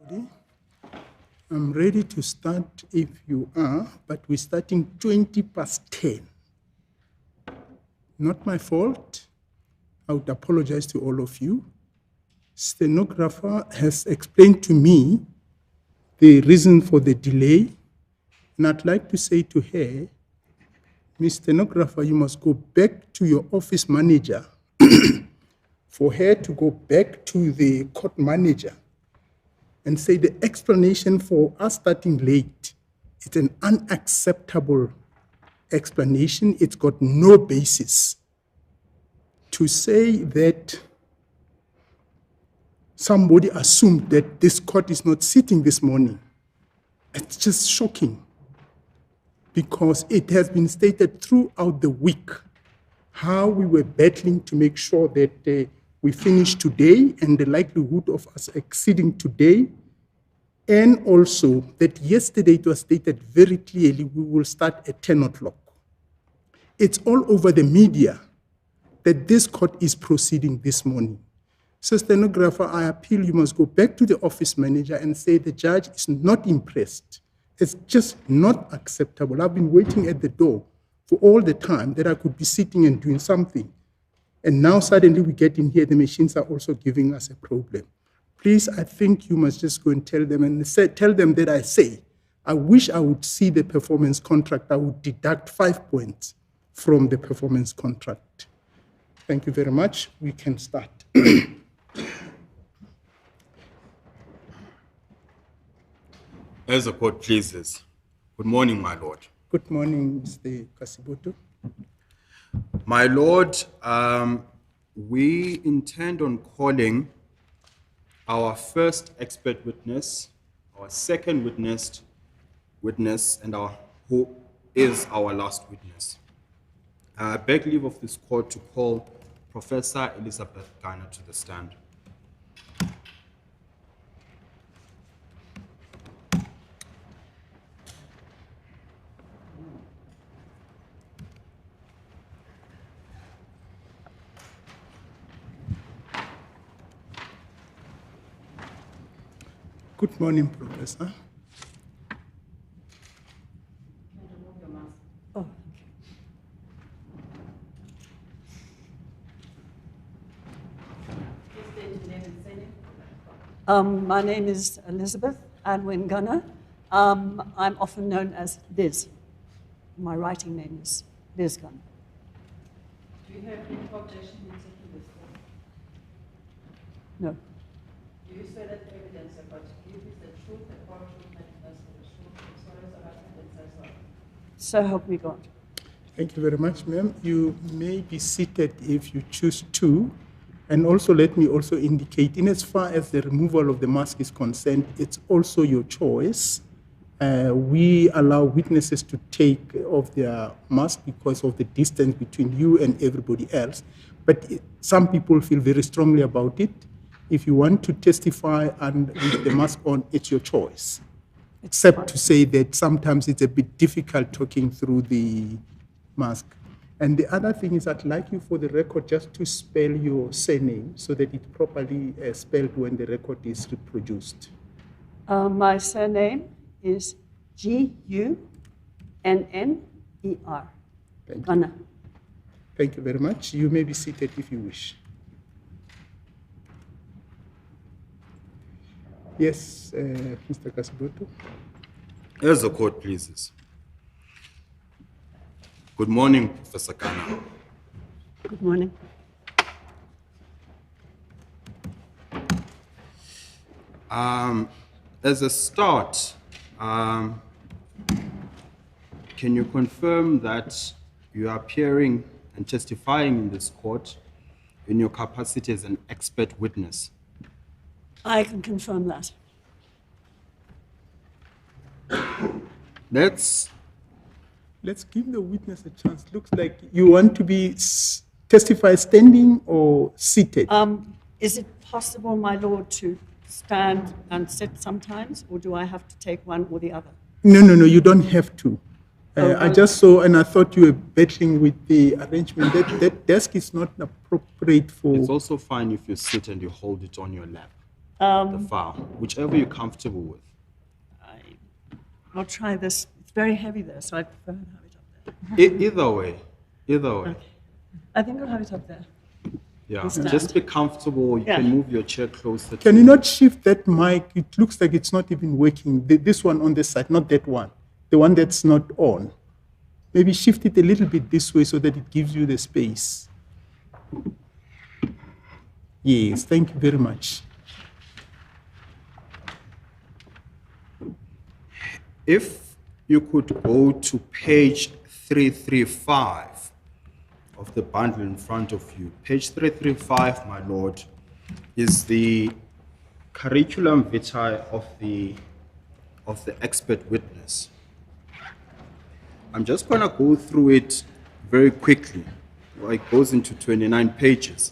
I'm ready to start if you are, but we're starting 20 past 10. Not my fault. I would apologize to all of you. Stenographer has explained to me the reason for the delay, and I'd like to say to her, Ms. Stenographer, you must go back to your office manager for her to go back to the court manager and say the explanation for us starting late is an unacceptable explanation. It's got no basis. To say that somebody assumed that this court is not sitting this morning, it's just shocking, because it has been stated throughout the week how we were battling to make sure that we finish today, and the likelihood of us exceeding today, and also that yesterday it was stated very clearly we will start at 10 o'clock. It's all over the media that this court is proceeding this morning. So, stenographer, I appeal you must go back to the office manager and say the judge is not impressed. It's just not acceptable. I've been waiting at the door for all the time that I could be sitting and doing something. And now suddenly we get in here, the machines are also giving us a problem. Please, I think you must just go and tell them, and tell them that I wish I would see the performance contract. I would deduct 5 points from the performance contract. Thank you very much. We can start. As the court pleases. Good morning, my lord. Good morning, Mr. Kasiboto. My lord, we intend on calling our first expert witness, our second witness, and who is our last witness. I beg leave of this court to call Professor Elizabeth Garner to the stand. Good morning, Professor. My name is Elizabeth Adwin Gunner. I'm often known as Liz. My writing name is Liz Gunner. Do you have any objection in taking this form? No. Do you swear that the evidence about you is the truth, the whole truth, and nothing but the truth, as well as the evidence as well? So help me God. Thank you very much, ma'am. You may be seated if you choose to. And also let me also indicate, in as far as the removal of the mask is concerned, it's also your choice. We allow witnesses to take off their mask because of the distance between you and everybody else. But some people feel very strongly about it. If you want to testify and with the mask on, it's your choice. Except to say that sometimes it's a bit difficult talking through the mask. And the other thing is I'd like you for the record just to spell your surname so that it's properly spelled when the record is reproduced. My surname is Gunner. Thank you. Gunner. Thank you very much. You may be seated if you wish. Yes, Mr. Kasiboto. As the court pleases. Good morning, Professor Garner. Good morning. As a start, can you confirm that you are appearing and testifying in this court in your capacity as an expert witness? I can confirm that. Let's give the witness a chance. Looks like you want to be testify standing or seated. Is it possible, my lord, to stand and sit sometimes, or do I have to take one or the other? No, you don't have to. I just saw, and I thought you were battling with the arrangement. That desk is not appropriate for... It's also fine if you sit and you hold it on your lap. the file, whichever you're comfortable with. I'll try this. It's very heavy there, so I prefer to have it up there. Either way. Okay. I think I'll have it up there. Yeah, Stand. just be comfortable. You Yeah. can move your chair closer. Can you not shift that mic? It looks like it's not even working. This one on this side, not that one. The one that's not on. Maybe shift it a little bit this way so that it gives you the space. Yes, thank you very much. If you could go to page 335 of the bundle in front of you. Page 335, my lord, is the curriculum vitae of the expert witness. I'm just going to go through it very quickly. Well, it goes into 29 pages.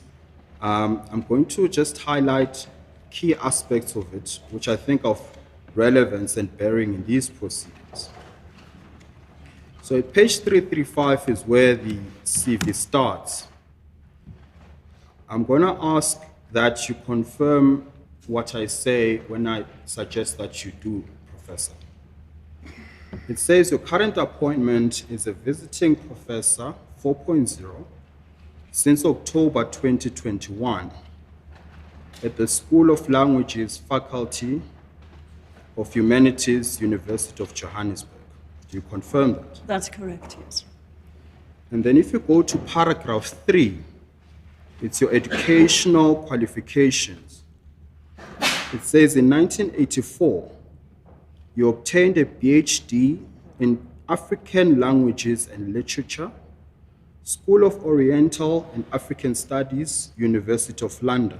I'm going to just highlight key aspects of it, which I think of relevance and bearing in these proceedings. So at page 335 is where the CV starts. I'm going to ask that you confirm what I say when I suggest that you do, Professor. It says your current appointment is a visiting professor 4.0 since October 2021 at the School of Languages Faculty of Humanities, University of Johannesburg. Do you confirm that? That's correct, yes. And then if you go to paragraph 3, it's your educational qualifications. It says in 1984, you obtained a PhD in African Languages and Literature, School of Oriental and African Studies, University of London.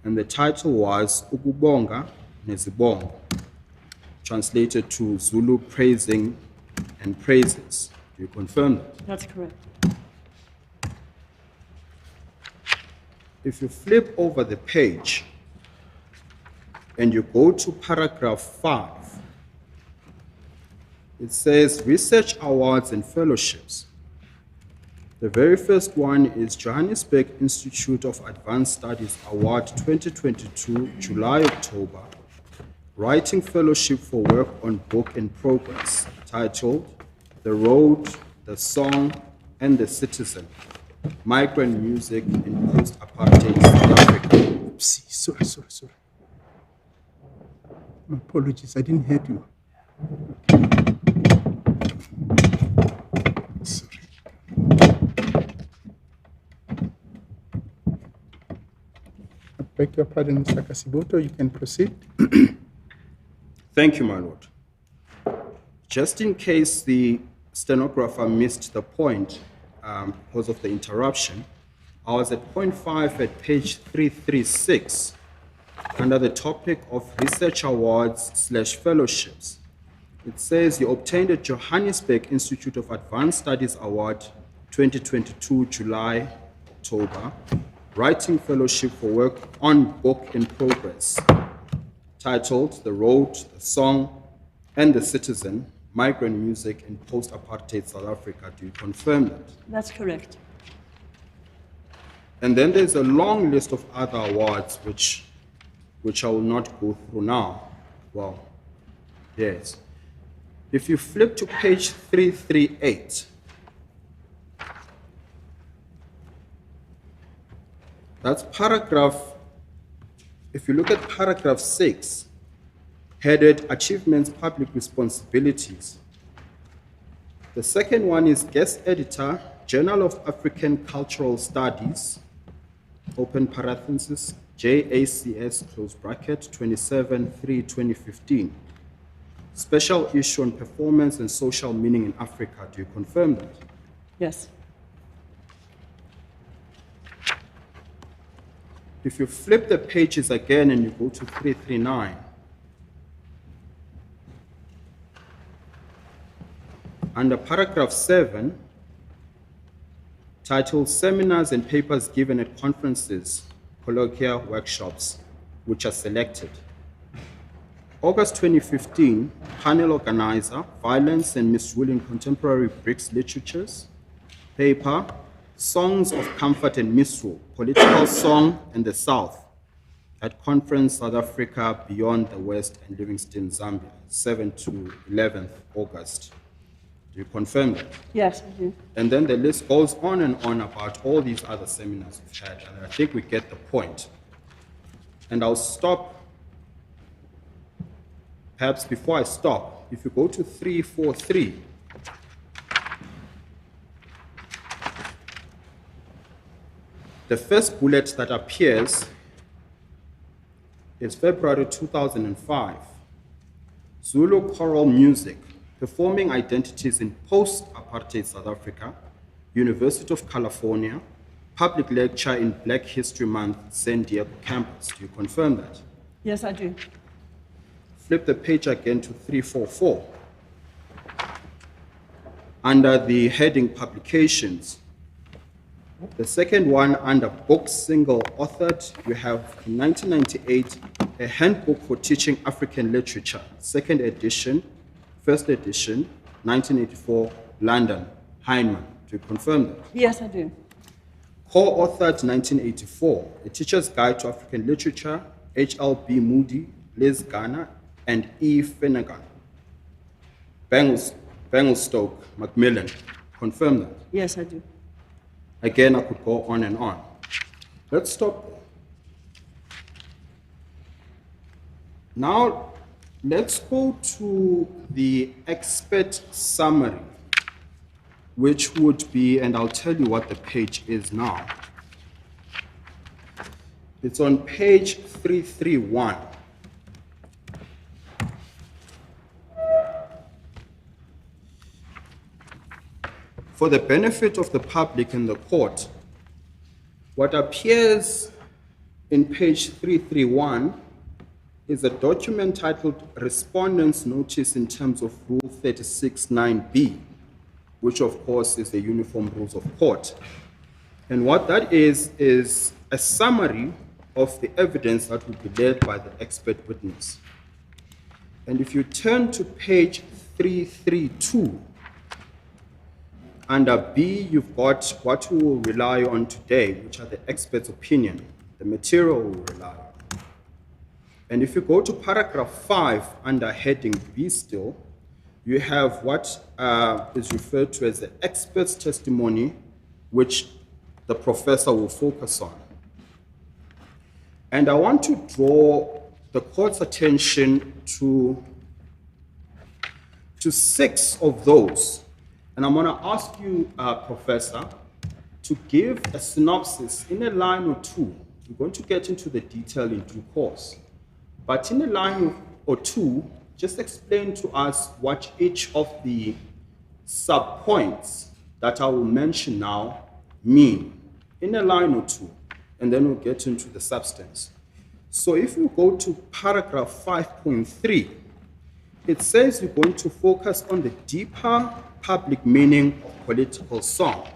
And the title was Ukubonga Nezibongo, translated to Zulu praising and praises. Do you confirm that? That's correct. If you flip over the page and you go to paragraph 5, it says research awards and fellowships. The very first one is Johannesburg Institute of Advanced Studies Award 2022, July-October, Writing Fellowship for work on book in progress, titled The Road, the Song, and the Citizen, Migrant Music in Post-Apartheid South Africa. Oopsie, sorry. My apologies, I didn't hear you. Sorry. I beg your pardon, Mr. Kasiboto, you can proceed. Thank you, my lord. Just in case the stenographer missed the point because of the interruption, I was at point 5 at page 336 under the topic of research awards / fellowships. It says you obtained a Johannesburg Institute of Advanced Studies Award 2022, July-October, Writing Fellowship for work on book in progress, titled The Road, the Song, and the Citizen, Migrant Music in Post-Apartheid South Africa. Do you confirm that? That's correct. And then there's a long list of other awards which I will not go through now. Well, yes. If you flip to page 338, that's paragraph, if you look at paragraph 6, headed Achievements, Public Responsibilities. The second one is Guest Editor, Journal of African Cultural Studies, open parenthesis, JACS, close bracket, 27/3/2015. Special issue on performance and social meaning in Africa. Do you confirm that? Yes. If you flip the pages again and you go to 339, under paragraph 7, titled Seminars and Papers Given at Conferences, Colloquia, Workshops, which are selected. August 2015, panel organizer, Violence and Misrule in Contemporary BRICS Literatures, paper, Songs of Comfort and Misrule, Political Song and the South, at Conference South Africa Beyond the West and Livingstone, Zambia, 7 to 11th August. Do you confirm that? Yes, I do. And then the list goes on and on about all these other seminars we've had, and I think we get the point. And I'll stop. Perhaps before I stop, if you go to 343, the first bullet that appears is February 2005. Zulu choral music, performing identities in post-apartheid South Africa, University of California, public lecture in Black History Month, San Diego campus. Do you confirm that? Yes, I do. Flip the page again to 344. Under the heading Publications, the second one under Books Single Authored, you have in 1998, a Handbook for Teaching African Literature, second edition, first edition, 1984, London, Heinemann. Do you confirm that? Yes, I do. Co-authored 1984, A Teacher's Guide to African Literature, H.L.B. Moody, Liz Garner, and E. Finnegan. Banglestoke, Macmillan. Confirm that? Yes, I do. Again, I could go on and on. Let's stop there. Now, let's go to the expert summary, which would be, and I'll tell you what the page is now. It's on page 331. For the benefit of the public and the court, what appears in page 331 is a document titled Respondent's Notice in terms of Rule 36(9)B, which of course is the Uniform Rules of Court. And what that is a summary of the evidence that will be led by the expert witness. And if you turn to page 332, under B, you've got what we will rely on today, which are the expert's opinion, the material we will rely on. And if you go to paragraph 5 under heading B still, you have what is referred to as the expert's testimony, which the professor will focus on. And I want to draw the court's attention to 6 of those. And I'm going to ask you, Professor, to give a synopsis in a line or two. We're going to get into the detail in due course. But in a line or two, just explain to us what each of the sub-points that I will mention now mean, in a line or two, and then we'll get into the substance. So if you go to paragraph 5.3, it says you're going to focus on the deeper public meaning of political song.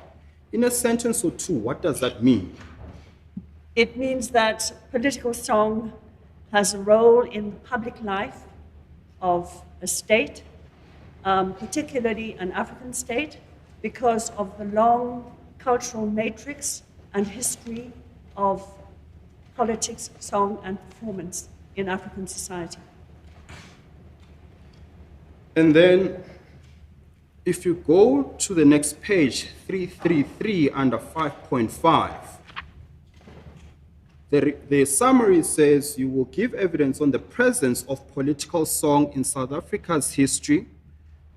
In a sentence or two, what does that mean? It means that political song has a role in the public life of a state, particularly an African state, because of the long cultural matrix and history of politics, song, and performance in African society. And then, if you go to the next page, 333 under 5.5, the summary says you will give evidence on the presence of political song in South Africa's history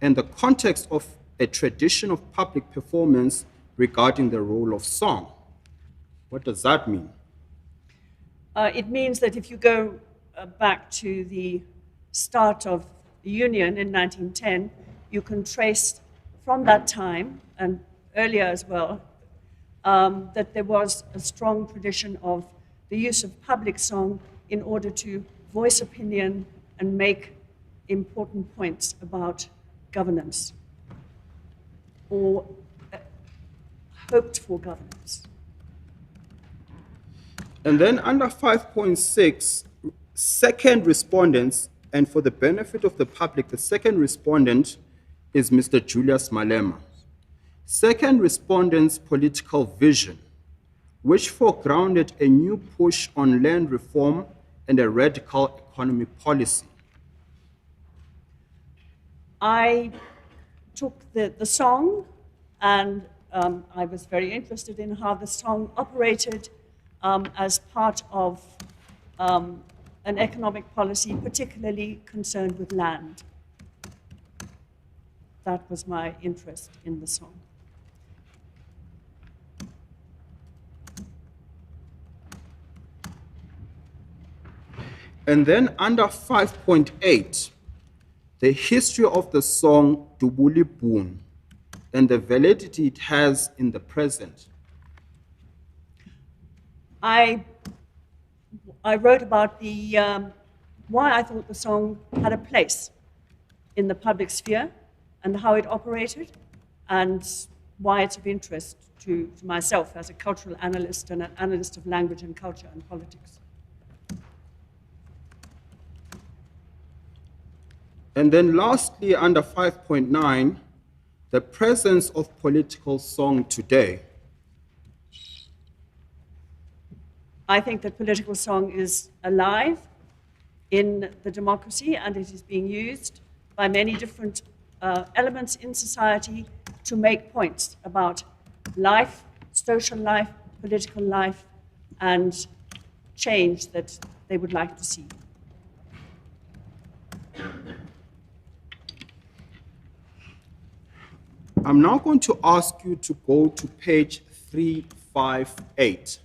and the context of a tradition of public performance regarding the role of song. What does that mean? It means that if you go back to the start of the Union in 1910, you can trace from that time, and earlier as well, that there was a strong tradition of the use of public song in order to voice opinion and make important points about governance or hoped for governance. And then under 5.6, second respondents, and for the benefit of the public, the second respondent is Mr. Julius Malema. Second respondent's political vision, which foregrounded a new push on land reform and a radical economic policy. I took the song, and I was very interested in how the song operated as part of an economic policy particularly concerned with land. That was my interest in the song. And then under 5.8, the history of the song Dubuli Boon and the validity it has in the present. I wrote about the why I thought the song had a place in the public sphere and how it operated, and why it's of interest to myself as a cultural analyst and an analyst of language and culture and politics. And then lastly, under 5.9, the presence of political song today. I think that political song is alive in the democracy, and it is being used by many different elements in society to make points about life, social life, political life, and change that they would like to see. I'm now going to ask you to go to page 358.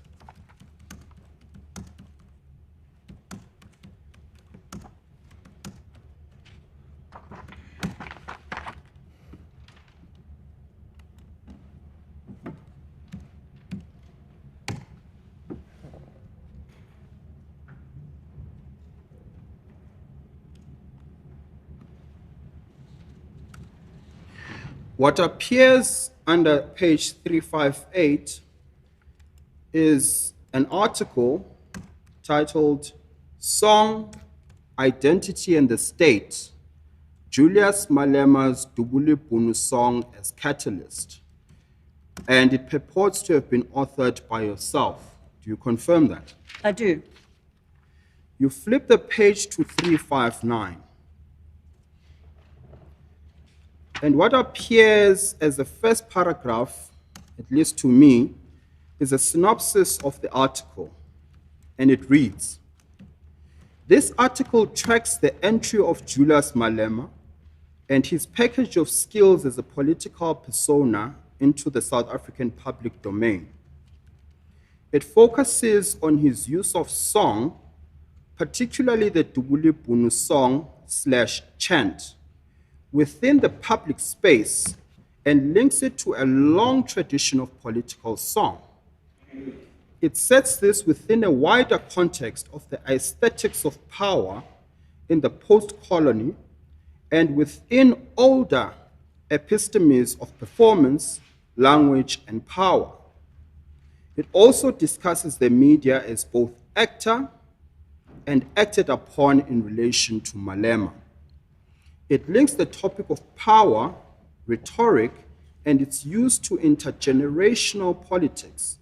What appears under page 358 is an article titled Song, Identity and the State, Julius Malema's Dubuli Bunu Song as Catalyst. And it purports to have been authored by yourself. Do you confirm that? I do. You flip the page to 359. And what appears as the first paragraph, at least to me, is a synopsis of the article. And it reads, this article tracks the entry of Julius Malema and his package of skills as a political persona into the South African public domain. It focuses on his use of song, particularly the Dubuli Bunu song / chant, within the public space, and links it to a long tradition of political song. It sets this within a wider context of the aesthetics of power in the post-colony and within older epistemes of performance, language, and power. It also discusses the media as both actor and acted upon in relation to Malema. It links the topic of power, rhetoric, and its use to intergenerational politics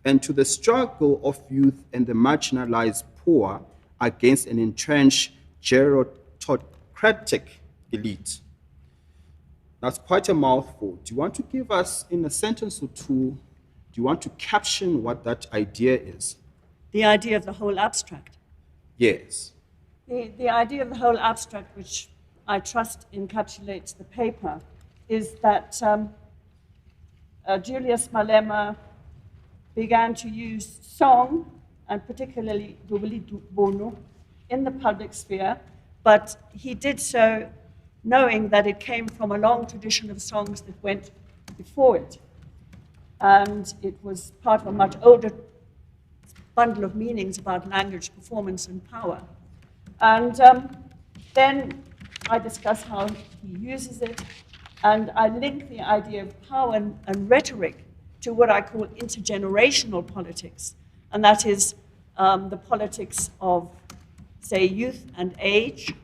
and to the struggle of youth and the marginalized poor against an entrenched gerontocratic elite. That's quite a mouthful. Do you want to give us, in a sentence or two, do you want to caption what that idea is? The idea of the whole abstract. Yes. The idea of the whole abstract, which I trust encapsulates the paper, is that Julius Malema began to use song, and particularly Dubuli Bunu, in the public sphere, but he did so knowing that it came from a long tradition of songs that went before it. And it was part of a much older bundle of meanings about language, performance, and power. And then I discuss how he uses it, and I link the idea of power and rhetoric to what I call intergenerational politics, and that is the politics of, say, youth and age,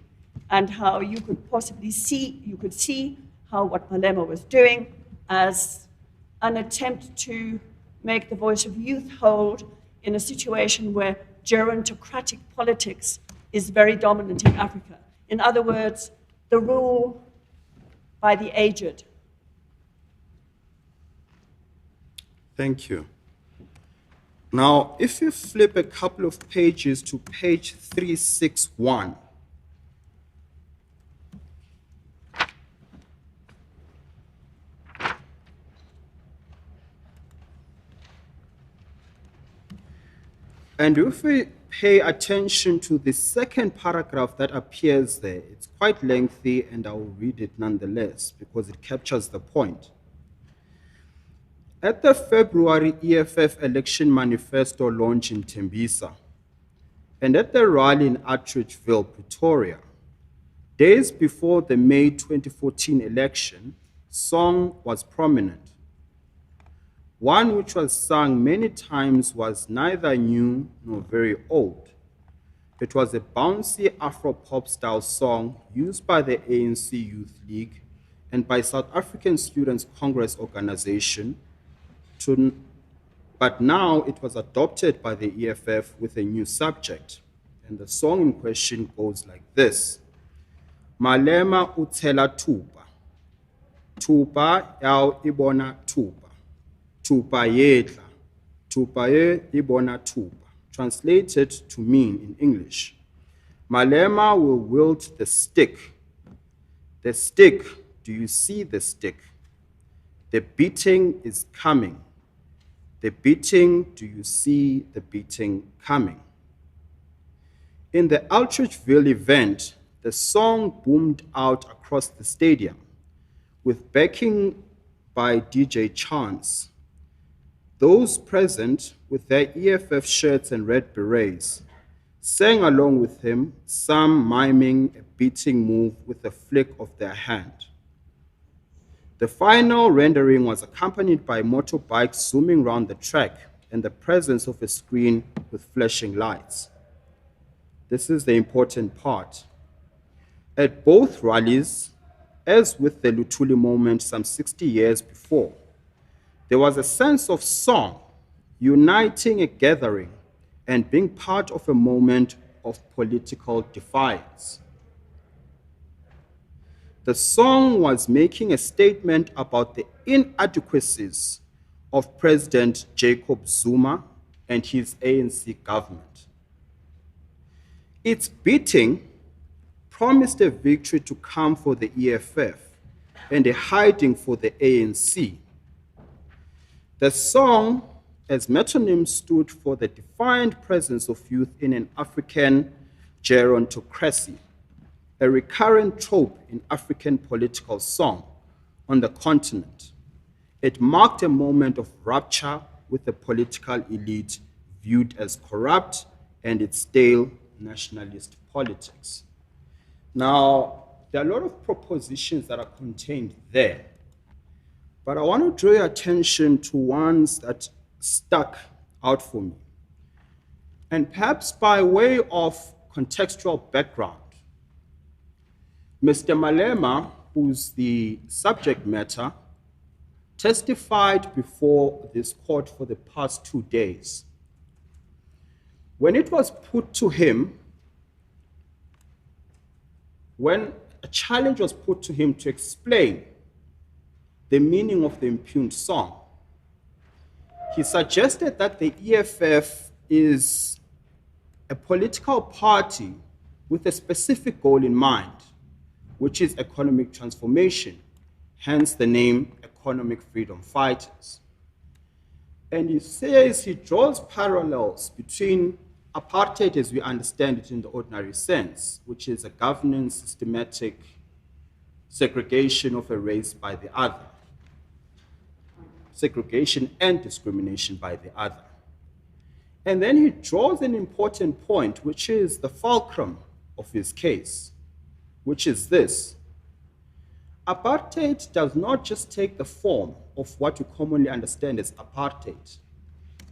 and how you could possibly see how what Malema was doing as an attempt to make the voice of youth hold in a situation where gerontocratic politics is very dominant in Africa. In other words, the rule by the aged. Thank you. Now, if you flip a couple of pages to page 361, and if we pay attention to the second paragraph that appears there, it's quite lengthy and I will read it nonetheless because it captures the point. At the February EFF election manifesto launch in Tembisa and at the rally in Atteridgeville, Pretoria, days before the May 2014 election, song was prominent. One which was sung many times was neither new nor very old. It was a bouncy Afro-pop style song used by the ANC Youth League and by South African Students' Congress organization, but now it was adopted by the EFF with a new subject. And the song in question goes like this. Malema utela tuba, tuba yao ibona tuba, tuba yedla, tuba ye ibona tuba. Translated to mean in English, Malema will wield the stick. The stick, do you see the stick? The beating is coming. The beating, do you see the beating coming? In the Atteridgeville event, the song boomed out across the stadium with backing by DJ Chance. Those present, with their EFF shirts and red berets, sang along with him, some miming a beating move with a flick of their hand. The final rendering was accompanied by motorbikes zooming around the track and the presence of a screen with flashing lights. This is the important part. At both rallies, as with the Luthuli moment some 60 years before, there was a sense of song uniting a gathering and being part of a moment of political defiance. The song was making a statement about the inadequacies of President Jacob Zuma and his ANC government. Its beating promised a victory to come for the EFF and a hiding for the ANC. The song, as metonym, stood for the defined presence of youth in an African gerontocracy, a recurrent trope in African political song on the continent. It marked a moment of rupture with the political elite viewed as corrupt and its stale nationalist politics. Now, there are a lot of propositions that are contained there, but I want to draw your attention to ones that stuck out for me. And perhaps by way of contextual background, Mr. Malema, who's the subject matter, testified before this court for the past 2 days. When it was put to him, when a challenge was put to him to explain the meaning of the impugned song, he suggested that the EFF is a political party with a specific goal in mind, which is economic transformation, hence the name Economic Freedom Fighters. And he says he draws parallels between apartheid as we understand it in the ordinary sense, which is a governance, systematic segregation of a race by the other, segregation and discrimination by the other. And then he draws an important point, which is the fulcrum of his case, which is this. Apartheid does not just take the form of what we commonly understand as apartheid.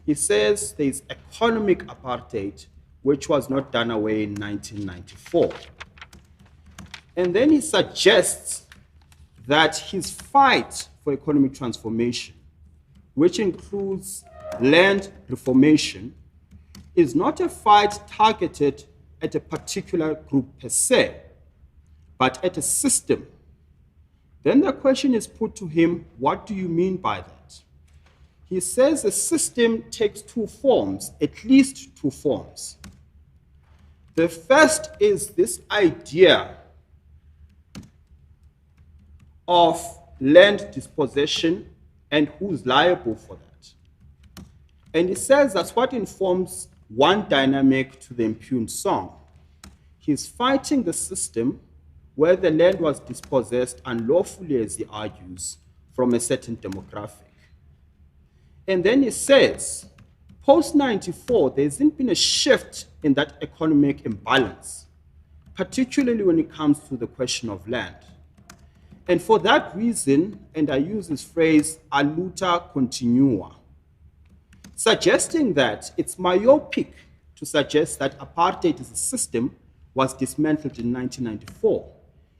He says there is economic apartheid, which was not done away in 1994. And then he suggests that his fight for economic transformation, which includes land reformation, is not a fight targeted at a particular group per se, but at a system, then the question is put to him, what do you mean by that? He says the system takes two forms, at least two forms. The first is this idea of land dispossession and who's liable for that. And he says that's what informs one dynamic to the impugned song. He's fighting the system where the land was dispossessed unlawfully, as he argues, from a certain demographic. And then he says, post-94, there hasn't been a shift in that economic imbalance, particularly when it comes to the question of land. And for that reason, and I use this phrase, a luta continua, suggesting that it's myopic to suggest that apartheid as a system was dismantled in 1994.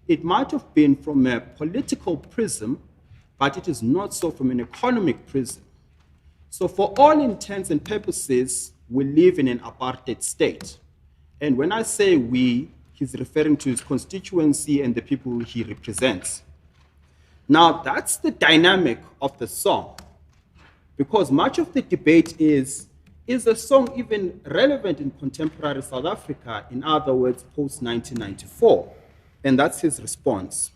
It might have been from a political prism, but it is not so from an economic prism. So for all intents and purposes, we live in an apartheid state. And when I say we, he's referring to his constituency and the people he represents. Now, that's the dynamic of the song, because much of the debate is the song even relevant in contemporary South Africa, in other words, post-1994? And that's his response.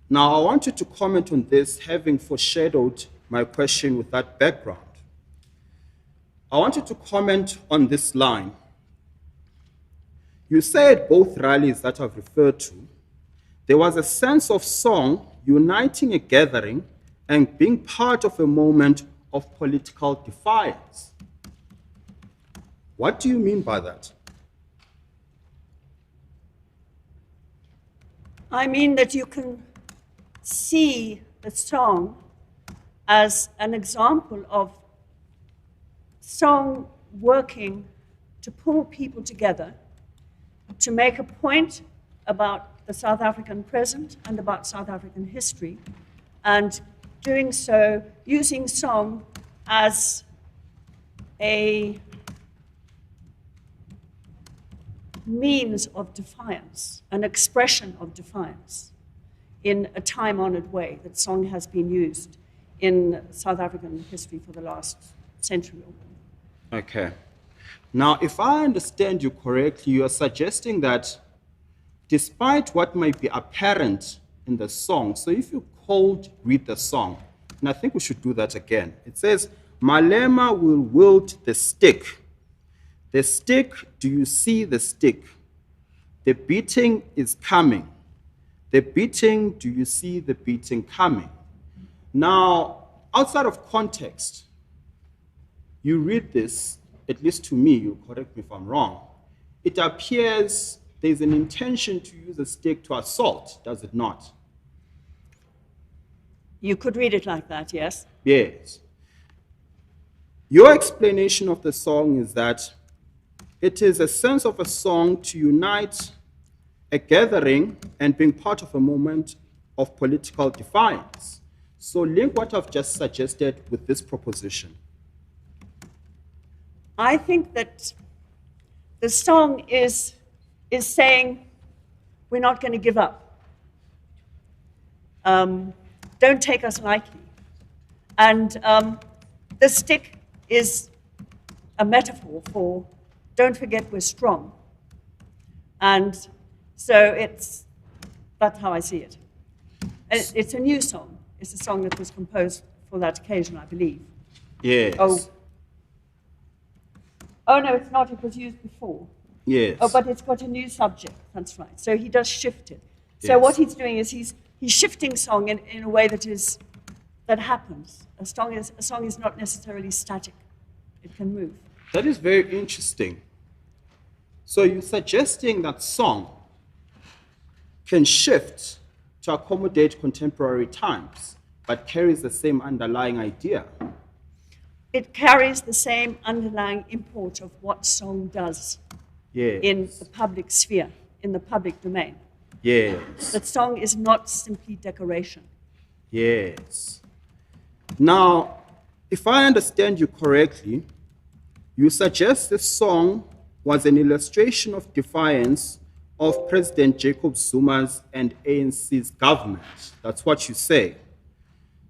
Now, I want you to comment on this, having foreshadowed my question with that background. I want you to comment on this line. You say at both rallies that I've referred to, there was a sense of song uniting a gathering and being part of a moment of political defiance. What do you mean by that? I mean that you can see the song as an example of song working to pull people together, to make a point about the South African present and about South African history, and doing so using song as a means of defiance, an expression of defiance in a time-honored way that song has been used in South African history for the last century or more. Okay. Now, if I understand you correctly, you are suggesting that despite what might be apparent in the song, so if you cold read the song, and I think we should do that again. It says, Malema will wield the stick. The stick, do you see the stick? The beating is coming. The beating, do you see the beating coming? Now, outside of context, you read this, at least to me, you correct me if I'm wrong, it appears there's an intention to use a stick to assault, does it not? You could read it like that, yes? Yes. Your explanation of the song is that it is a sense of a song to unite a gathering and being part of a moment of political defiance. So link what I've just suggested with this proposition. I think that the song is saying, we're not going to give up. Don't take us lightly. And the stick is a metaphor for, don't forget we're strong. And so that's how I see it. It's a new song. It's a song that was composed for that occasion, I believe. Yes. Oh, no, it's not. It was used before. Yes. Oh, but it's got a new subject. That's right. So he does shift it. So Yes. what he's doing is he's shifting song in a way that happens. A song is not necessarily static. It can move. That is very interesting. So you're suggesting that song can shift to accommodate contemporary times, but carries the same underlying idea. It carries the same underlying import of what song does Yes. in the public sphere, in the public domain. Yes. That song is not simply decoration. Yes. Now, if I understand you correctly, You suggest this song was an illustration of defiance of President Jacob Zuma's and ANC's government. That's what you say.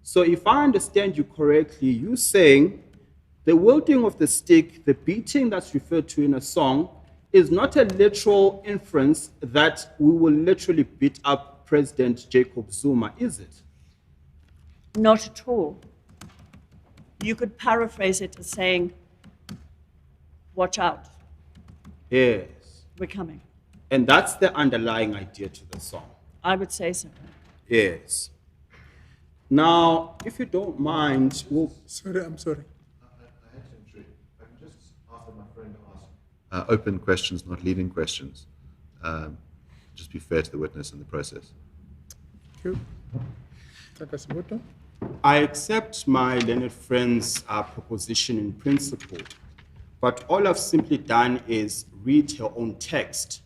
So if I understand you correctly, you're saying the wielding of the stick, the beating that's referred to in a song, is not a literal inference that we will literally beat up President Jacob Zuma, is it? Not at all. You could paraphrase it as saying, watch out, Yes. we're coming. And that's the underlying idea to the song. I would say so. Yes. Now, if you don't mind, we'll... Sorry, I'm sorry. I had to intrude. I can just ask my friend to ask open questions, not leading questions. Just be fair to the witness in the process. Thank you. Takasiboto. I accept my learned friend's proposition in principle, but all I've simply done is read her own text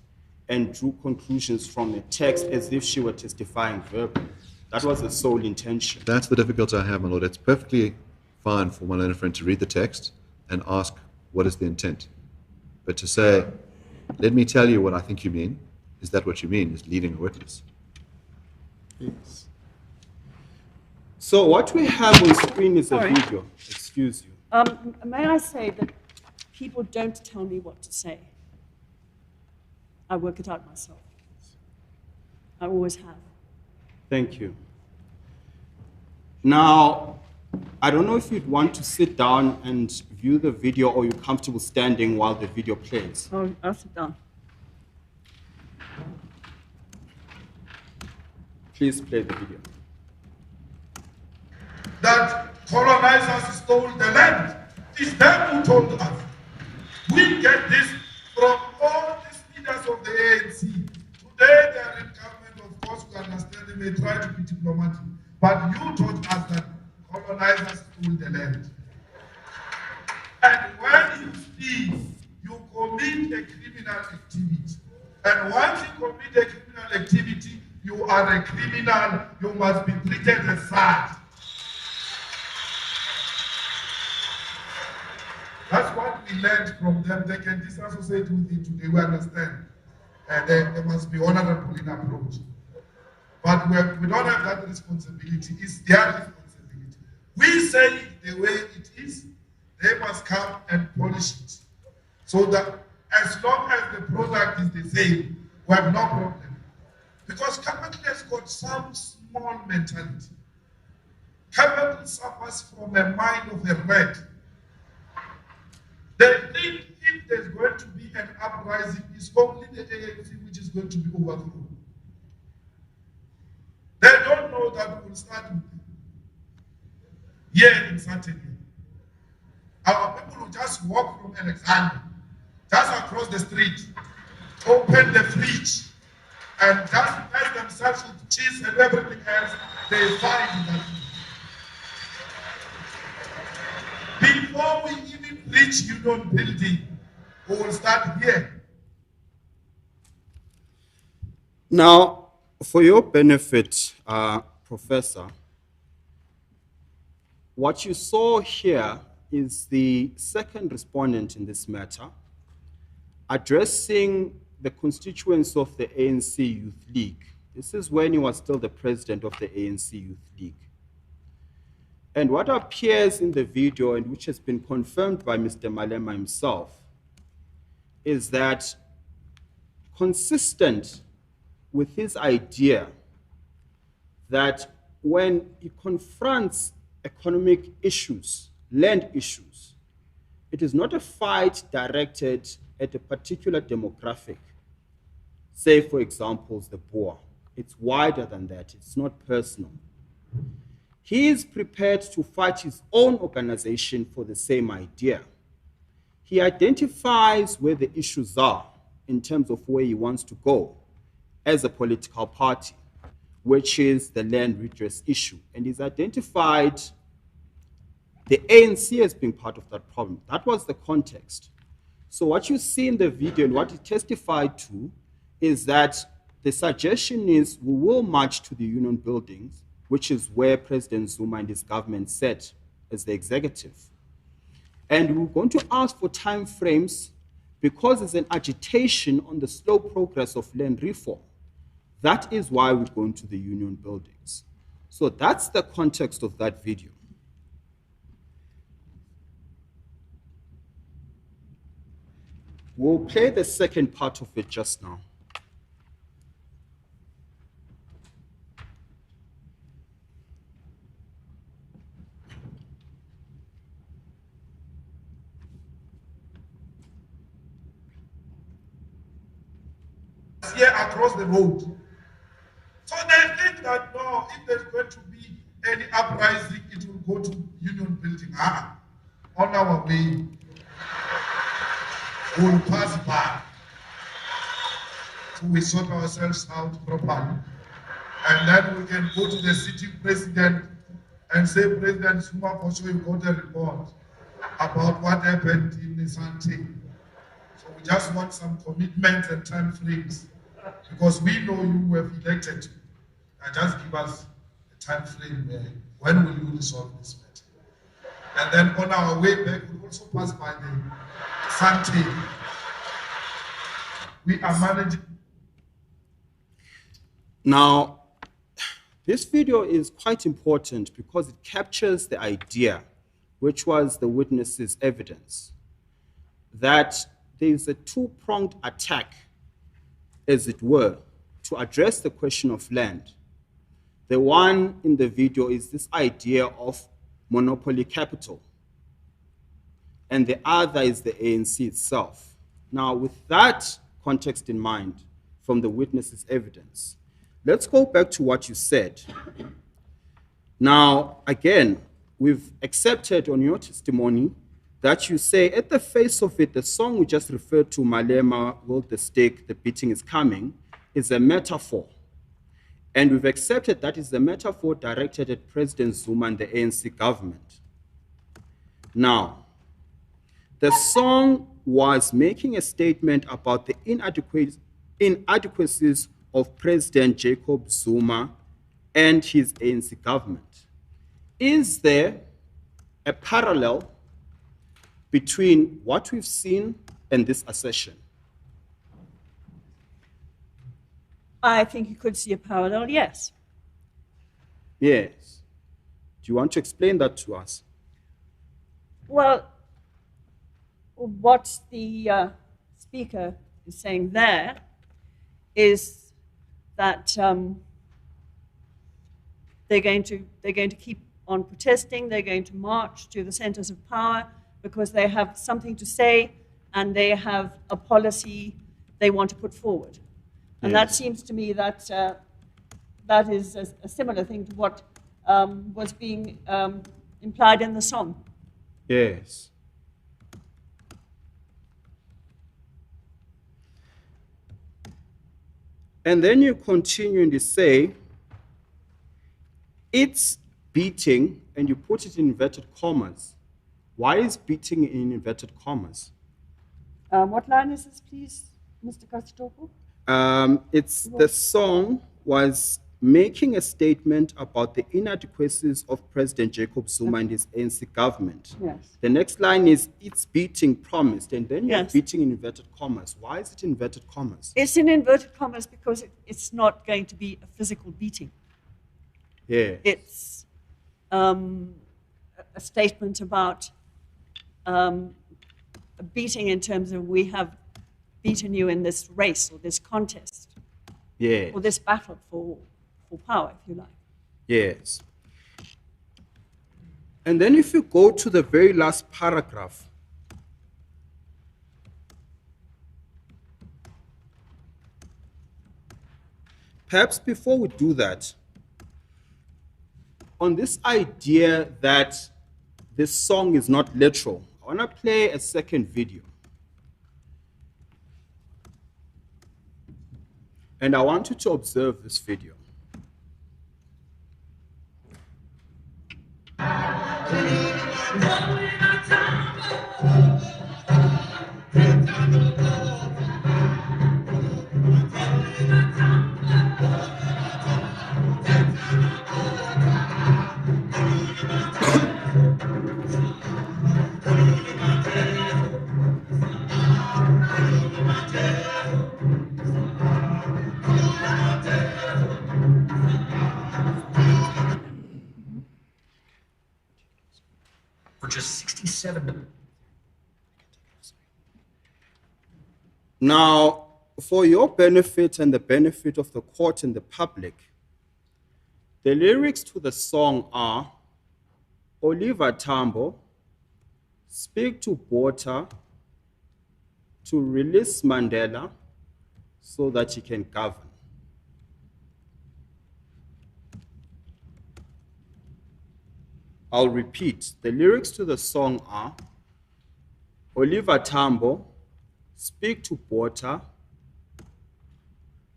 and drew conclusions from the text as if she were testifying verbally. That was the sole intention. That's the difficulty I have, my lord. It's perfectly fine for my learned friend to read the text and ask, what is the intent? But to say, let me tell you what I think you mean, is that what you mean, is leading a witness? Yes. So what we have on screen is a Sorry. video. Excuse you. May I say that people don't tell me what to say. I work it out myself. I always have. Thank you. Now, I don't know if you'd want to sit down and view the video or you're comfortable standing while the video plays. I'll sit down. Please play the video. That colonizers stole the land. It's them who told us. We get this from all these leaders of the ANC. Today they are in government, of course we understand they may try to be diplomatic. But you told us that colonizers stole the land. And when you steal, you commit a criminal activity. And once you commit a criminal activity, you are a criminal, you must be treated as such. That's what we learned from them. They can disassociate with it today, we understand. And they must be honorable in approach. But we don't have that responsibility. It's their responsibility. We say it the way it is, they must come and polish it. So that as long as the product is the same, we have no problem. Because capital has got some small mentality. Capital suffers from a mind of a rat. They think if there's going to be an uprising, it's only the ANC which is going to be overthrown. They don't know that we will start with them. Here in Saturday, our people will just walk from Alexander, just across the street, open the fridge, and just mess themselves with cheese and everything else they find in that fridge. Before we even reach Union Building, we will start here. Now, for your benefit, Professor, what you saw here is the second respondent in this matter addressing the constituents of the ANC Youth League. This is when he was still the president of the ANC Youth League. And what appears in the video, and which has been confirmed by Mr. Malema himself, is that consistent with his idea that when he confronts economic issues, land issues, it is not a fight directed at a particular demographic. Say, for example, the Boer. It's wider than that. It's not personal. He is prepared to fight his own organization for the same idea. He identifies where the issues are in terms of where he wants to go as a political party, which is the land redress issue. And he's identified the ANC as being part of that problem. That was the context. So what you see in the video and what he testified to is that the suggestion is we will march to the union buildings, which is where President Zuma and his government sat as the executive. And we're going to ask for time frames because there's an agitation on the slow progress of land reform. That is why we're going to the union buildings. So that's the context of that video. We'll play the second part of it just now. Here across the road. So they think that no, if there's going to be any uprising, it will go to Union Building. On our way, we'll pass by. So we sort ourselves out properly. And then we can go to the sitting president and say, President Zuma, for sure you got a report about what happened in Nisante. So we just want some commitment and time frames. Because we know you have elected, and just give us a time frame when will you resolve this matter. And then on our way back, we'll also pass by the Sante. We are managing. Now, this video is quite important because it captures the idea, which was the witness's evidence, that there is a two-pronged attack, as it were, to address the question of land. The one in the video is this idea of monopoly capital, and the other is the ANC itself. Now, with that context in mind, from the witness's evidence, let's go back to what you said. Now, again, we've accepted on your testimony that you say, at the face of it, the song we just referred to, Malema, Will the Stick, The Beating is Coming, is a metaphor. And we've accepted that is a metaphor directed at President Zuma and the ANC government. Now, the song was making a statement about the inadequacies of President Jacob Zuma and his ANC government. Is there a parallel between what we've seen and this assertion? I think you could see a parallel, yes. Yes. Do you want to explain that to us? Well, what the speaker is saying there is that they're going to keep on protesting, they're going to march to the centers of power, because they have something to say and they have a policy they want to put forward. And that seems to me that that is a similar thing to what was being implied in the song. Yes. And then you continue to say, it's beating, and you put it in inverted commas. Why is beating in inverted commas? What line is this, please, Mr. Kasitoko? It's the song was making a statement about the inadequacies of President Jacob Zuma and his ANC government. Yes. The next line is, it's beating promised, and then you're Yes. beating in inverted commas. Why is it inverted commas? It's in inverted commas because it's not going to be a physical beating. Yeah. It's a statement about a beating in terms of we have beaten you in this race or this contest Yeah. or this battle for power, if you like. Yes. And then if you go to the very last paragraph, perhaps before we do that, on this idea that this song is not literal, I want to play a second video. And I want you to observe this video. for just 67. Now, for your benefit and the benefit of the court and the public, the lyrics to the song are Oliver Tambo, speak to Botha to release Mandela so that he can govern. I'll repeat. The lyrics to the song are Oliver Tambo, speak to Botha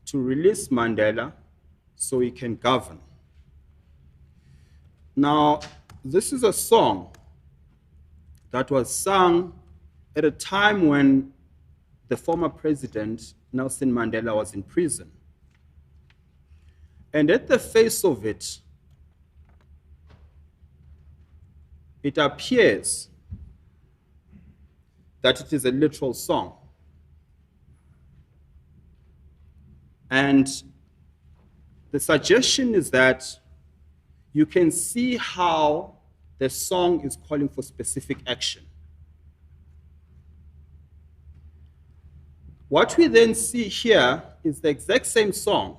to release Mandela so he can govern. Now, this is a song that was sung at a time when the former president, Nelson Mandela, was in prison. And at the face of it, it appears that it is a literal song. And the suggestion is that you can see how the song is calling for specific action. What we then see here is the exact same song,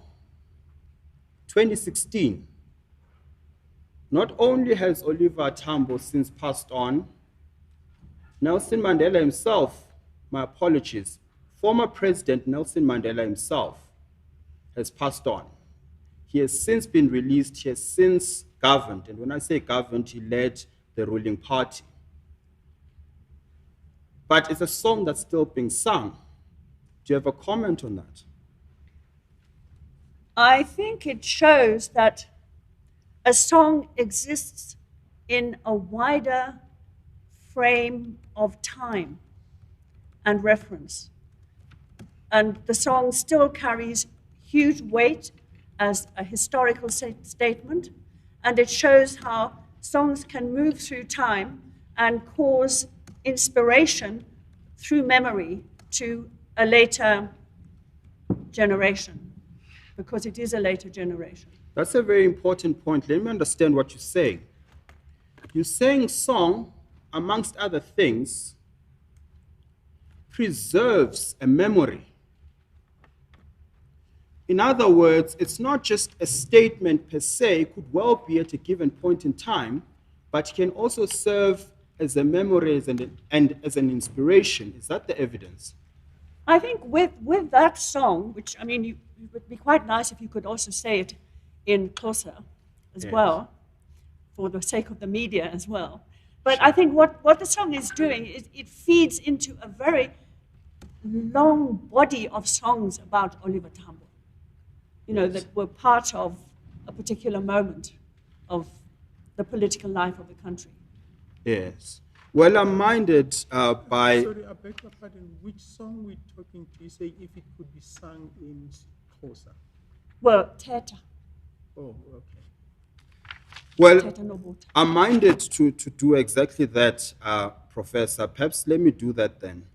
2016. Not only has Oliver Tambo since passed on, Nelson Mandela himself, my apologies, former President Nelson Mandela himself has passed on. He has since been released, he has since governed, and when I say governed, he led the ruling party. But it's a song that's still being sung. Do you have a comment on that? I think it shows that a song exists in a wider frame of time and reference. And the song still carries huge weight as a historical statement, and it shows how songs can move through time and cause inspiration through memory to a later generation, because it is a later generation. That's a very important point. Let me understand what you're saying. You're saying song, amongst other things, preserves a memory. In other words, it's not just a statement per se, it could well be at a given point in time, but it can also serve as a memory and as an inspiration. Is that the evidence? I think with that song, which, I mean, it would be quite nice if you could also say it in Xhosa as well, for the sake of the media as well. But I think what the song is doing is it feeds into a very long body of songs about Oliver Tambo, you know, that were part of a particular moment of the political life of the country. Yes. Well, I'm minded by... Sorry, I beg your pardon. Which song we're talking to? You say if it could be sung in Xhosa. Well, Teta. Oh, okay. Well, Teta no Botha. I'm minded to do exactly that, Professor. Perhaps let me do that then.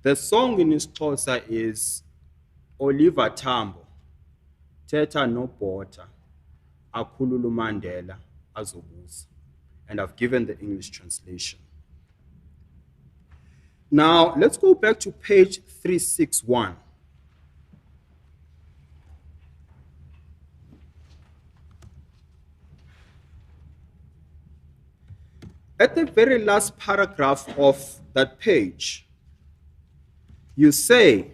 The song in Xhosa is Oliver Tambo, Teta no Botha, Akhululu Mandela azobusa. And I've given the English translation. Now, let's go back to page 361. At the very last paragraph of that page, you say,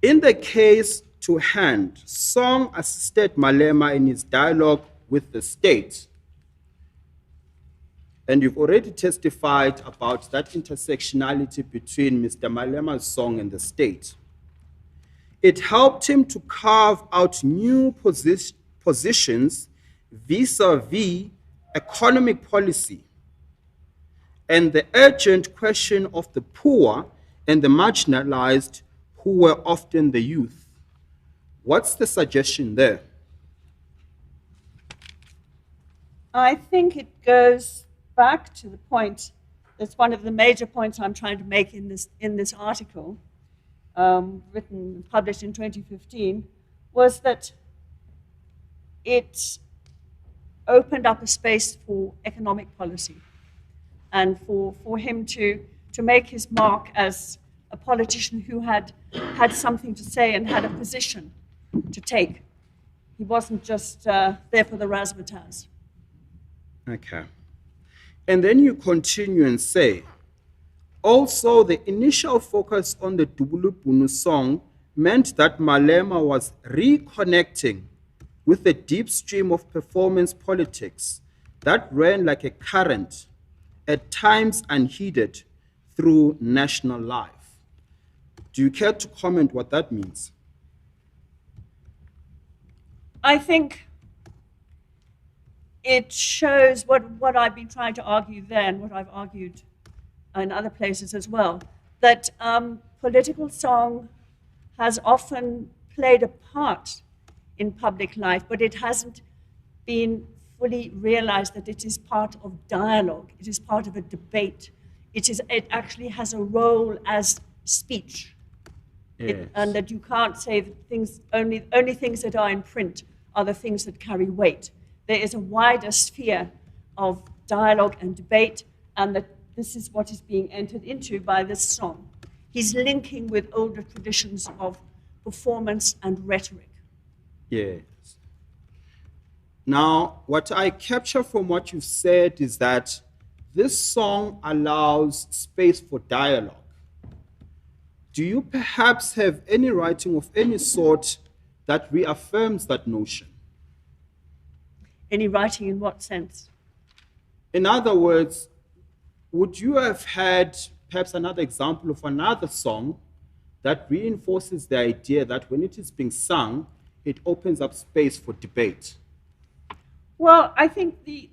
in the case to hand, Song assisted Malema in his dialogue with the state. And you've already testified about that intersectionality between Mr. Malema's song and the state. It helped him to carve out new positions vis-a-vis economic policy and the urgent question of the poor and the marginalized, who were often the youth. What's the suggestion there? I think it goes back to the point, that's one of the major points I'm trying to make in this article, written, published in 2015, was that it opened up a space for economic policy and for him to make his mark as a politician who had something to say and had a position to take. He wasn't just there for the razzmatazz. Okay. And then you continue and say, also, the initial focus on the Dubulubunu song meant that Malema was reconnecting with the deep stream of performance politics that ran like a current, at times unheeded, through national life. Do you care to comment what that means? I think it shows what I've been trying to argue there and what I've argued in other places as well, that political song has often played a part in public life, but it hasn't been fully realized that it is part of dialogue, it is part of a debate, it actually has a role as speech. Yes. And that you can't say that things, only things that are in print are the things that carry weight. There is a wider sphere of dialogue and debate, and that this is what is being entered into by this song. He's linking with older traditions of performance and rhetoric. Yes. Now, what I capture from what you've said is that this song allows space for dialogue. Do you perhaps have any writing of any sort that reaffirms that notion? Any writing in what sense? In other words, would you have had perhaps another example of another song that reinforces the idea that when it is being sung, it opens up space for debate? Well, I think the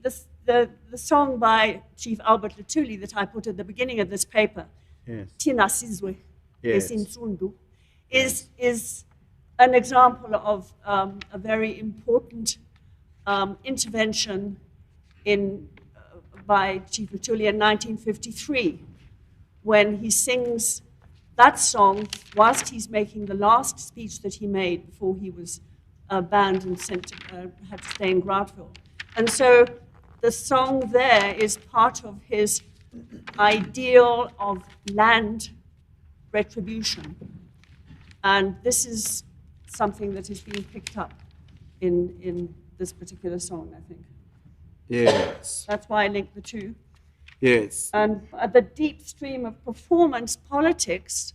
song by Chief Albert Luthuli that I put at the beginning of this paper, Yes. Thina Sizwe Yes. Esinsundu, is an example of a very important intervention by Chief Luthuli in 1953, when he sings that song whilst he's making the last speech that he made before he was banned and had to stay in Groutville. And so the song there is part of his ideal of land retribution. And this is something that is being picked up in this particular song, I think. Yes. That's why I linked the two. Yes. And the deep stream of performance politics,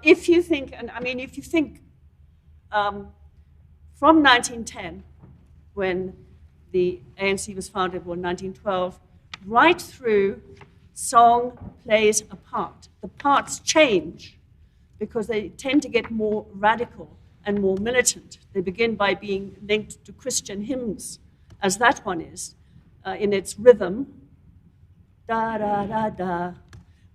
if you think from 1910, when the ANC was founded, or 1912, right through, song plays a part. The parts change because they tend to get more radical and more militant. They begin by being linked to Christian hymns, as that one is, in its rhythm, da da da da.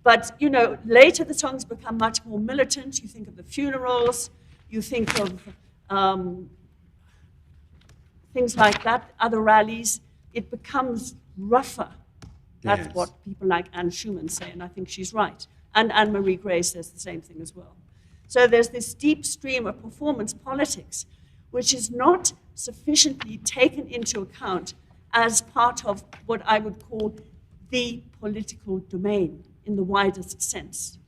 But later the songs become much more militant. You think of the funerals, you think of things like that, other rallies. It becomes rougher. That's Yes. what people like Anne Schumann say, and I think she's right. And Anne-Marie Gray says the same thing as well. So there's this deep stream of performance politics, which is not sufficiently taken into account as part of what I would call the political domain in the widest sense.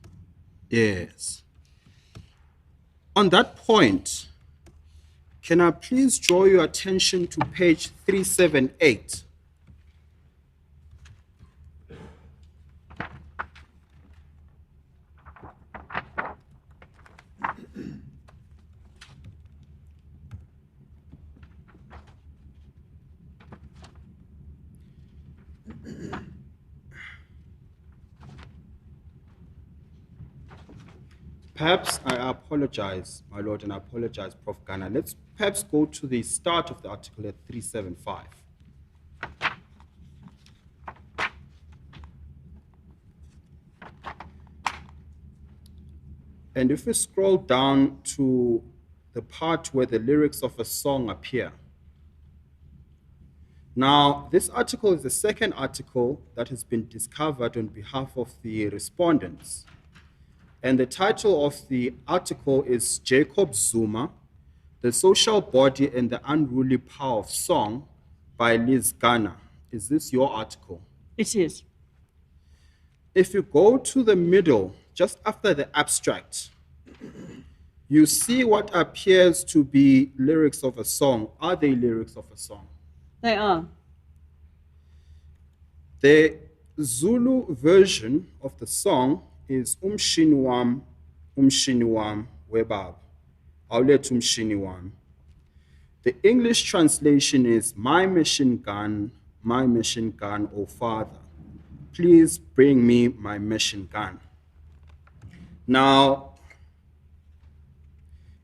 Yes. On that point, can I please draw your attention to page 378? Perhaps I apologize, my lord, and I apologize, Prof. Ghana. Let's perhaps go to the start of the article at 375. And if we scroll down to the part where the lyrics of a song appear. Now, this article is the second article that has been discovered on behalf of the respondents. And the title of the article is Jacob Zuma, The Social Body and the Unruly Power of Song by Liz Ghana. Is this your article? It is. if you go to the middle, just after the abstract, you see what appears to be lyrics of a song. Are they lyrics of a song? They are. The Zulu version of the song is umshini wam webab. Awulethu umshini wam. The English translation is my machine gun, O Father. Please bring me my machine gun. Now,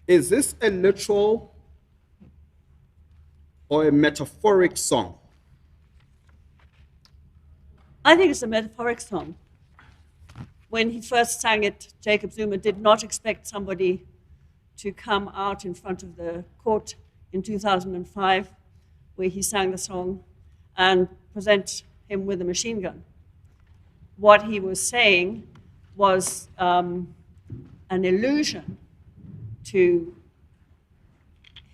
is this a literal or a metaphoric song? I think it's a metaphoric song. When he first sang it, Jacob Zuma did not expect somebody to come out in front of the court in 2005, where he sang the song, and present him with a machine gun. What he was saying was an allusion to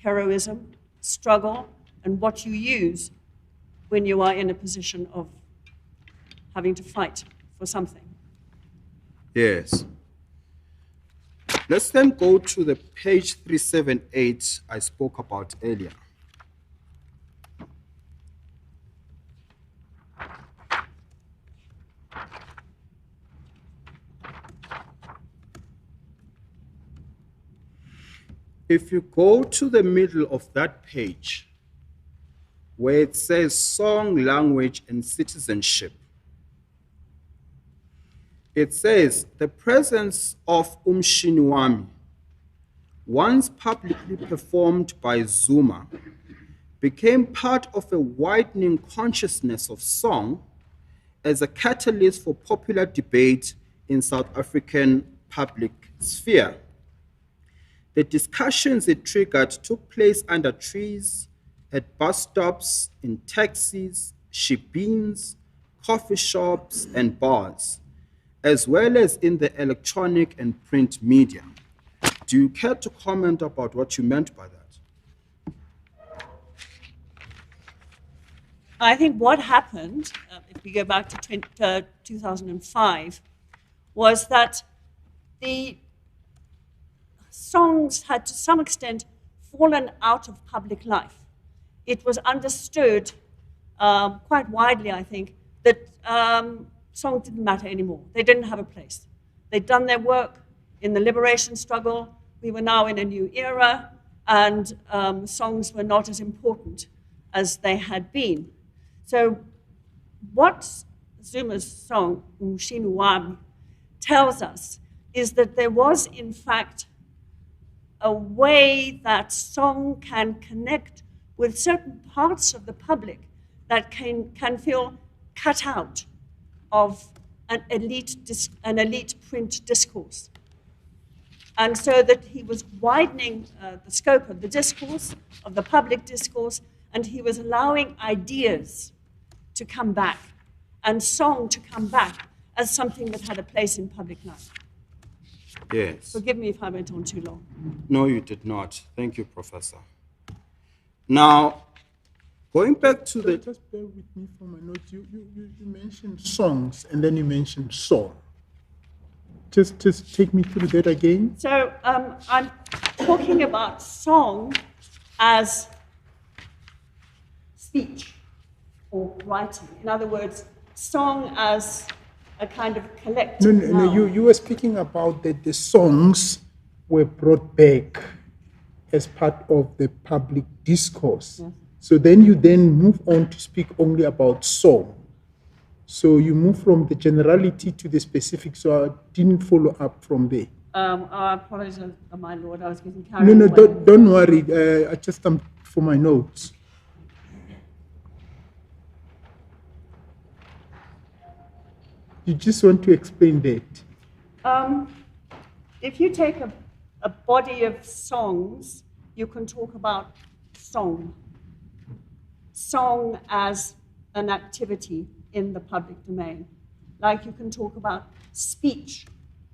heroism, struggle, and what you use when you are in a position of having to fight for something. Yes. Let's then go to the page 378 I spoke about earlier. If you go to the middle of that page, where it says song, language, and citizenship, it says the presence of umshiniwami, once publicly performed by Zuma, became part of a widening consciousness of song as a catalyst for popular debate in South African public sphere. The discussions it triggered took place under trees, at bus stops, in taxis, shebeens, coffee shops, and bars, as well as in the electronic and print media. Do you care to comment about what you meant by that? I think what happened, if we go back to 2005, was that the songs had to some extent fallen out of public life. It was understood quite widely, I think, that songs didn't matter anymore. They didn't have a place. They'd done their work in the liberation struggle. We were now in a new era, and songs were not as important as they had been. So what Zuma's song, Umshini Wami, tells us is that there was, in fact, a way that song can connect with certain parts of the public that can feel cut out of an elite print discourse. And so that he was widening the scope of the discourse, of the public discourse, and he was allowing ideas to come back and song to come back as something that had a place in public life. Yes. Forgive me if I went on too long. No, you did not. Thank you, Professor. Now, going back to the... Just bear with me for my notes. You mentioned songs, and then you mentioned song. Just take me through that again. So I'm talking about song as speech or writing. In other words, song as a kind of collective No, you were speaking about that the songs were brought back as part of the public discourse. Yes. So then you move on to speak only about song. So you move from the generality to the specific, so I didn't follow up from there. I apologize, my lord, I was getting carried away. No, don't worry, I just for my notes. You just want to explain that. If you take a body of songs, you can talk about song. Song as an activity in the public domain. Like you can talk about speech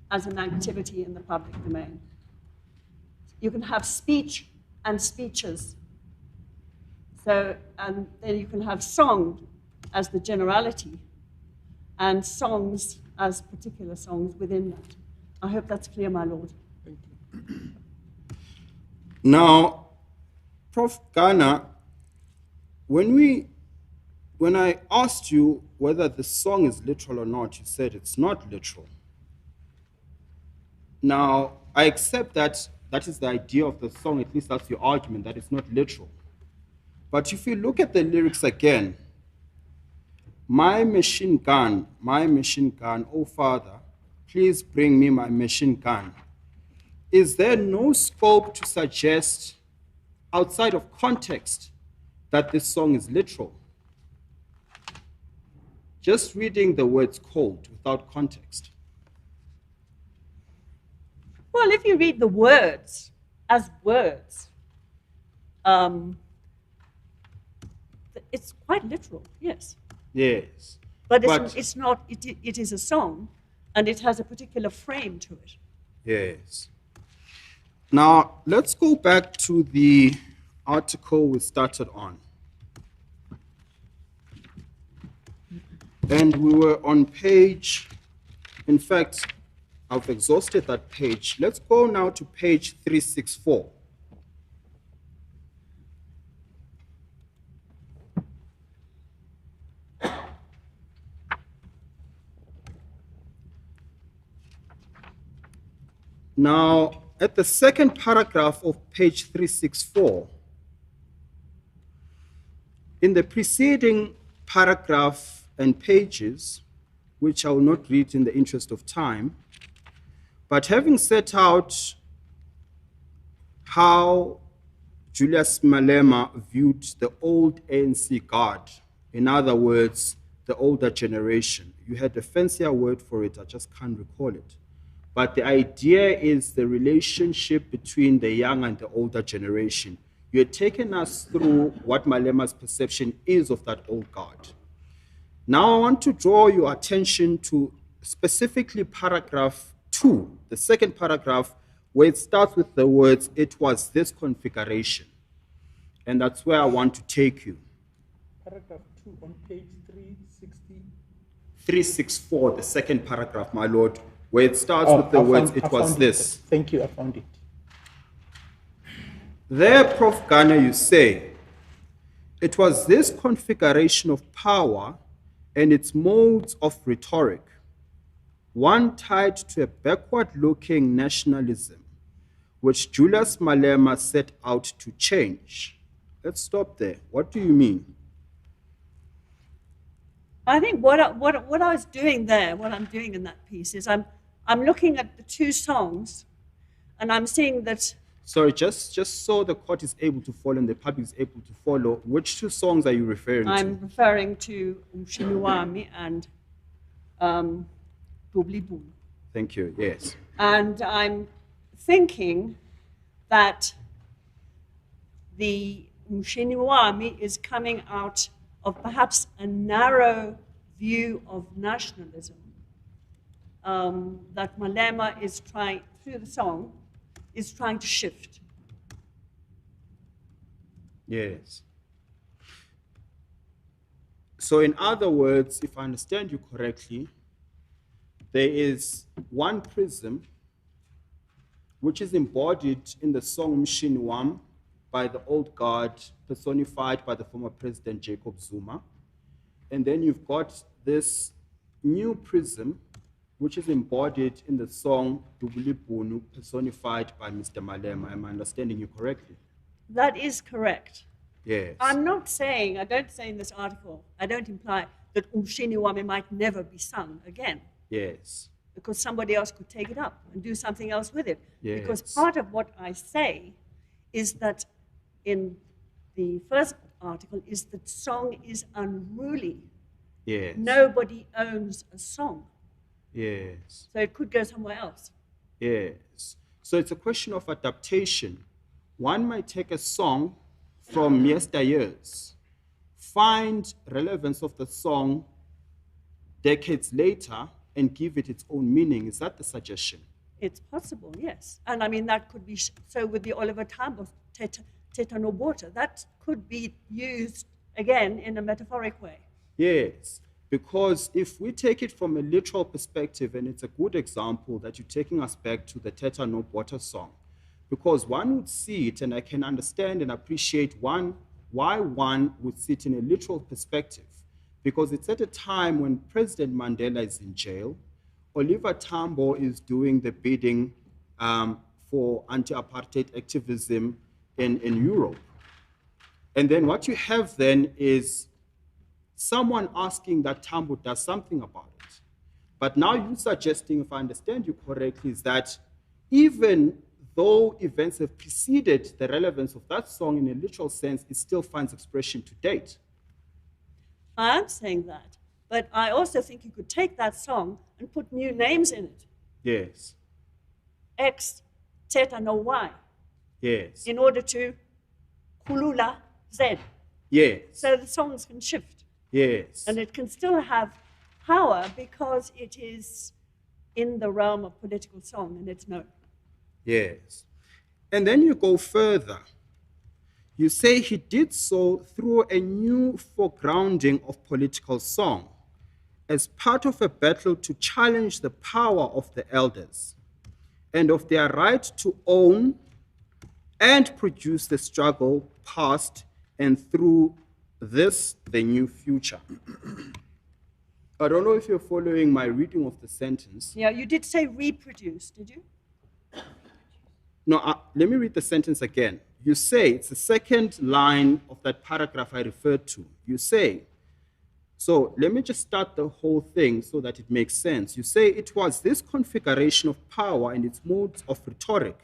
as an activity in the public domain. You can have speech and speeches. So, and then you can have song as the generality, and songs as particular songs within that. I hope that's clear, my lord. Thank you. Now, Prof. Ghana, when I asked you whether the song is literal or not, you said it's not literal. Now, I accept that that is the idea of the song, at least that's your argument, that it's not literal. But if you look at the lyrics again, my machine gun, oh Father, please bring me my machine gun. Is there no scope to suggest, outside of context, that this song is literal? Just reading the words cold without context. Well, if you read the words as words, it's quite literal, yes. Yes. But it's not, it is a song, and it has a particular frame to it. Yes. Now, let's go back to the article we started on. And we were on page, in fact, I've exhausted that page. Let's go now to page 364. Now, at the second paragraph of page 364, in the preceding paragraph and pages, which I will not read in the interest of time, but having set out how Julius Malema viewed the old ANC guard, in other words, the older generation. You had a fancier word for it, I just can't recall it. But the idea is the relationship between the young and the older generation. You had taken us through what Malema's perception is of that old guard. Now I want to draw your attention to specifically paragraph 2, the second paragraph, where it starts with the words, "It was this configuration." And that's where I want to take you. Paragraph 2 on page 360. 364, the second paragraph, my lord, where it starts with the words, "It was this." Thank you, I found it. There, Prof. Ghana, you say, "It was this configuration of power and its modes of rhetoric, one tied to a backward-looking nationalism, which Julius Malema set out to change." Let's stop there. What do you mean? I think what I was doing there, what I'm doing in that piece is I'm looking at the two songs, and I'm seeing that. Sorry, just so the court is able to follow and the public is able to follow, which two songs are you referring to? I'm referring to Umshiniwami and Dublidu. Thank you, yes. And I'm thinking that the Umshiniwami is coming out of perhaps a narrow view of nationalism that Malema is trying, through the song, is trying to shift. Yes. So in other words, if I understand you correctly, there is one prism which is embodied in the song Mshiniwam by the old guard, personified by the former president Jacob Zuma. And then you've got this new prism which is embodied in the song Dubulibunu, personified by Mr. Malema. Am I understanding you correctly? That is correct. Yes. I'm not saying, I don't say in this article, I don't imply that Umshiniwami might never be sung again. Yes. Because somebody else could take it up and do something else with it. Yes. Because part of what I say is that in the first article is that song is unruly. Yes. Nobody owns a song. Yes. So it could go somewhere else. Yes. So it's a question of adaptation. One might take a song from yesteryears, find relevance of the song decades later, and give it its own meaning. Is that the suggestion? It's possible, yes. And I mean, that could be, so with the Oliver Tambo, Teta no Water, that could be used again in a metaphoric way. Yes, Because if we take it from a literal perspective, and it's a good example that you're taking us back to the Teta No Water song, because one would see it, and I can understand and appreciate why one would see it in a literal perspective, because it's at a time when President Mandela is in jail, Oliver Tambo is doing the bidding for anti-apartheid activism in Europe. And then what you have then is someone asking that Tambo does something about it. But now you're suggesting, if I understand you correctly, is that even though events have preceded the relevance of that song in a literal sense, it still finds expression to date. I am saying that. But I also think you could take that song and put new names in it. Yes. X, Theta no Y. Yes. In order to kulula Z. Yes. So the songs can shift. Yes. And it can still have power because it is in the realm of political song and it's known. Yes. And then you go further. You say he did so through a new foregrounding of political song as part of a battle to challenge the power of the elders and of their right to own and produce the struggle past and through this, the new future. I don't know if you're following my reading of the sentence. Yeah, you did say reproduce, did you? No, let me read the sentence again. You say, it's the second line of that paragraph I referred to. You say, so let me just start the whole thing so that it makes sense. You say it was this configuration of power and its modes of rhetoric,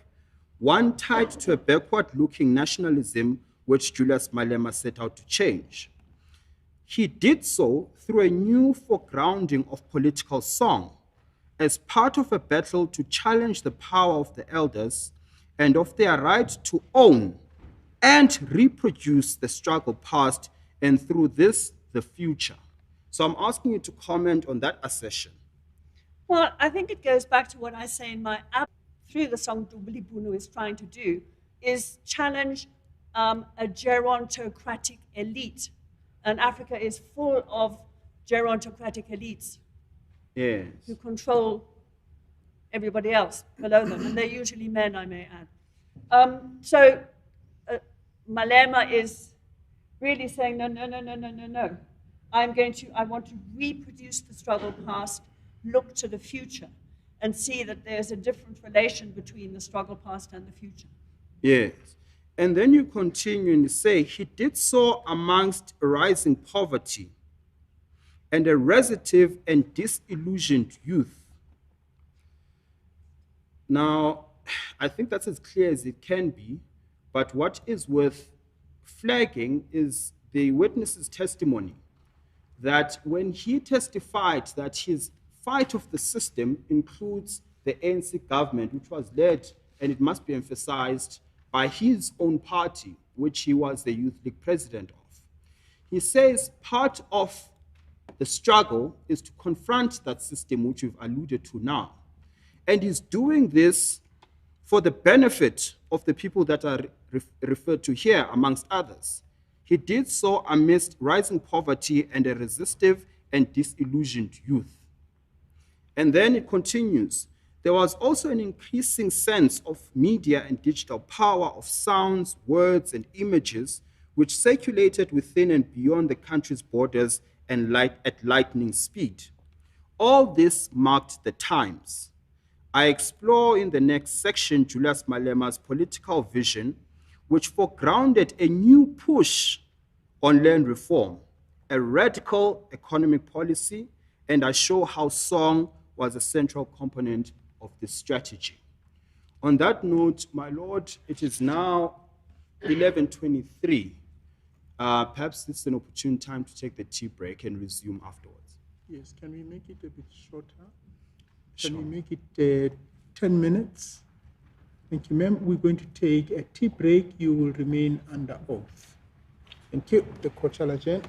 one tied to a backward-looking nationalism which Julius Malema set out to change. He did so through a new foregrounding of political song as part of a battle to challenge the power of the elders and of their right to own and reproduce the struggle past and through this, the future. So I'm asking you to comment on that assertion. Well, I think it goes back to what I say in my app through the song Dubuli Bunu is trying to do, is challenge a gerontocratic elite. And Africa is full of gerontocratic elites Yes. who control everybody else below them, and they're usually men, I may add. So Malema is really saying, no. I want to reproduce the struggle past, look to the future, and see that there's a different relation between the struggle past and the future. Yes. And then you continue and say, he did so amongst rising poverty and a restive and disillusioned youth. Now, I think that's as clear as it can be, but what is worth flagging is the witness's testimony that when he testified that his fight of the system includes the ANC government, which was led, and it must be emphasized, by his own party, which he was the Youth League president of. He says part of the struggle is to confront that system, which we've alluded to now. And he's doing this for the benefit of the people that are referred to here, amongst others. He did so amidst rising poverty and a resistive and disillusioned youth. And then it continues. There was also an increasing sense of media and digital power of sounds, words, and images which circulated within and beyond the country's borders and at lightning speed. All this marked the times. I explore in the next section Julius Malema's political vision, which foregrounded a new push on land reform, a radical economic policy, and I show how song was a central component of this strategy. On that note, my lord, it is now 11:23. Perhaps this is an opportune time to take the tea break and resume afterwards. Yes, can we make it a bit shorter? Sure. Can we make it 10 minutes? Thank you, ma'am. We're going to take a tea break. You will remain under oath. Thank you. The court shall adjourn.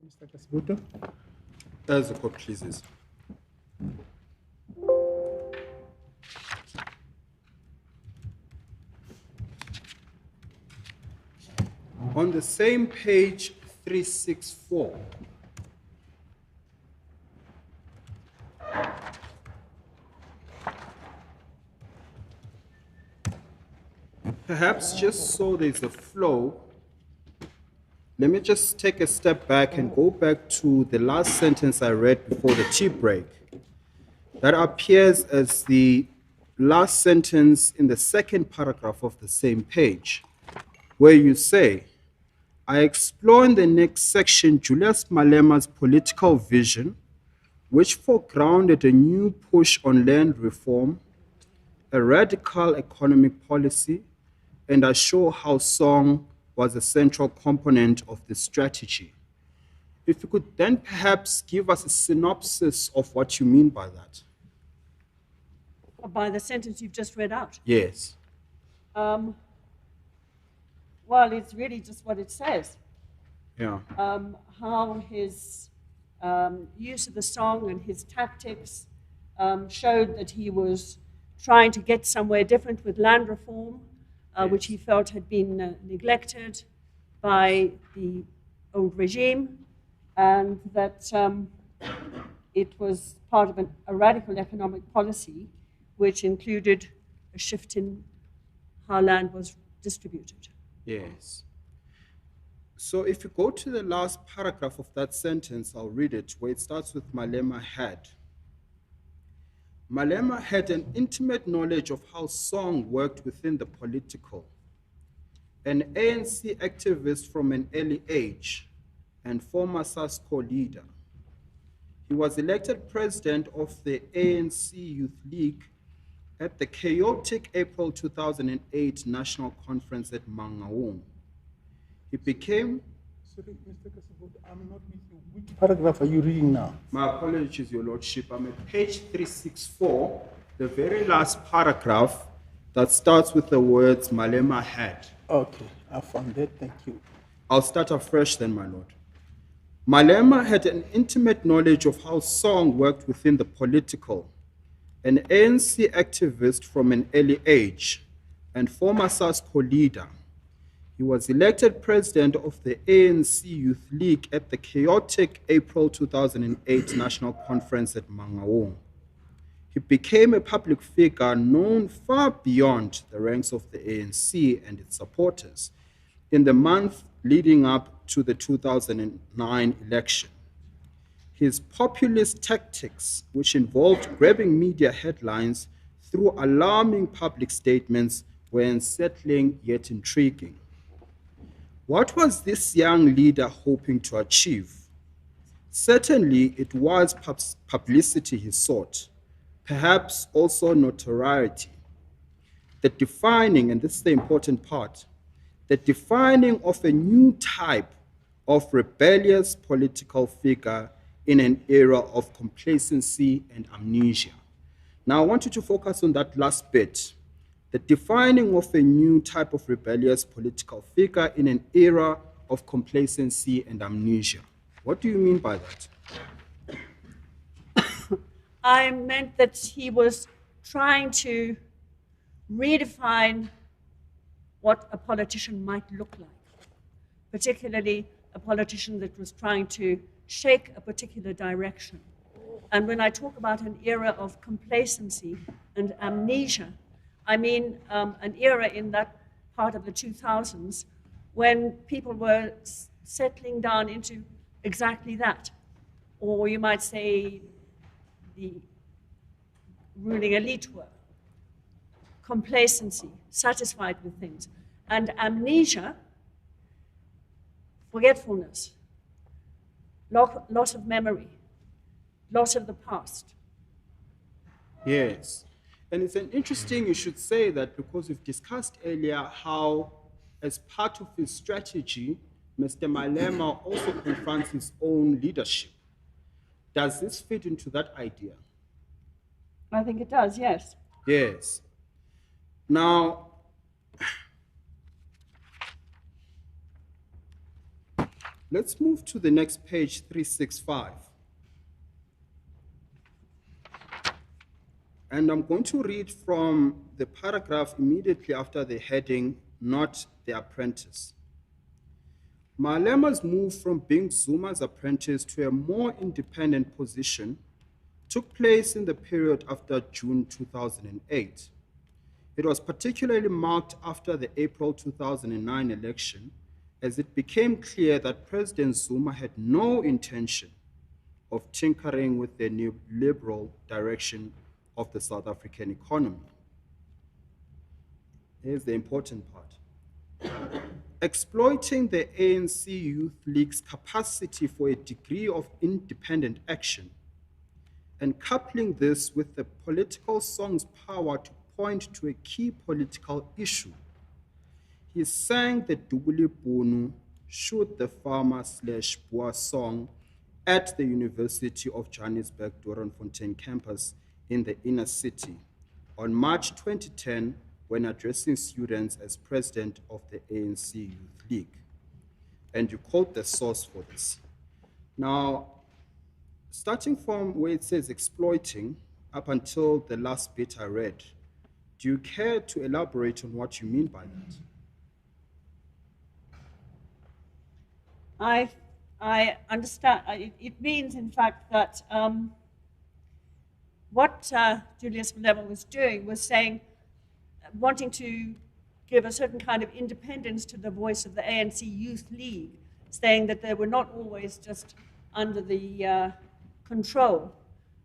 Mr. Kasibuto. As the court pleases. On the same page 364, perhaps just so there's a flow, let me just take a step back and go back to the last sentence I read before the tea break. That appears as the last sentence in the second paragraph of the same page, where you say, I explore in the next section Julius Malema's political vision, which foregrounded a new push on land reform, a radical economic policy, and I show how song was a central component of the strategy. If you could then perhaps give us a synopsis of what you mean by that. By the sentence you've just read out. Yes. Well, it's really just what it says. Yeah. How his use of the song and his tactics showed that he was trying to get somewhere different with land reform, which he felt had been neglected by the old regime, and that it was part of a radical economic policy which included a shift in how land was distributed. Yes. So if you go to the last paragraph of that sentence, I'll read it, where it starts with Malema had. Malema had an intimate knowledge of how song worked within the political. An ANC activist from an early age and former SASCO leader. He was elected president of the ANC Youth League at the chaotic April 2008 National Conference at Mangaung. He became... Sorry, Mr. Kasibuto, I'm not with you. Which paragraph are you reading now? My apologies, Your Lordship. I'm at page 364, the very last paragraph that starts with the words Malema had. Okay, I found that. Thank you. I'll start afresh then, my Lord. Malema had an intimate knowledge of how song worked within the political. An ANC activist from an early age and former SASCO leader. He was elected president of the ANC Youth League at the chaotic April 2008 National Conference at Mangaung. He became a public figure known far beyond the ranks of the ANC and its supporters in the month leading up to the 2009 election. His populist tactics, which involved grabbing media headlines through alarming public statements, were unsettling yet intriguing. What was this young leader hoping to achieve? Certainly, it was publicity he sought, perhaps also notoriety. The defining, and this is the important part, the defining of a new type of rebellious political figure in an era of complacency and amnesia. Now, I want you to focus on that last bit, the defining of a new type of rebellious political figure in an era of complacency and amnesia. What do you mean by that? I meant that he was trying to redefine what a politician might look like, particularly a politician that was trying to shake a particular direction. And when I talk about an era of complacency and amnesia, I mean an era in that part of the 2000s when people were settling down into exactly that. Or you might say the ruling elite were. Complacency, satisfied with things. And amnesia, forgetfulness, loss of memory, loss of the past. Yes. And it's an interesting, you should say that, because we've discussed earlier how, as part of his strategy, Mr. Malema also confronts his own leadership. Does this fit into that idea? I think it does, yes. Yes. Now, Let's move to the next page, 365. And I'm going to read from the paragraph immediately after the heading, Not the Apprentice. Malema's move from being Zuma's apprentice to a more independent position took place in the period after June 2008. It was particularly marked after the April 2009 election, as it became clear that President Zuma had no intention of tinkering with the neoliberal direction of the South African economy. Here's the important part. Exploiting the ANC Youth League's capacity for a degree of independent action and coupling this with the political song's power to point to a key political issue, he sang the Dubuli Bunu, Shoot the Farmer/Boer song at the University of Johannesburg Doornfontein campus in the inner city on March 2010 when addressing students as president of the ANC Youth League. And you quote the source for this. Now, starting from where it says exploiting up until the last bit I read, do you care to elaborate on what you mean by that? I understand. It means, in fact, that what Julius Malema was doing was saying, wanting to give a certain kind of independence to the voice of the ANC Youth League, saying that they were not always just under the control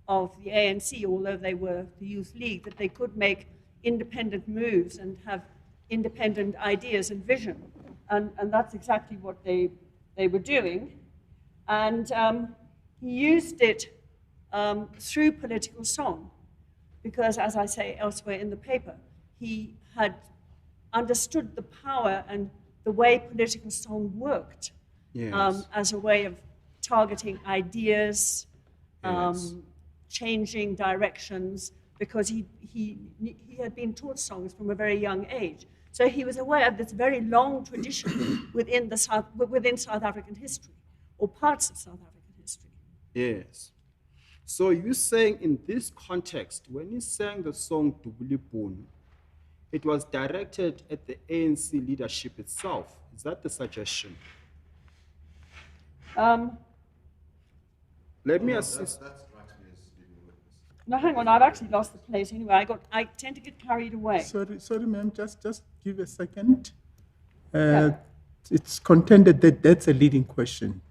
of the ANC, although they were the Youth League, that they could make independent moves and have independent ideas and vision. And that's exactly what they were doing. And he used it through political song, because, as I say elsewhere in the paper, he had understood the power and the way political song worked. Yes. As a way of targeting ideas, Yes. changing directions, because he had been taught songs from a very young age. So he was aware of this very long tradition within South African history, or parts of South African history. Yes. So you're saying in this context, when he sang the song Dubuli Bunu, it was directed at the ANC leadership itself. Is that the suggestion? Let me assist. That strikes me as being a witness. No, hang on, I've actually lost the place anyway. I tend to get carried away. Sorry, ma'am, just give a second. Yeah. It's contended that that's a leading question.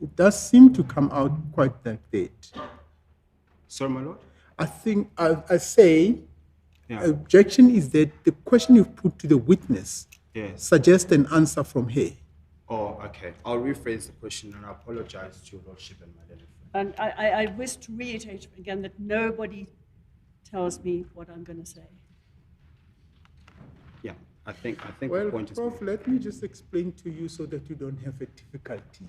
It does seem to come out quite like that. Sorry, my lord? I think, I say, Yeah. objection is that the question you've put to the witness Yes. suggests an answer from her. Oh, okay. I'll rephrase the question and I apologize to your lordship and my lady. And I wish to reiterate again that nobody tells me what I'm going to say. Yeah, I think Well, the point is Prof, made. let me just explain to you so that you don't have a difficulty.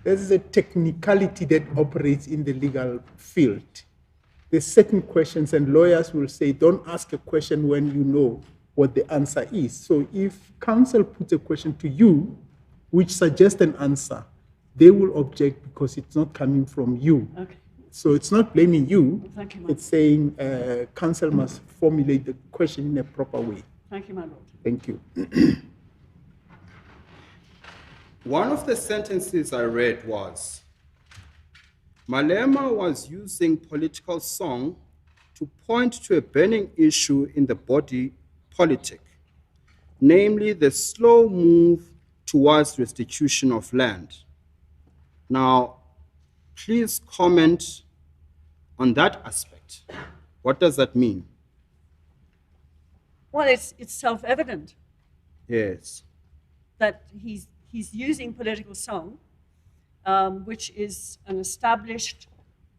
There is a technicality that operates in the legal field. There's certain questions, and lawyers will say, don't ask a question when you know what the answer is. So if counsel puts a question to you, which suggests an answer, they will object because it's not coming from you. Okay. So it's not blaming you. Thank you, ma'am. It's saying counsel must formulate the question in a proper way. Thank you, my lord. Thank you. One of the sentences I read was, Malema was using political song to point to a burning issue in the body politic, namely the slow move towards restitution of land. Now, please comment on that aspect. What does that mean? Well, it's self-evident Yes. that he's using political song, which is an established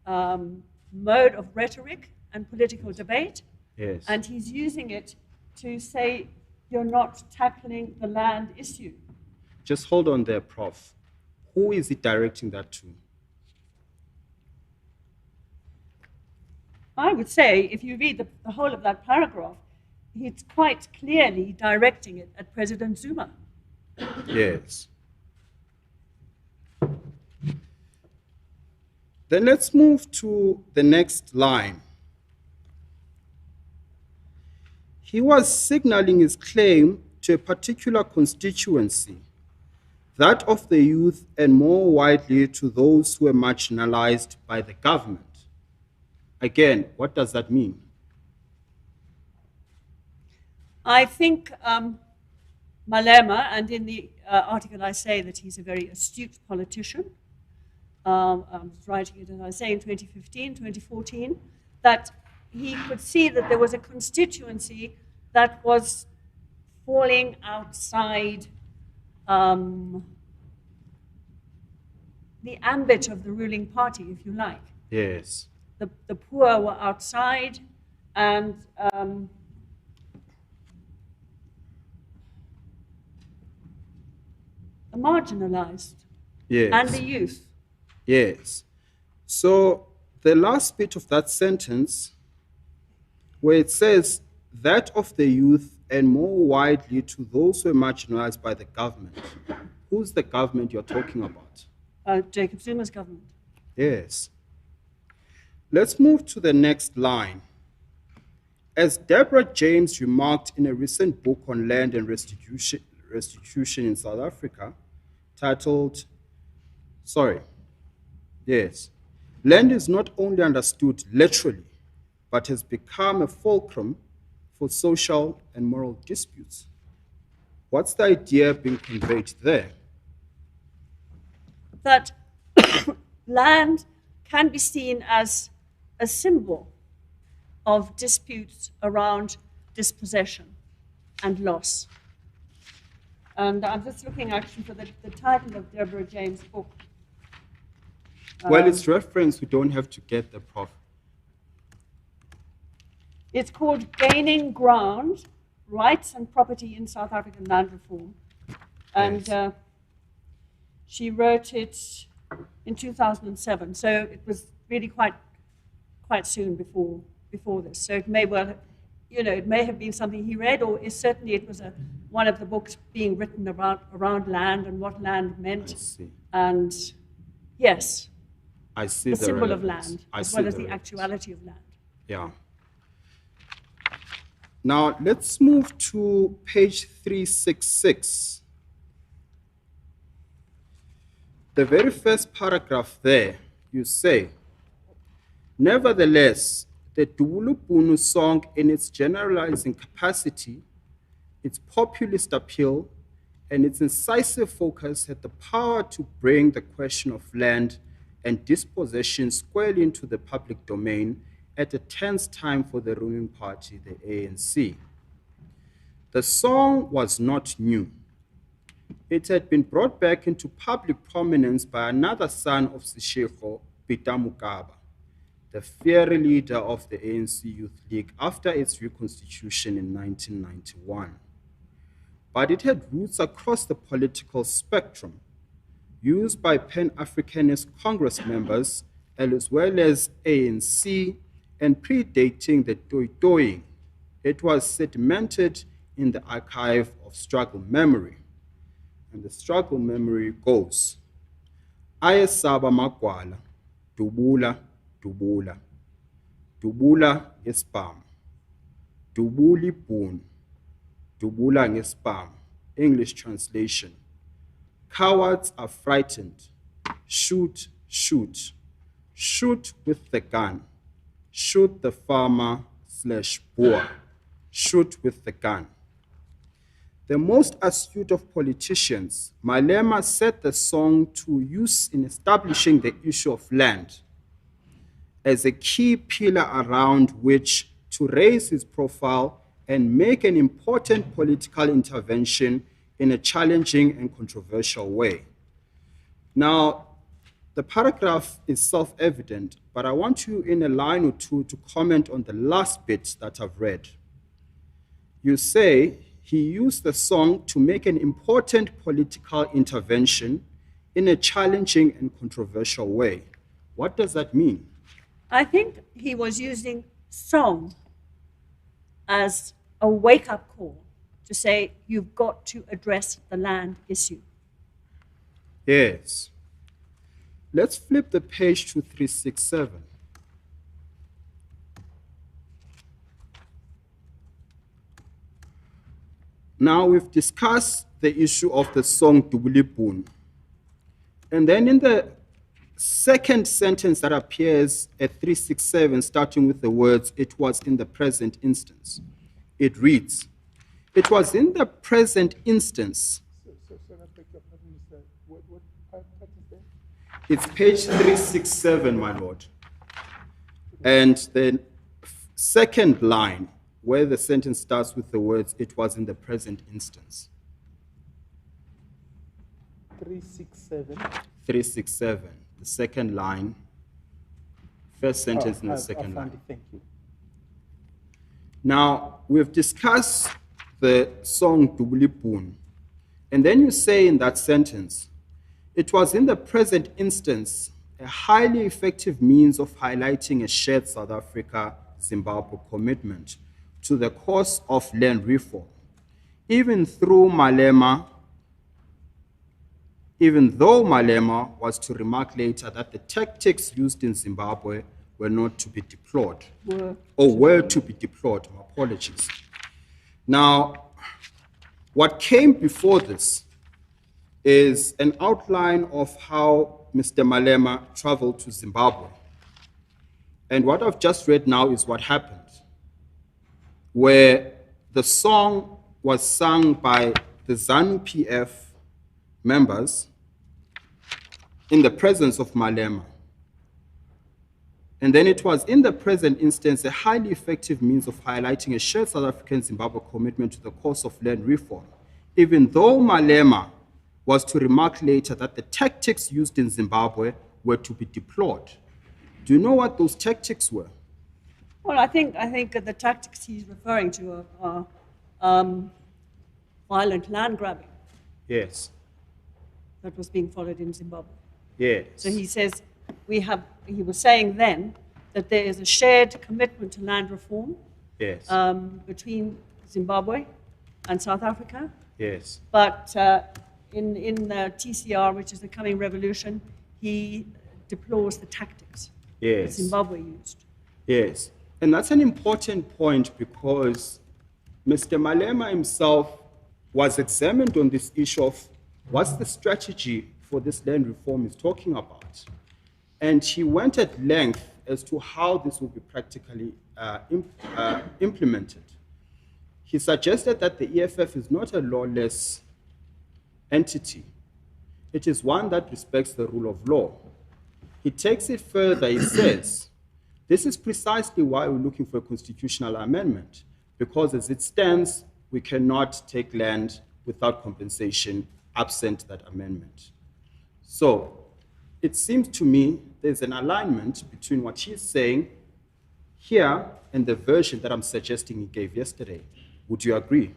mode of rhetoric and political debate, Yes. and he's using it to say you're not tackling the land issue. Just hold on there, Prof. Who is he directing that to? I would say, if you read the whole of that paragraph, it's quite clearly directing it at President Zuma. Yes. Then let's move to the next line. He was signaling his claim to a particular constituency, that of the youth, and more widely to those who were marginalized by the government. Again, what does that mean? I think Malema, and in the article I say that he's a very astute politician. I was writing it, and I say in 2015, 2014, that he could see that there was a constituency that was falling outside the ambit of the ruling party, if you like. Yes. The poor were outside, and the marginalized, Yes. and the youth. Yes. So the last bit of that sentence, where it says, that of the youth and more widely to those who are marginalized by the government. Who's the government you're talking about? Jacob Zuma's government. Yes. Let's move to the next line. As Deborah James remarked in a recent book on land and restitution in South Africa, titled, Land is not only understood literally, but has become a fulcrum for social and moral disputes. What's the idea being conveyed there? That land can be seen as a symbol of disputes around dispossession and loss. And I'm just looking actually for the title of Deborah James' book. Well, it's reference, we don't have to get the prof. It's called Gaining Ground, Rights and Property in South African Land Reform. And Yes. she wrote it in 2007, so it was really quite soon before this. So it may well, it may have been something he read, or certainly it was one of the books being written around land and what land meant. I see. And yes, I see the symbol of relevance. land, I as see well as the the relevance. actuality of land. Yeah. Now, let's move to page 366. The very first paragraph there, you say, nevertheless, the Dubulubunu song in its generalizing capacity, its populist appeal, and its incisive focus had the power to bring the question of land and dispossession squarely into the public domain at a tense time for the ruling party, the ANC. The song was not new. It had been brought back into public prominence by another son of Seshego, Peter Mokaba, the fiery leader of the ANC Youth League after its reconstitution in 1991. But it had roots across the political spectrum, used by Pan-Africanist Congress members as well as ANC, and predating the toy-toying. It was sedimented in the archive of struggle memory. And the struggle memory goes, Ayesaba magwala, dubula, dubula, dubula ngesibhamu, dubula ibhunu, dubula ngesibhamu. English translation. Cowards are frightened. Shoot, shoot. Shoot with the gun. Shoot the farmer/boer. Shoot with the gun. The most astute of politicians, Malema set the song to use in establishing the issue of land as a key pillar around which to raise his profile and make an important political intervention in a challenging and controversial way. Now, the paragraph is self-evident, but I want you in a line or two to comment on the last bit that I've read. You say he used the song to make an important political intervention in a challenging and controversial way. What does that mean? I think he was using song as a wake-up call to say, you've got to address the land issue. Yes. let's flip the page to 367. Now we've discussed the issue of the song Dubulibun. And then in the second sentence that appears at 367, starting with the words, "It was in the present instance," it reads, "It was in the present instance." It's page 367, my lord. And the second line, where the sentence starts with the words, "It was in the present instance." 367. 367, the second line, first sentence in the second line. Thank you. Now, we've discussed the song Dubulibun, and then you say in that sentence, "It was in the present instance a highly effective means of highlighting a shared South Africa-Zimbabwe commitment to the cause of land reform, even though Malema was to remark later that the tactics used in Zimbabwe were not to be deplored, were to be deplored, my apologies." Now, what came before this is an outline of how Mr. Malema traveled to Zimbabwe. And what I've just read now is what happened, where the song was sung by the ZANU-PF members in the presence of Malema. And then it was in the present instance a highly effective means of highlighting a shared South African Zimbabwe commitment to the cause of land reform, even though Malema was to remark later that the tactics used in Zimbabwe were to be deplored. Do you know what those tactics were? Well, I think the tactics he's referring to are violent land grabbing Yes. that was being followed in Zimbabwe. Yes. So he says he was saying then that there is a shared commitment to land reform Yes. between Zimbabwe and South Africa. Yes. But in the TCR, which is the coming revolution, he deplores the tactics that Yes. Zimbabwe used. Yes. And that's an important point because Mr. Malema himself was examined on this issue of what's the strategy for this land reform he's talking about. And he went at length as to how this will be practically implemented. He suggested that the EFF is not a lawless entity. It is one that respects the rule of law. He takes it further, he says, this is precisely why we're looking for a constitutional amendment, because as it stands, we cannot take land without compensation absent that amendment. So it seems to me there's an alignment between what he's saying here and the version that I'm suggesting he gave yesterday. Would you agree?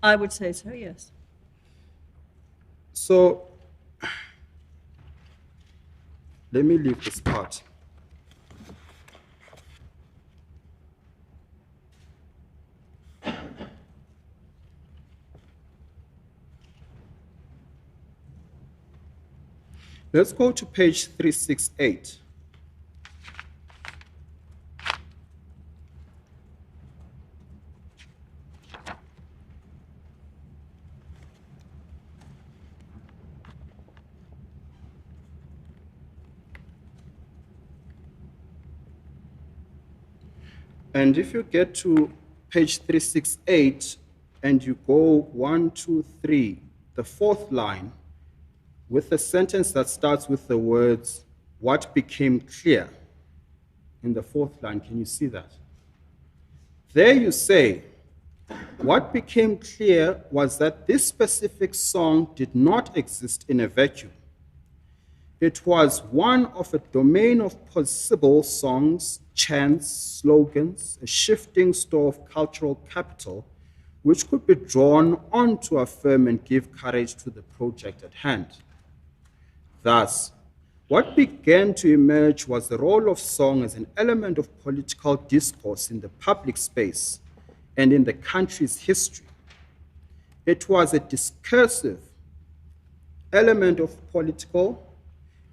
I would say so, yes. So let me leave this part. Let's go to page 368. And if you get to page 368 and you go 1, 2, 3, the fourth line, with a sentence that starts with the words, "What became clear," in the fourth line, can you see that? There you say, what became clear was that this specific song did not exist in a vacuum. It was one of a domain of possible songs, chants, slogans, a shifting store of cultural capital, which could be drawn on to affirm and give courage to the project at hand. Thus, what began to emerge was the role of song as an element of political discourse in the public space and in the country's history. It was a discursive element of political,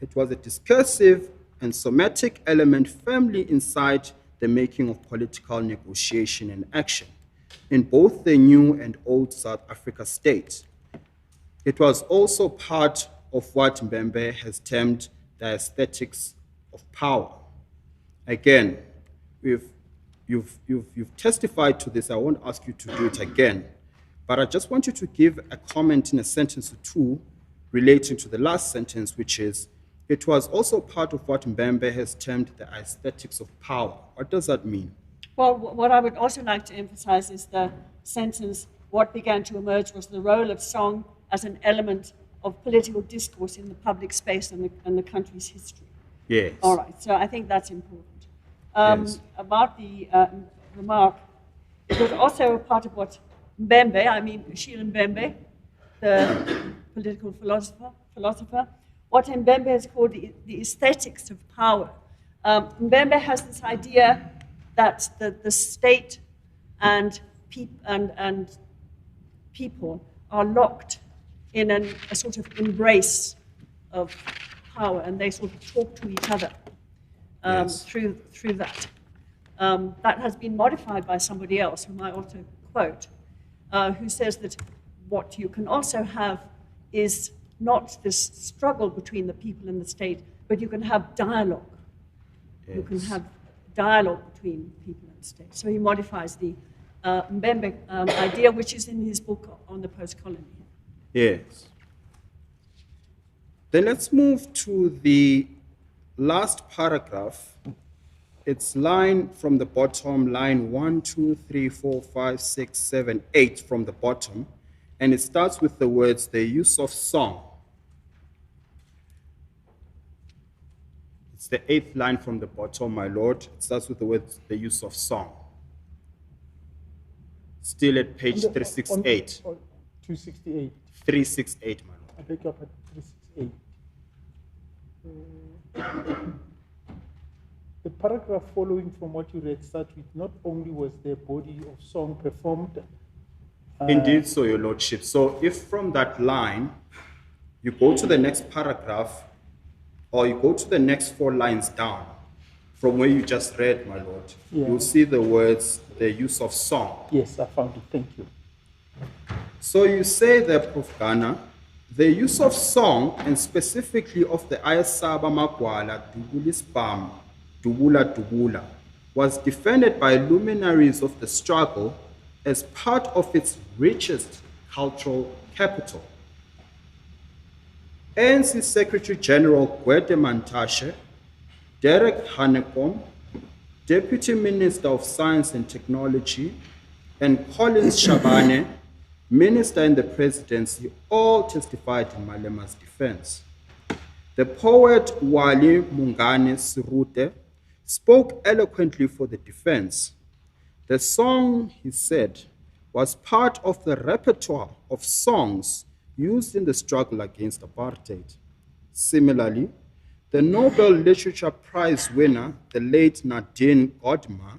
it was a discursive and somatic element firmly inside the making of political negotiation and action in both the new and old South Africa state. It was also part of what Mbembe has termed the aesthetics of power. Again, you've testified to this. I won't ask you to do it again, but I just want you to give a comment in a sentence or two relating to the last sentence, which is, it was also part of what Mbembe has termed the aesthetics of power. What does that mean? Well, what I would also like to emphasize is the sentence, what began to emerge was the role of song as an element of political discourse in the public space and the country's history. Yes. All right, so I think that's important. Yes. About the remark, it was also a part of what Mbembe, I mean Sheila Mbembe, the political philosopher, what Mbembe has called the aesthetics of power. Mbembe has this idea that the state and people are locked in a sort of embrace of power, and they sort of talk to each other Yes. through that. That has been modified by somebody else, whom I also quote, who says that what you can also have is not this struggle between the people and the state, but you can have dialogue. Yes. You can have dialogue between people and the state. So he modifies the Mbembe idea, which is in his book on the post-colony. Yes. Then let's move to the last paragraph. It's line from the bottom, line 1, 2, 3, 4, 5, 6, 7, 8 from the bottom. And it starts with the words, the use of song. It's the 8th line from the bottom, my lord. It starts with the words, the use of song. Still at page 368. 268. 368, my lord. I beg your pardon, 368. The paragraph following from what you read starts with, not only was the body of song performed. Indeed, so, your lordship. So if from that line, you go to the next paragraph, or you go to the next 4 lines down, from where you just read, my lord, Yeah. you'll see the words, the use of song. Yes, I found it. Thank you. So you say there, Prof. Ghana, the use of song, and specifically of the Ayasaba Magwala, Dubulisbam, Dubula, was defended by luminaries of the struggle as part of its richest cultural capital. ANC Secretary General Gwede Mantashe, Derek Hanekom, Deputy Minister of Science and Technology, and Collins Shabane, Minister in the Presidency, all testified in Malema's defense. The poet Wali Mungane Sirute spoke eloquently for the defense. The song, he said, was part of the repertoire of songs used in the struggle against apartheid. Similarly, the Nobel Literature Prize winner, the late Nadine Gordimer,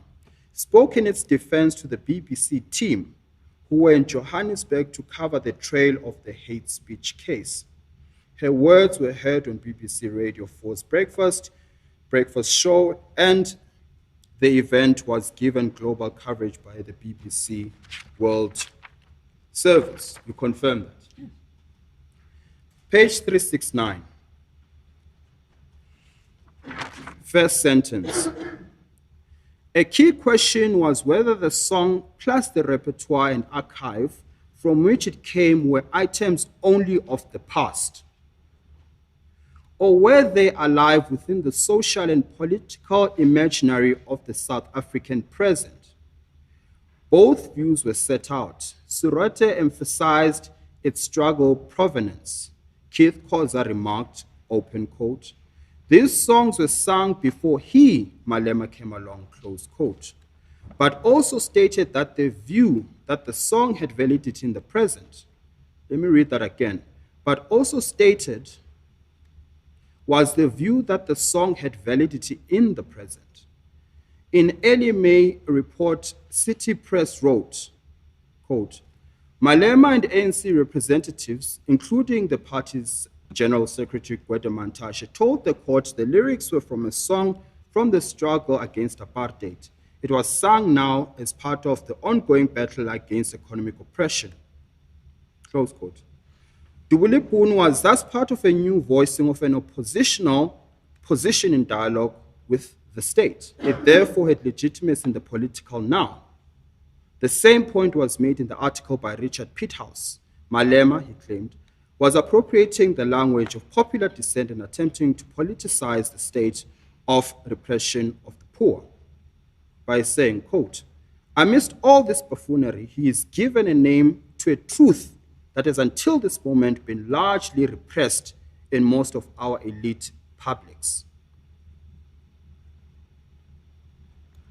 spoke in its defense to the BBC team, who were in Johannesburg to cover the trail of the hate speech case. Her words were heard on BBC Radio 4's breakfast show, and the event was given global coverage by the BBC World Service. You confirm that? Page 369. First sentence. A key question was whether the song plus the repertoire and archive from which it came were items only of the past, or were they alive within the social and political imaginary of the South African present? Both views were set out. Surete emphasized its struggle provenance. Keith Khoza remarked, open quote, these songs were sung before he, Malema, came along, close quote, but also stated that the view that the song had validity in the present. Let me read that again. But also stated was the view that the song had validity in the present. In early May report, City Press wrote, quote, Malema and ANC representatives, including the party's General Secretary Gwede Mantashe, told the court the lyrics were from a song from the struggle against apartheid. It was sung now as part of the ongoing battle against economic oppression. Close quote. Dubulipun was thus part of a new voicing of an oppositional position in dialogue with the state. It therefore had legitimacy in the political now. The same point was made in the article by Richard Pithouse. Malema, he claimed, was appropriating the language of popular dissent and attempting to politicize the state of repression of the poor by saying, quote, amidst all this buffoonery, he is given a name to a truth that has until this moment been largely repressed in most of our elite publics.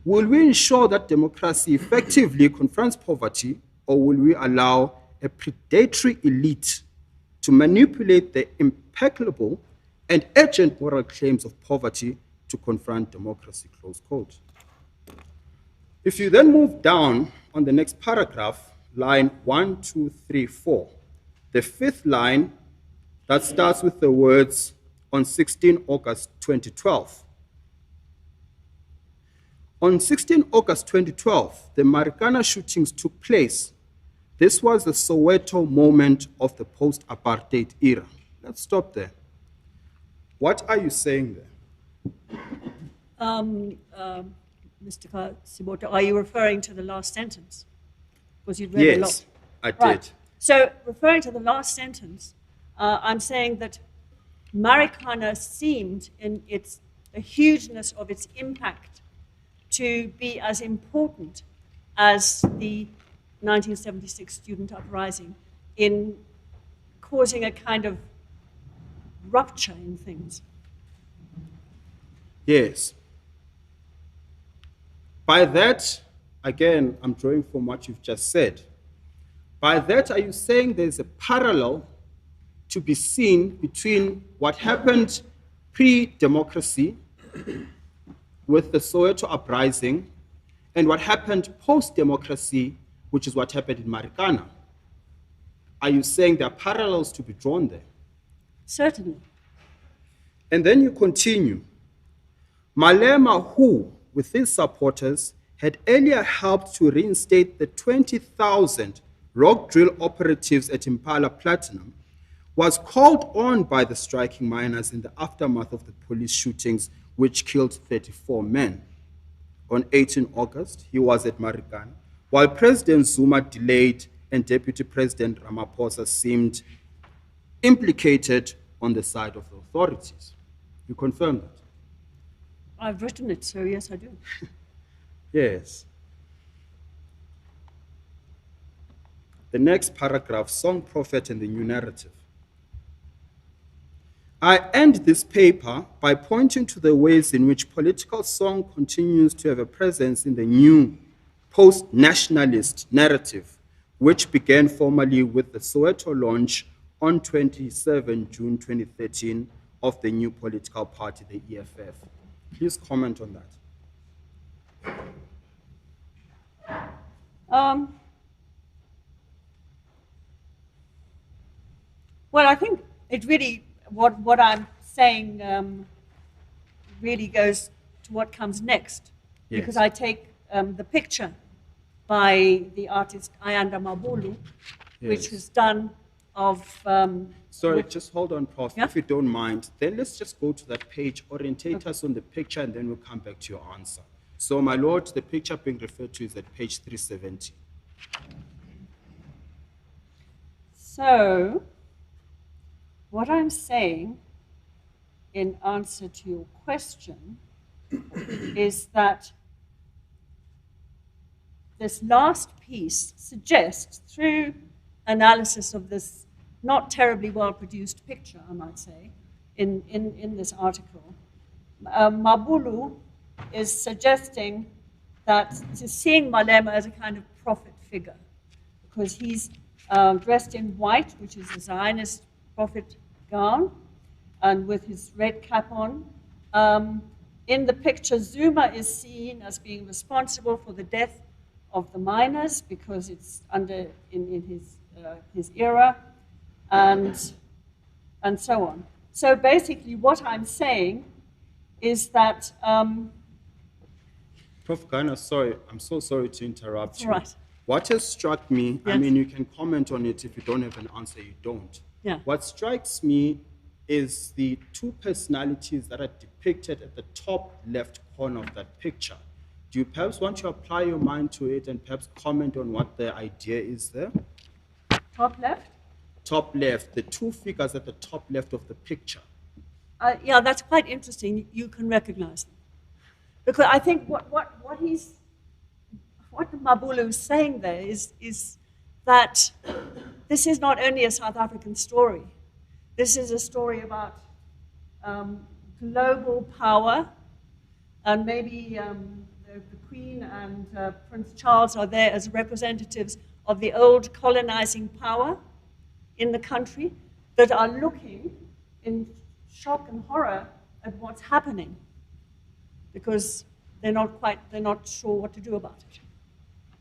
Will we ensure that democracy effectively confronts poverty, or will we allow a predatory elite to manipulate the impeccable and urgent moral claims of poverty to confront democracy, close quote. If you then move down on the next paragraph, line 1, 2, 3, 4, the fifth line that starts with the words on 16 August 2012. On 16 August 2012, the Marikana shootings took place. This was the Soweto moment of the post-apartheid era. Let's stop there. What are you saying there? Mr. Siboto, are you referring to the last sentence? Because you'd read a lot. Yes, I did. Right. So, referring to the last sentence, I'm saying that Marikana seemed, in the hugeness of its impact, to be as important as the 1976 student uprising in causing a kind of rupture in things. Yes. By that, again, I'm drawing from what you've just said. By that, are you saying there's a parallel to be seen between what happened pre-democracy with the Soweto uprising and what happened post-democracy, which is what happened in Marikana? Are you saying there are parallels to be drawn there? Certainly. And then you continue. Malema, who, with his supporters, had earlier helped to reinstate the 20,000 rock drill operatives at Impala Platinum, was called on by the striking miners in the aftermath of the police shootings, which killed 34 men. On 18 August, he was at Marikana, while President Zuma delayed and Deputy President Ramaphosa seemed implicated on the side of the authorities. You confirm that? I've written it, so yes, I do. Yes. The next paragraph, Song Prophet and the New Narrative. I end this paper by pointing to the ways in which political song continues to have a presence in the new post-nationalist narrative, which began formally with the Soweto launch on 27 June 2013 of the new political party, the EFF. Please comment on that. Well, I think it really, what I'm saying really goes to what comes next. Yes. Because I take the picture by the artist Ayanda Mabulu, which Yes. was done of... Sorry, just hold on, Prof, Yeah? if you don't mind. Then let's just go to that page, orientate us on the picture, and then we'll come back to your answer. So, my lord, the picture being referred to is at page 370. So, what I'm saying in answer to your question is that this last piece suggests, through analysis of this not terribly well-produced picture, I might say, in this article, Mabulu is suggesting that to seeing Malema as a kind of prophet figure, because he's dressed in white, which is a Zionist prophet gown, and with his red cap on. In the picture, Zuma is seen as being responsible for the death of the miners because it's in his era, and so on. So basically, what I'm saying is that. Prof. Ghana, sorry, I'm so sorry to interrupt you. Right. What has struck me, I Yes. mean, you can comment on it if you don't have an answer, you don't. Yeah. What strikes me is the two personalities that are depicted at the top left corner of that picture. Do you perhaps want to apply your mind to it and perhaps comment on what the idea is there? Top left? Top left, the two figures at the top left of the picture. Yeah, that's quite interesting. You can recognize them. Because I think what Mabulu is saying there is that this is not only a South African story. This is a story about global power, and maybe the Queen and Prince Charles are there as representatives of the old colonizing power in the country that are looking in shock and horror at what's happening, because they're not sure what to do about it.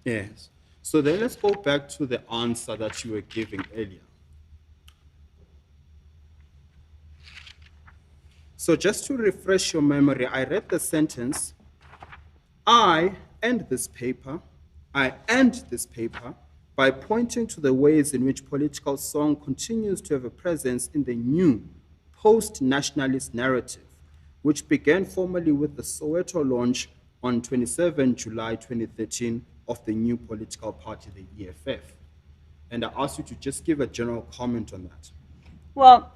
Yes. So then let's go back to the answer that you were giving earlier. So just to refresh your memory, I read the sentence, I end this paper by pointing to the ways in which political song continues to have a presence in the new post-nationalist narrative, which began formally with the Soweto launch on 27 July 2013 of the new political party, the EFF. And I asked you to just give a general comment on that. Well,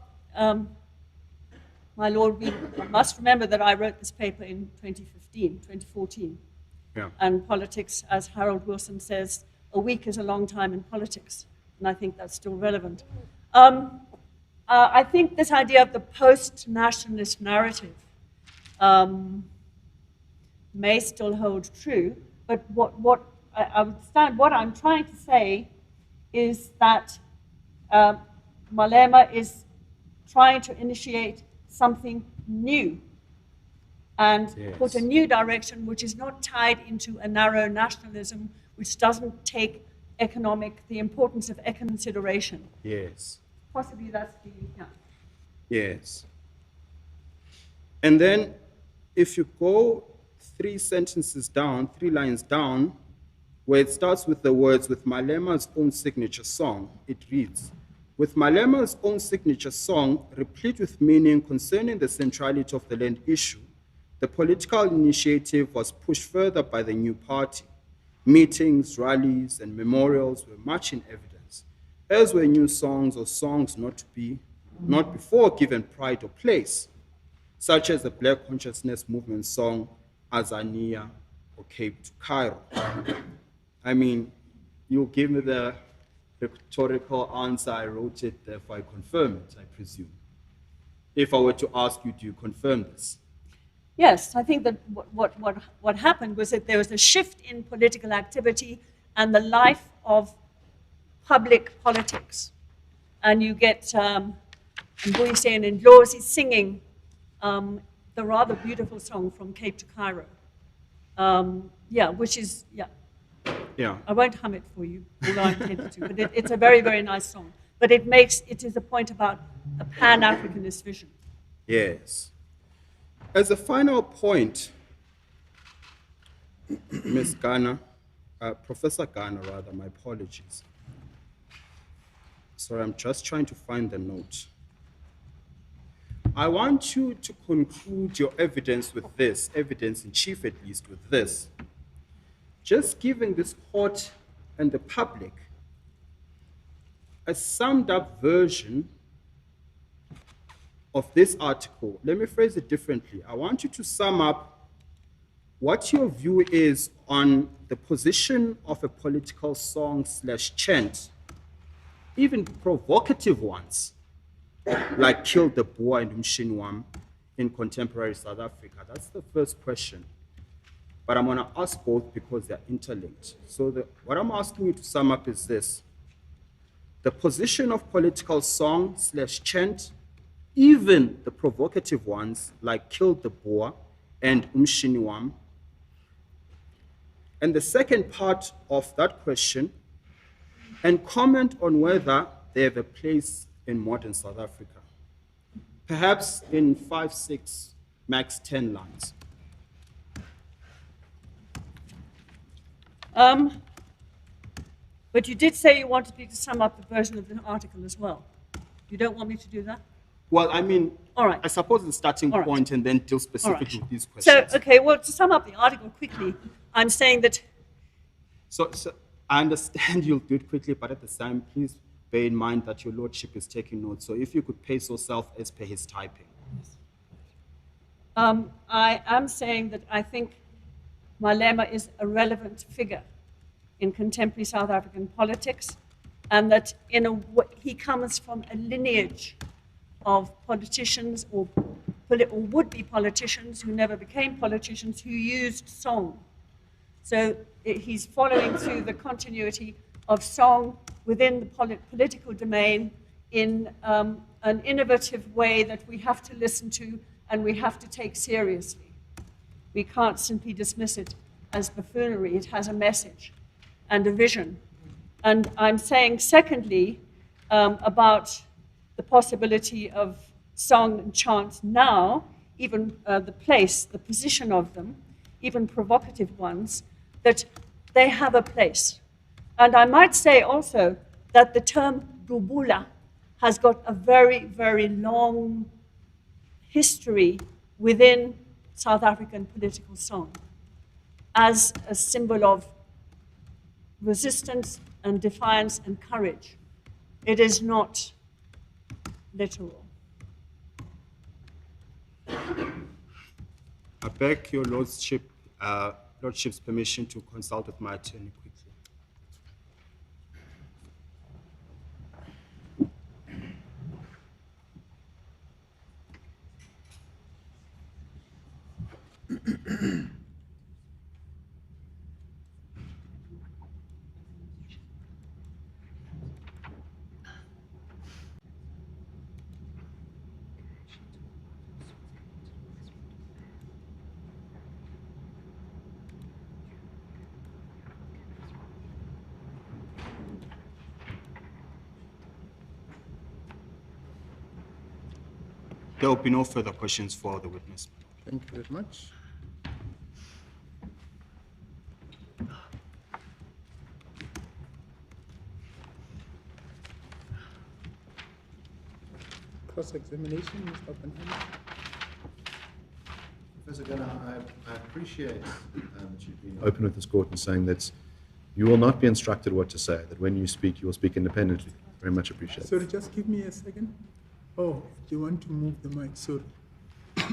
my lord, we must remember that I wrote this paper in 2014. Yeah. And politics, as Harold Wilson says, a week is a long time in politics. And I think that's still relevant. I think this idea of the post-nationalist narrative may still hold true, but what I'm trying to say is that Malema is trying to initiate something new and put a new direction which is not tied into a narrow nationalism, which doesn't take the importance of economic consideration. Yes. Possibly that's the, yeah. Yes. And then if you go 3 lines down, where it starts with the words, with Malema's own signature song, it reads, with Malema's own signature song, replete with meaning concerning the centrality of the land issue, the political initiative was pushed further by the new party. Meetings, rallies, and memorials were much in evidence, as were new songs or songs not before given pride or place, such as the Black Consciousness Movement song, Azania, or Cape to Cairo. I mean, you'll give me the rhetorical answer, I wrote it, therefore I confirm it, I presume. If I were to ask you, do you confirm this? Yes, I think that what happened was that there was a shift in political activity and the life of public politics. And you get Mbuyise and Ndlozi singing the rather beautiful song from Cape to Cairo. Which is, Yeah. I won't hum it for you, although I'm tempted to, but it's a very, very nice song. But it is a point about a Pan-Africanist vision. Yes. As a final point, Ms. Ghana, Professor Ghana, rather, my apologies. Sorry, I'm just trying to find the note. I want you to conclude your evidence with this, evidence in chief at least with this. Just giving this court and the public a summed up version of this article. Let me phrase it differently. I want you to sum up what your view is on the position of a political song / chant, even provocative ones, like Kill the Boer and Umshinwam in contemporary South Africa. That's the first question. But I'm going to ask both because they're interlinked. So what I'm asking you to sum up is this. The position of political song / chant, even the provocative ones like Kill the Boer and Umshinwam, And the second part of that question, and comment on whether they have a place in modern South Africa. Perhaps in 5, 6, max 10 lines. But you did say you wanted me to sum up the version of the article as well. You don't want me to do that? Well, I mean, all right. I suppose the starting point and then deal specifically with these So, questions. okay, well, to sum up the article quickly, I'm saying that... So I understand you'll do it quickly, but at the time, please bear in mind that your lordship is taking notes. So if you could pace yourself as per his typing. I am saying that I think Malema is a relevant figure in contemporary South African politics, and that he comes from a lineage of politicians or would-be politicians who never became politicians who used song. So he's following through the continuity of song within the political domain in an innovative way that we have to listen to and we have to take seriously. We can't simply dismiss it as buffoonery. It has a message and a vision. And I'm saying, secondly, about the possibility of song and chant now, even the place, the position of them, even provocative ones, that they have a place. And I might say also that the term dubula has got a very, very long history within South African political song as a symbol of resistance and defiance and courage. It is not literal. I beg your lordship's permission to consult with my attorney quickly. There will be no further questions for the witness. Thank you very much. Cross-examination, Mr. Oppenheimer. Professor Gunnar, I appreciate that you've been open with this court and saying that you will not be instructed what to say, that when you speak, you will speak independently. Very much appreciated. Sorry, just give me a second. Oh, do you want to move the mic? Sorry. Do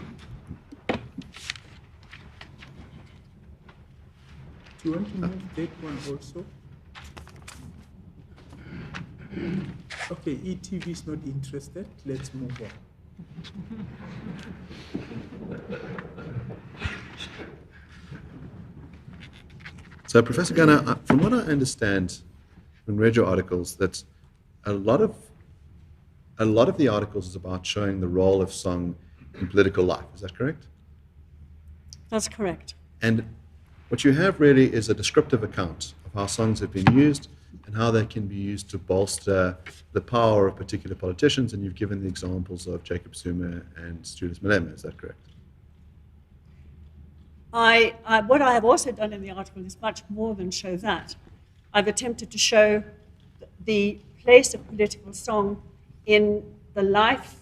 you want to move that one also? Okay, ETV is not interested. Let's move on. So, Professor Gunnar, from what I understand from read your articles, that a lot of the articles is about showing the role of song in political life. Is that correct? That's correct. And what you have really is a descriptive account of how songs have been used and how they can be used to bolster the power of particular politicians, and you've given the examples of Jacob Zuma and Julius Malema. Is that correct? What I have also done in the article is much more than show that. I've attempted to show the place of political song in the life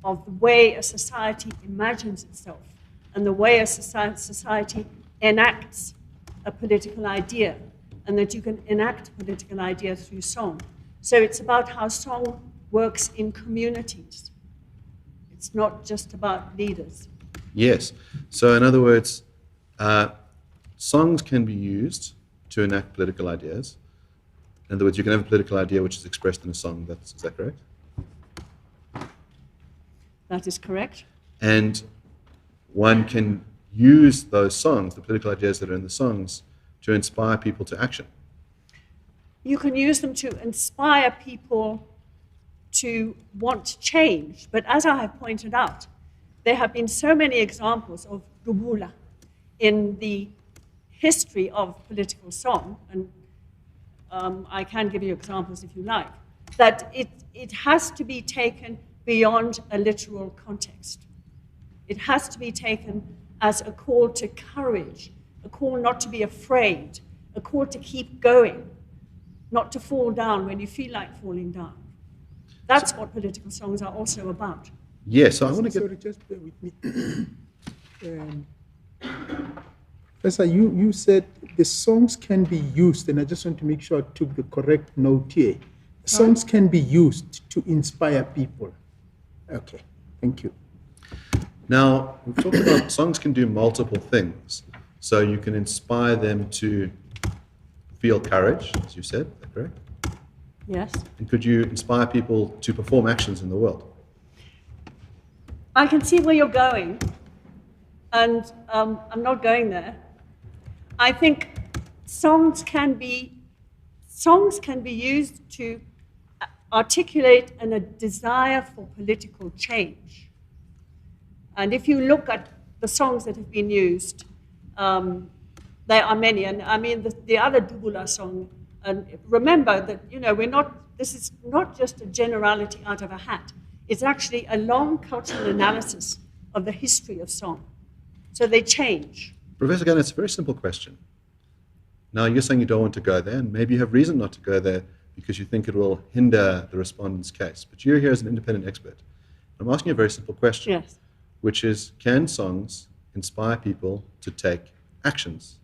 of the way a society imagines itself and the way a society enacts a political idea, and that you can enact a political idea through song. So it's about how song works in communities. It's not just about leaders. Yes. So in other words, songs can be used to enact political ideas. In other words, you can have a political idea which is expressed in a song. Is that correct? That is correct. And one can use those songs, the political ideas that are in the songs, to inspire people to action. You can use them to inspire people to want change. But as I have pointed out, there have been so many examples of dubula in the history of political song, and I can give you examples if you like, that it has to be taken beyond a literal context. It has to be taken as a call to courage, a call not to be afraid, a call to keep going, not to fall down when you feel like falling down. That's what political songs are also about. Yes, so I want to get... Sorry, just bear with me. Professor, you said the songs can be used, and I just want to make sure I took the correct note here. Songs can be used to inspire people. Okay, thank you. Now, we've talked about songs can do multiple things. So you can inspire them to feel courage, as you said, is that correct? Yes. And could you inspire people to perform actions in the world? I can see where you're going, and I'm not going there. I think songs can be used to articulate a desire for political change. And if you look at the songs that have been used, there are many. And I mean, the other Dubula song, and remember that, this is not just a generality out of a hat. It's actually a long cultural analysis of the history of song. So they change. Professor Gannon, it's a very simple question. Now, you're saying you don't want to go there, and maybe you have reason not to go there because you think it will hinder the respondent's case. But you're here as an independent expert. I'm asking you a very simple question, Yes. which is, can songs inspire people to take actions?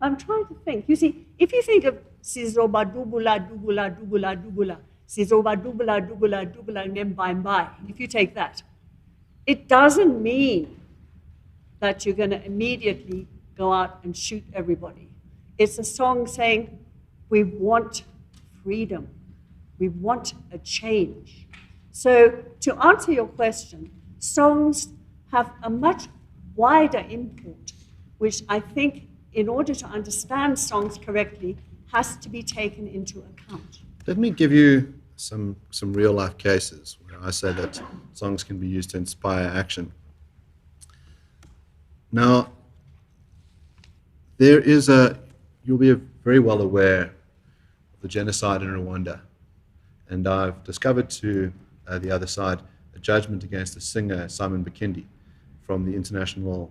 I'm trying to think. You see, if you think of Sizoba Dubula, Dubula, Dubula, Dubula, Sizoba Dubula, Dubula, Dubula, Ngembai, if you take that, it doesn't mean that you're going to immediately go out and shoot everybody. It's a song saying, we want freedom. We want a change. So to answer your question, songs have a much wider import, which I think in order to understand songs correctly has to be taken into account. Let me give you some real-life cases where I say that songs can be used to inspire action. Now, you'll be very well aware of the genocide in Rwanda, and I've discovered to the other side a judgment against the singer Simon Bikindi from the International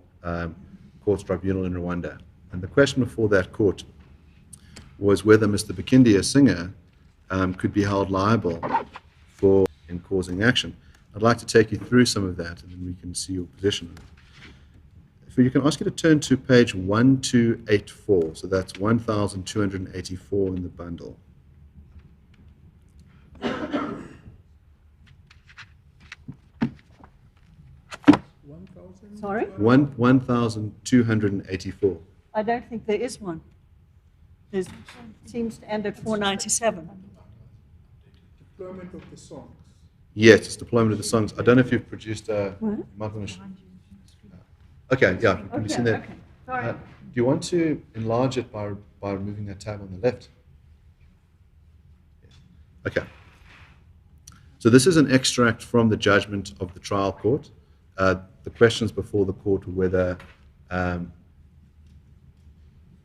Courts Tribunal in Rwanda. And the question before that court was whether Mr. Bikindi, a singer, could be held liable in causing action. I'd like to take you through some of that, and then we can see your position. If you can ask you to turn to page 1284, so that's 1284 in the bundle. Sorry? 1284. I don't think there is one. It seems to end at 497. Deployment of the songs. Yes, it's deployment of the songs. I don't know if you've produced a... What? Okay, yeah, can you see that? Okay. Sorry. Do you want to enlarge it by removing that tab on the left? Okay. So this is an extract from the judgment of the trial court. The questions before the court were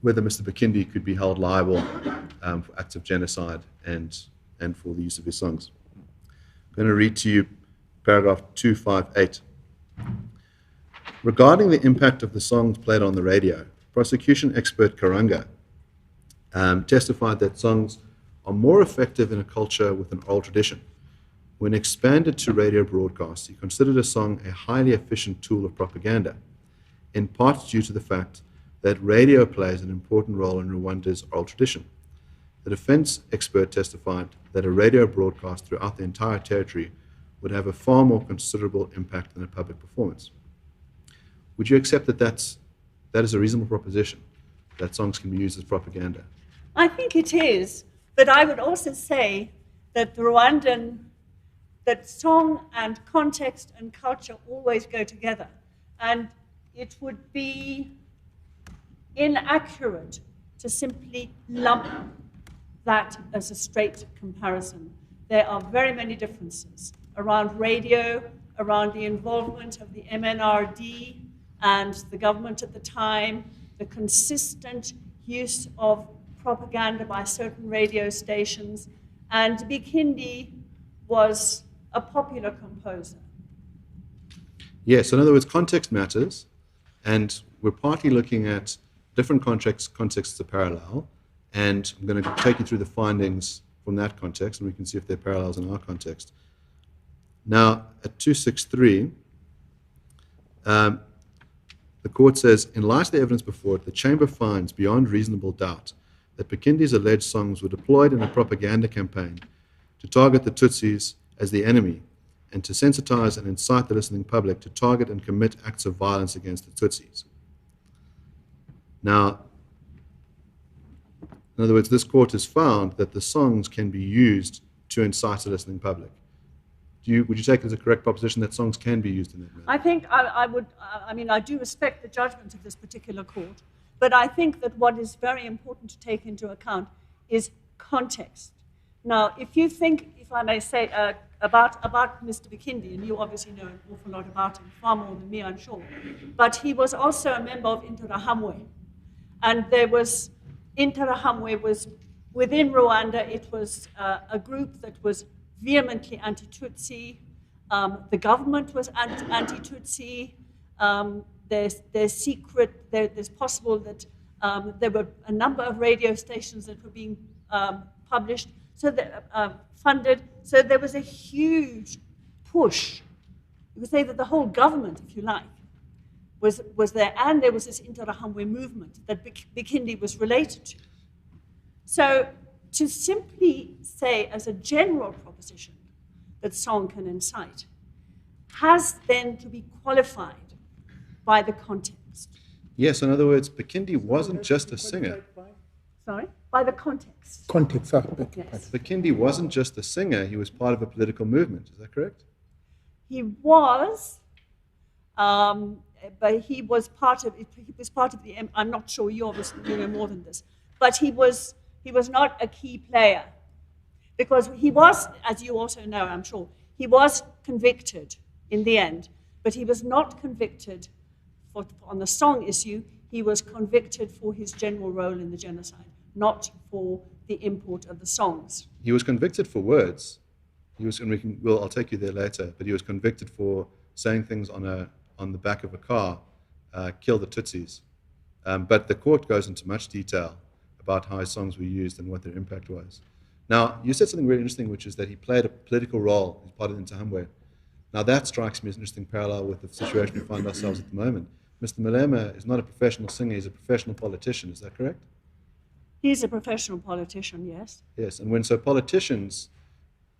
whether Mr. Bikindi could be held liable for acts of genocide and for the use of his songs. I'm going to read to you paragraph 258. Regarding the impact of the songs played on the radio, prosecution expert Karanga testified that songs are more effective in a culture with an oral tradition. When expanded to radio broadcasts, he considered a song a highly efficient tool of propaganda, in part due to the fact that radio plays an important role in Rwanda's oral tradition. The defense expert testified that a radio broadcast throughout the entire territory would have a far more considerable impact than a public performance. Would you accept that that is a reasonable proposition, that songs can be used as propaganda? I think it is, but I would also say that that song and context and culture always go together. And it would be inaccurate to simply lump that as a straight comparison. There are very many differences around radio, around the involvement of the MNRD, and the government at the time, the consistent use of propaganda by certain radio stations, and Bikindi was a popular composer. Yes, in other words, context matters, and we're partly looking at different contexts of parallel, and I'm going to take you through the findings from that context, and we can see if there are parallels in our context. Now, at 263, the court says, in light of the evidence before it, the chamber finds beyond reasonable doubt that Bikindi's alleged songs were deployed in a propaganda campaign to target the Tutsis as the enemy and to sensitize and incite the listening public to target and commit acts of violence against the Tutsis. Now, in other words, this court has found that the songs can be used to incite the listening public. Would you take it as a correct proposition that songs can be used in that manner? I think I do respect the judgment of this particular court, but I think that what is very important to take into account is context. Now, if you think, if I may say, about Mr. Bikindi, and you obviously know an awful lot about him, far more than me, I'm sure, but he was also a member of Interahamwe, and Interahamwe was within Rwanda. It was a group that was vehemently anti-Tutsi. The government was anti-Tutsi. There's possible that there were a number of radio stations that were being published, funded. So there was a huge push. You could say that the whole government, if you like, was there, and there was this Interahamwe movement that Bikindi was related to. So to simply say as a general proposition that song can incite has then to be qualified by the context. Yes, in other words, Bikindi wasn't just a singer. Sorry? By the context. Context. Yes. Bikindi wasn't just a singer, he was part of a political movement. Is that correct? He was, but he was part of the, I'm not sure you obviously know more than this, but he was not a key player, because he was, as you also know, I'm sure, he was convicted in the end, but he was not convicted on the song issue. He was convicted for his general role in the genocide, not for the import of the songs. He was convicted for words. I'll take you there later, but he was convicted for saying things on the back of a car, kill the Tutsis. But the court goes into much detail about how his songs were used and what their impact was. Now, you said something really interesting, which is that he played a political role as part of the Interahamwe. Now, that strikes me as an interesting parallel with the situation we find ourselves at the moment. Mr. Malema is not a professional singer, he's a professional politician, is that correct? He's a professional politician, yes. Yes, and when politicians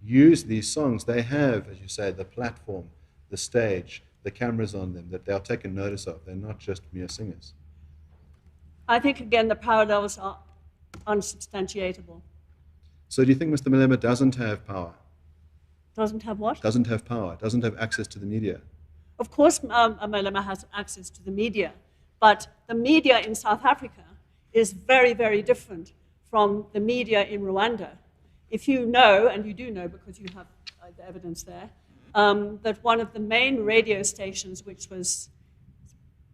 use these songs, they have, as you say, the platform, the stage, the cameras on them that they are taken notice of. They're not just mere singers. I think, again, the parallels are unsubstantiatable. So do you think Mr. Malema doesn't have power? Doesn't have what? Doesn't have power, doesn't have access to the media? Of course, Malema has access to the media, but the media in South Africa is very, very different from the media in Rwanda. If you know, and you do know because you have the evidence there, that one of the main radio stations, which was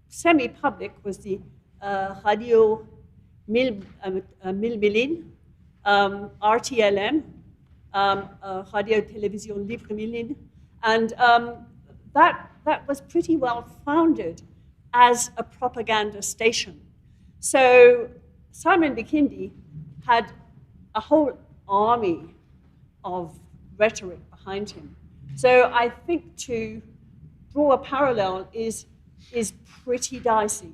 semi-public, was the Radio Milbilin, RTLM, Radio Television Libre Milin, and that was pretty well founded as a propaganda station. So Simon Bikindi had a whole army of rhetoric behind him. So I think to draw a parallel is pretty dicey.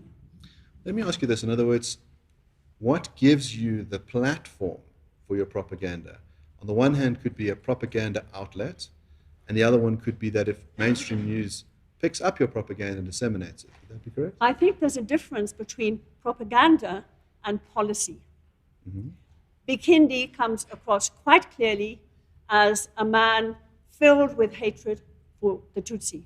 Let me ask you this. In other words, what gives you the platform for your propaganda? On the one hand could be a propaganda outlet, and the other one could be that if mainstream news picks up your propaganda and disseminates it. Would that be correct? I think there's a difference between propaganda and policy. Mm-hmm. Bikindi comes across quite clearly as a man filled with hatred for the Tutsi.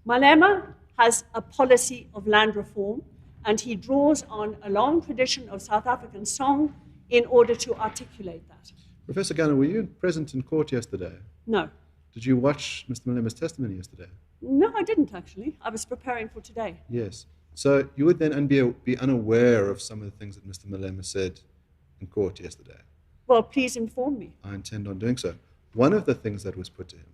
Malema has a policy of land reform, and he draws on a long tradition of South African song in order to articulate that. Professor Gunner, were you present in court yesterday? No. Did you watch Mr. Malema's testimony yesterday? No, I didn't actually. I was preparing for today. Yes. So you would then be unaware of some of the things that Mr. Malema said in court yesterday. Well, please inform me. I intend on doing so. One of the things that was put to him,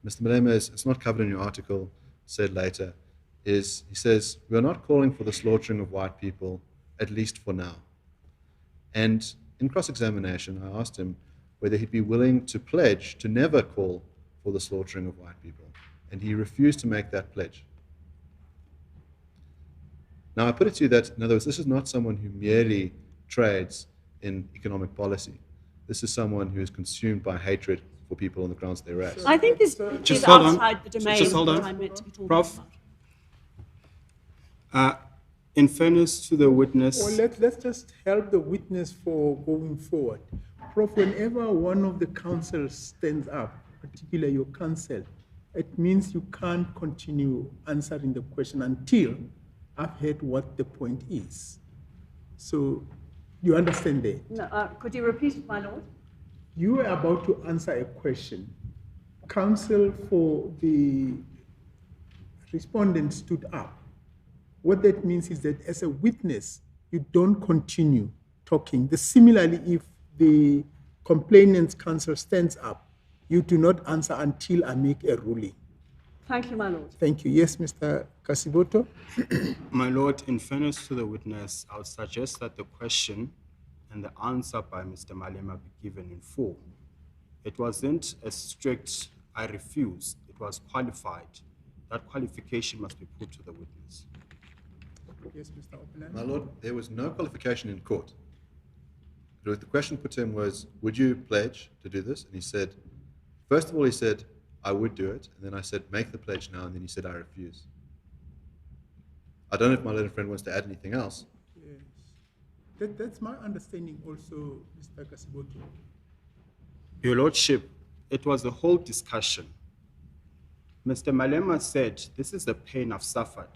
Mr. Malema, it's not covered in your article, said later, is he says, we are not calling for the slaughtering of white people, at least for now. And in cross-examination, I asked him whether he'd be willing to pledge to never call for the slaughtering of white people. And he refused to make that pledge. Now, I put it to you that, in other words, this is not someone who merely trades in economic policy. This is someone who is consumed by hatred for people on the grounds of their race. I think this Just is hold on. outside the domain Just hold of what on. I'm meant to be talking Prof. about. In fairness to the witness, Well, let's just help the witness for going forward. Prof, whenever one of the counsel stands up, particularly your counsel, it means you can't continue answering the question until I've heard what the point is. So you understand that? No, could you repeat it, my lord? You are about to answer a question. Counsel for the respondent stood up. What that means is that as a witness, you don't continue talking. Similarly, if the complainant's counsel stands up, you do not answer until I make a ruling. Thank you, my lord. Thank you. Yes, Mr. Kasiboto? my lord, in fairness to the witness, I would suggest that the question and the answer by Mr. Malema be given in full. It wasn't a strict, I refuse. It was qualified. That qualification must be put to the witness. Yes, Mr. Oppenheim. My lord, there was no qualification in court. The question put to him was, would you pledge to do this? And he said, first of all, he said, I would do it. And then I said, make the pledge now. And then he said, I refuse. I don't know if my learned friend wants to add anything else. Yes. That's my understanding also, Mr. Kasiboto. Your Lordship, it was a whole discussion. Mr. Malema said, this is the pain I've suffered.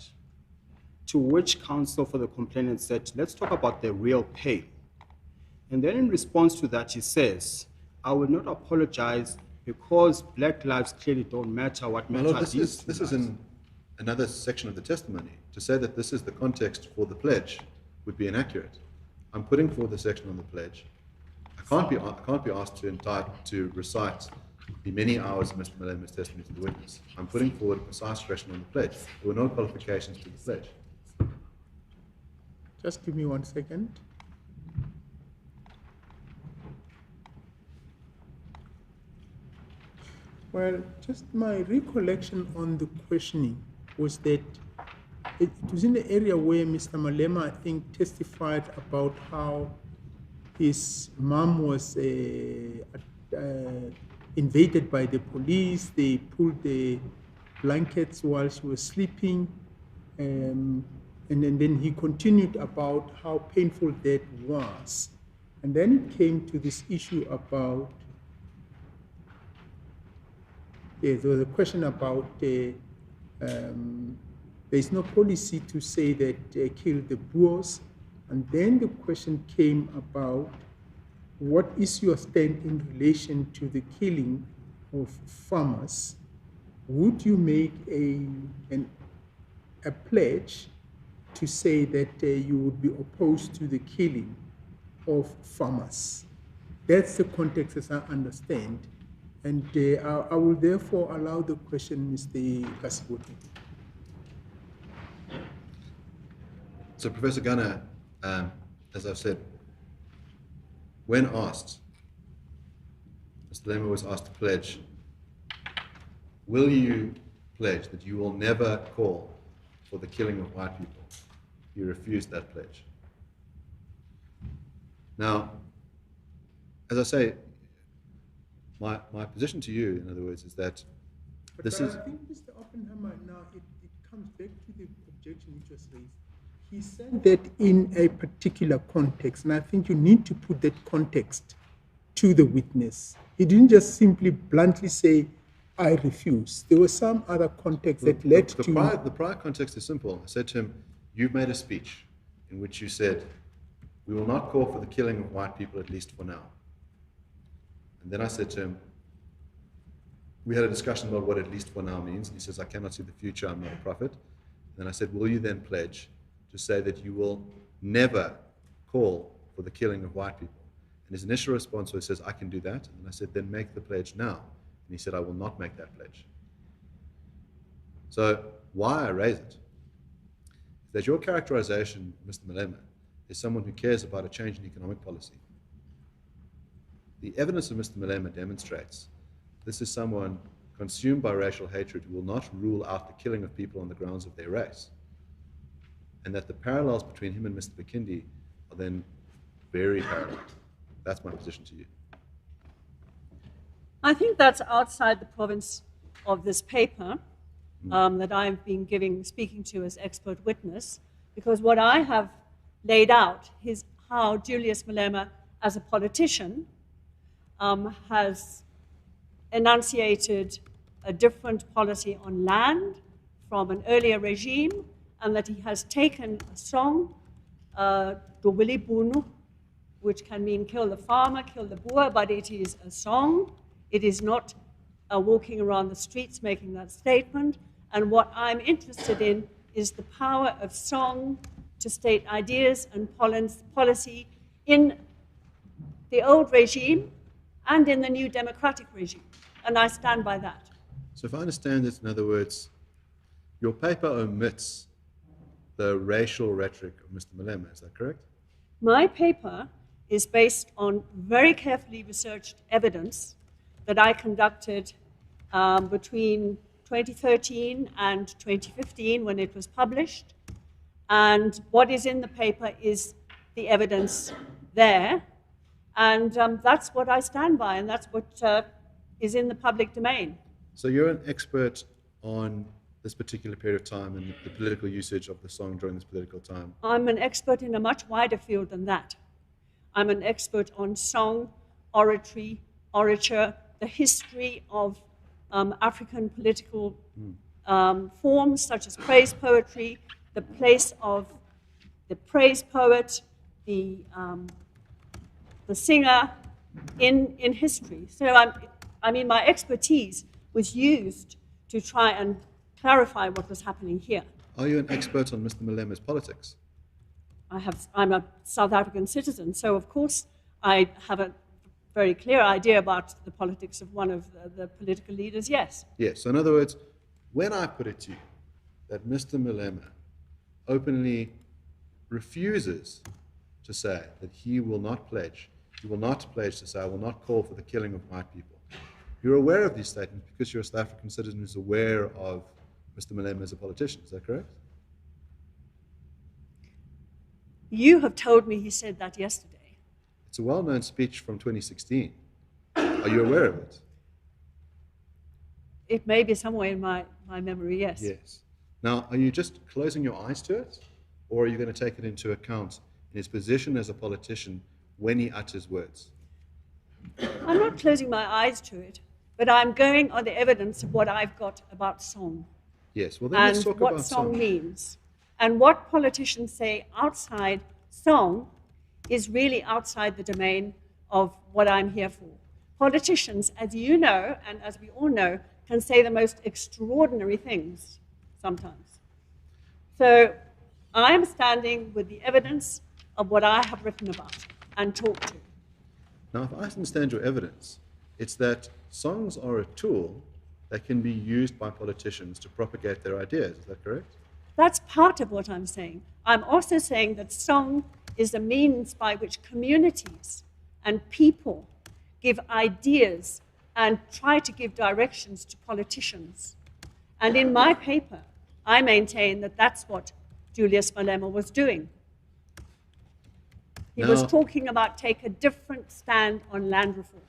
To which counsel for the complainant said, let's talk about the real pain. And then in response to that, he says, I will not apologize because black lives clearly don't matter. What My matters lord, this is in another section of the testimony. To say that this is the context for the pledge would be inaccurate. I'm putting forward the section on the pledge. I can't be asked to recite the many hours of Mr. Malema's testimony to the witness. I'm putting forward a precise question on the pledge. There were no qualifications to the pledge. Just give me 1 second. Well, just my recollection on the questioning was that it was in the area where Mr. Malema, I think, testified about how his mom was invaded by the police. They pulled the blankets while she was sleeping. And then he continued about how painful that was. And then it came to this issue about, there was a question about there's no policy to say that kill the Boers. And then the question came about, what is your stand in relation to the killing of farmers? Would you make a pledge to say that you would be opposed to the killing of farmers? That's the context as I understand. And I will therefore allow the question, Mr. Kasiboto. So, Professor Gunner, as I've said, when asked, Mr. Lema was asked to pledge, will you pledge that you will never call for the killing of white people? He refused that pledge. Now, as I say, my position to you, in other words, is that But this I is... think, Mr. Oppenheimer, now it comes back to the objection which was raised. He said that in a particular context, and I think you need to put that context to the witness. He didn't just simply bluntly say, I refuse. There was some other context that led to... The prior context is simple. I said to him, you've made a speech in which you said, we will not call for the killing of white people, at least for now. And then I said to him, we had a discussion about what at least for now means. And he says, I cannot see the future, I'm not a prophet. And then I said, will you then pledge to say that you will never call for the killing of white people? And his initial response was, he says, I can do that. And I said, then make the pledge now. And he said, I will not make that pledge. So why I raise it is that your characterization, Mr. Malema, is someone who cares about a change in economic policy. The evidence of Mr. Malema demonstrates this is someone consumed by racial hatred who will not rule out the killing of people on the grounds of their race. And that the parallels between him and Mr. Bikindi are then very parallel. That's my position to you. I think that's outside the province of this paper that I've been speaking to as expert witness, because what I have laid out is how Julius Malema, as a politician, has enunciated a different policy on land from an earlier regime, and that he has taken a song, Dobili Bunu, which can mean kill the farmer, kill the boer, but it is a song. It is not walking around the streets making that statement. And what I'm interested in is the power of song to state ideas and policy in the old regime and in the new democratic regime. And I stand by that. So if I understand it, in other words, your paper omits the racial rhetoric of Mr. Malema, is that correct? My paper is based on very carefully researched evidence that I conducted between 2013 and 2015 when it was published. And what is in the paper is the evidence there. And that's what I stand by, and that's what is in the public domain. So you're an expert on this particular period of time and the political usage of the song during this political time? I'm an expert in a much wider field than that. I'm an expert on song, oratory, orature, the history of African political forms such as praise poetry, the place of the praise poet, the singer in history. So my expertise was used to try and clarify what was happening here. Are you an expert on Mr. Malema's politics? I'm a South African citizen, so of course I have a very clear idea about the politics of one of the political leaders, yes. Yes, so in other words, when I put it to you that Mr. Malema openly refuses to say that he will not pledge to say, I will not call for the killing of white people. You're aware of these statements because you're a South African citizen who's aware of Mr. Malema as a politician, is that correct? You have told me he said that yesterday. It's a well-known speech from 2016. Are you aware of it? It may be somewhere in my memory, yes. Yes. Now, are you just closing your eyes to it, or are you going to take it into account in his position as a politician when he utters words? I'm not closing my eyes to it, but I'm going on the evidence of what I've got about song. Yes, well then let's talk about what song means. And what politicians say outside song is really outside the domain of what I'm here for. Politicians, as you know, and as we all know, can say the most extraordinary things sometimes. So I'm standing with the evidence of what I have written about and talked to. Now, if I understand your evidence, it's that songs are a tool that can be used by politicians to propagate their ideas. Is that correct? That's part of what I'm saying. I'm also saying that song is a means by which communities and people give ideas and try to give directions to politicians. And in my paper, I maintain that that's what Julius Malema was doing. He was talking about take a different stand on land reform.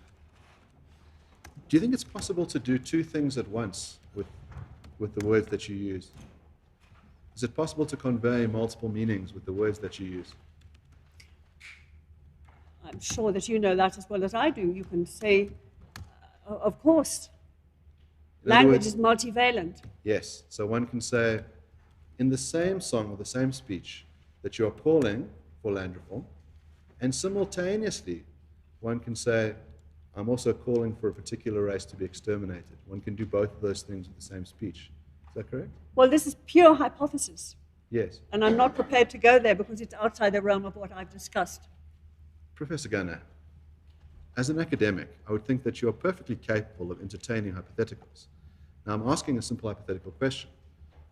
Do you think it's possible to do two things at once with the words that you use? Is it possible to convey multiple meanings with the words that you use? I'm sure that you know that as well as I do. You can say, of course, language is multivalent. Yes, so one can say in the same song or the same speech that you are calling for land reform, and simultaneously one can say, I'm also calling for a particular race to be exterminated. One can do both of those things with the same speech. Is that correct? Well, this is pure hypothesis, Yes. and I'm not prepared to go there because it's outside the realm of what I've discussed. Professor Gunnar, as an academic, I would think that you are perfectly capable of entertaining hypotheticals. Now, I'm asking a simple hypothetical question,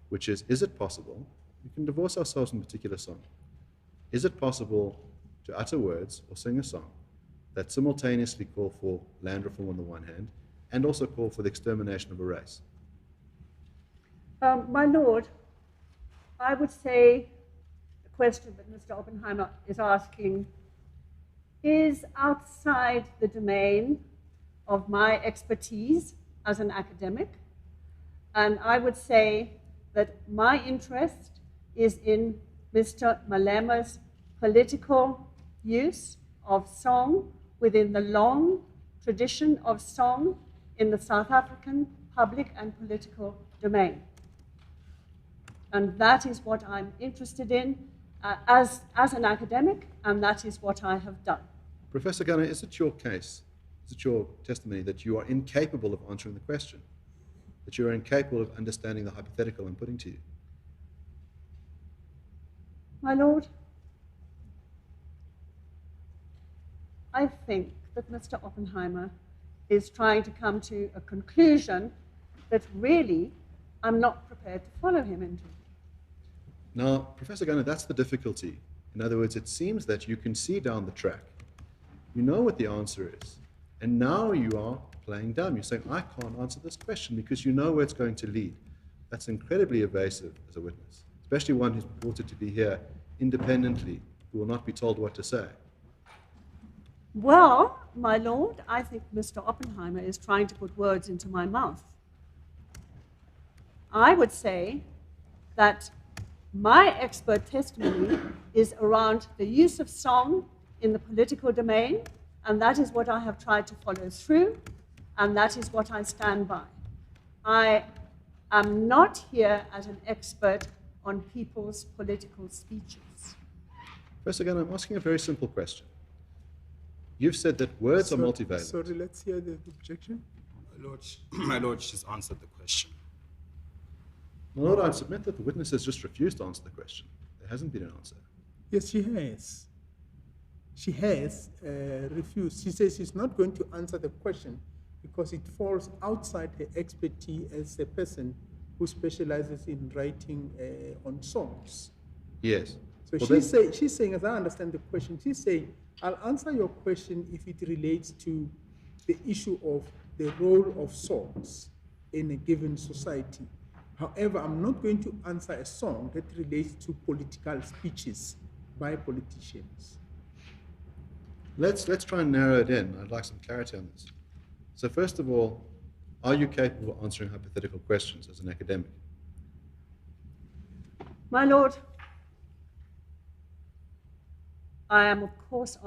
which is it possible, we can divorce ourselves from a particular song, is it possible to utter words or sing a song that simultaneously call for land reform on the one hand and also call for the extermination of a race? My Lord, I would say the question that Mr. Oppenheimer is asking is outside the domain of my expertise as an academic. And I would say that my interest is in Mr. Malema's political use of song within the long tradition of song in the South African public and political domain. And that is what I'm interested in as an academic, and that is what I have done. Professor Gunnar, is it your case, is it your testimony that you are incapable of answering the question? That you are incapable of understanding the hypothetical I'm putting to you? My Lord, I think that Mr. Oppenheimer is trying to come to a conclusion that really I'm not prepared to follow him into. Now, Professor Gunnar, that's the difficulty. In other words, it seems that you can see down the track. You know what the answer is. And now you are playing dumb. You're saying, I can't answer this question because you know where it's going to lead. That's incredibly evasive as a witness, especially one who's purported to be here independently, who will not be told what to say. Well, my Lord, I think Mr. Oppenheimer is trying to put words into my mouth. I would say that my expert testimony is around the use of song in the political domain, and that is what I have tried to follow through, and that is what I stand by. I am not here as an expert on people's political speeches. Professor Gunnar, I'm asking a very simple question. You've said that words are multivalent. Sorry, let's hear the objection. My Lord, she's answered the question. My Lord, I submit that the witness has just refused to answer the question. There hasn't been an answer. Yes, she has. She has refused. She says she's not going to answer the question because it falls outside her expertise as a person who specializes in writing on songs. Yes. So Well, she's saying, as I understand the question, she's saying, I'll answer your question if it relates to the issue of the role of songs in a given society. However, I'm not going to answer a song that relates to political speeches by politicians. Let's try and narrow it in. I'd like some clarity on this. So first of all, are you capable of answering hypothetical questions as an academic? My Lord, I am, of course,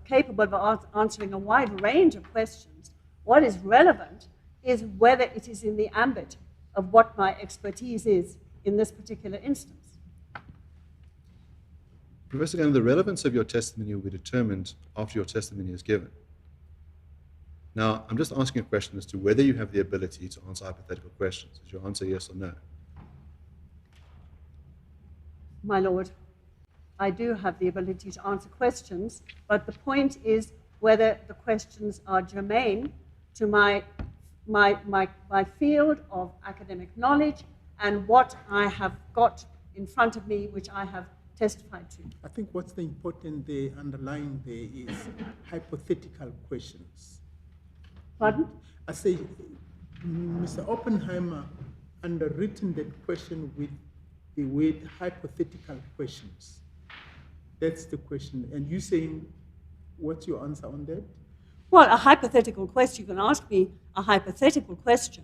capable of answering a wide range of questions. What is relevant is whether it is in the ambit of what my expertise is in this particular instance. Professor Gunnar, the relevance of your testimony will be determined after your testimony is given. Now, I'm just asking a question as to whether you have the ability to answer hypothetical questions. Is your answer yes or no? My Lord, I do have the ability to answer questions, but the point is whether the questions are germane to my field of academic knowledge and what I have got in front of me, which I have testified to. I think what's the important, the underlying there is hypothetical questions. Pardon? I say, Mr. Oppenheimer underwritten that question with the word hypothetical questions. That's the question. And you saying, what's your answer on that? Well, a hypothetical question, you can ask me a hypothetical question,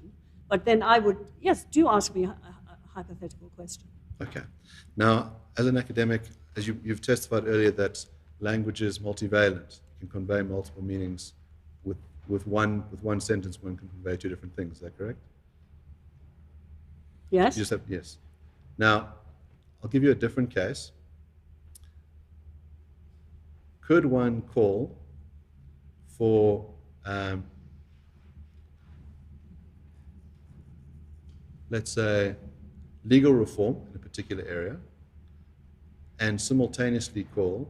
but then I would, yes, do ask me a hypothetical question. Okay. Now, as an academic, as you've testified earlier that language is multivalent, can convey multiple meanings. With one sentence, one can convey two different things. Is that correct? Yes. You just have, yes. Now, I'll give you a different case. Could one call for let's say, legal reform in a particular area, and simultaneously call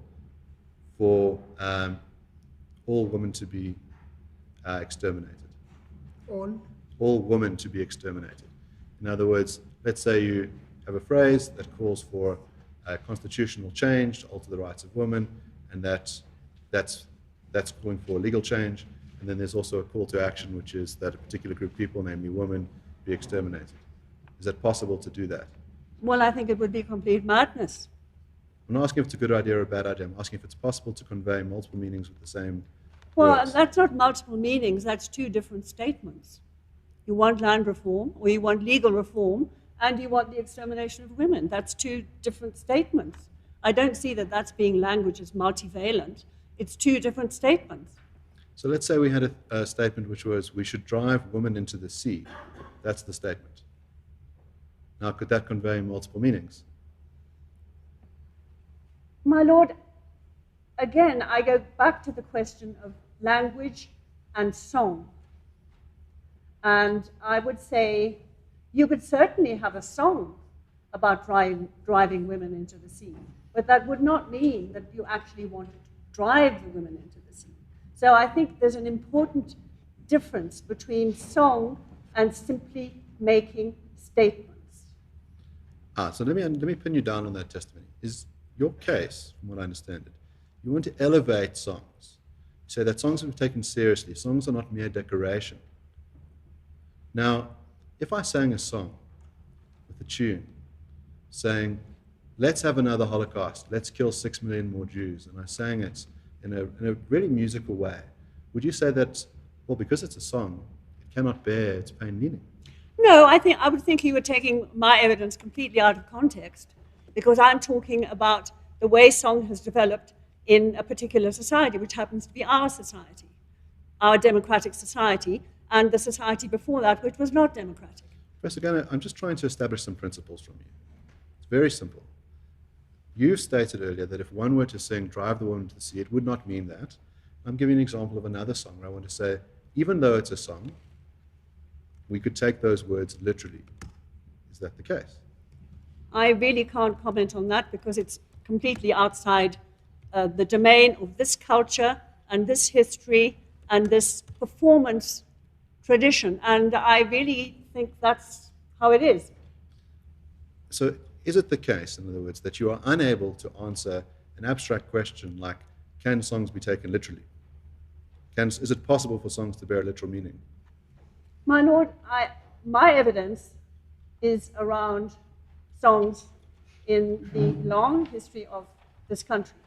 for all women to be exterminated. All women to be exterminated. In other words, let's say you have a phrase that calls for a constitutional change to alter the rights of women, and that's calling for legal change. And then there's also a call to action, which is that a particular group of people, namely women, be exterminated. Is it possible to do that? Well, I think it would be complete madness. I'm not asking if it's a good idea or a bad idea. I'm asking if it's possible to convey multiple meanings with the same Well, words. that's not multiple meanings, that's two different statements. You want land reform, or you want legal reform, and you want the extermination of women. That's two different statements. I don't see that that's being language as multivalent. It's two different statements. So let's say we had a statement which was, we should drive women into the sea. That's the statement. Now, could that convey multiple meanings? My Lord, again, I go back to the question of language and song. And I would say you could certainly have a song about driving women into the sea, but that would not mean that you actually wanted to drive the women into the sea. So I think there's an important difference between song and simply making statements. So let me pin you down on that testimony. Is your case, from what I understand it, you want to elevate songs. You say that songs are taken seriously. Songs are not mere decoration. Now, if I sang a song with a tune saying, let's have another Holocaust, let's kill 6 million more Jews, and I sang it in a really musical way, would you say that, well, because it's a song, it cannot bear its plain meaning? No, I would think you were taking my evidence completely out of context, because I'm talking about the way song has developed in a particular society, which happens to be our society, our democratic society, and the society before that, which was not democratic. Professor Gunner, I'm just trying to establish some principles from you. It's very simple. You stated earlier that if one were to sing Drive the Woman to the Sea, it would not mean that. I'm giving an example of another song where I want to say, even though it's a song, we could take those words literally. Is that the case? I really can't comment on that because it's completely outside the domain of this culture and this history and this performance tradition. And I really think that's how it is. So is it the case, in other words, that you are unable to answer an abstract question like, can songs be taken literally? Is it possible for songs to bear a literal meaning? My Lord, my evidence is around songs in the long history of this country.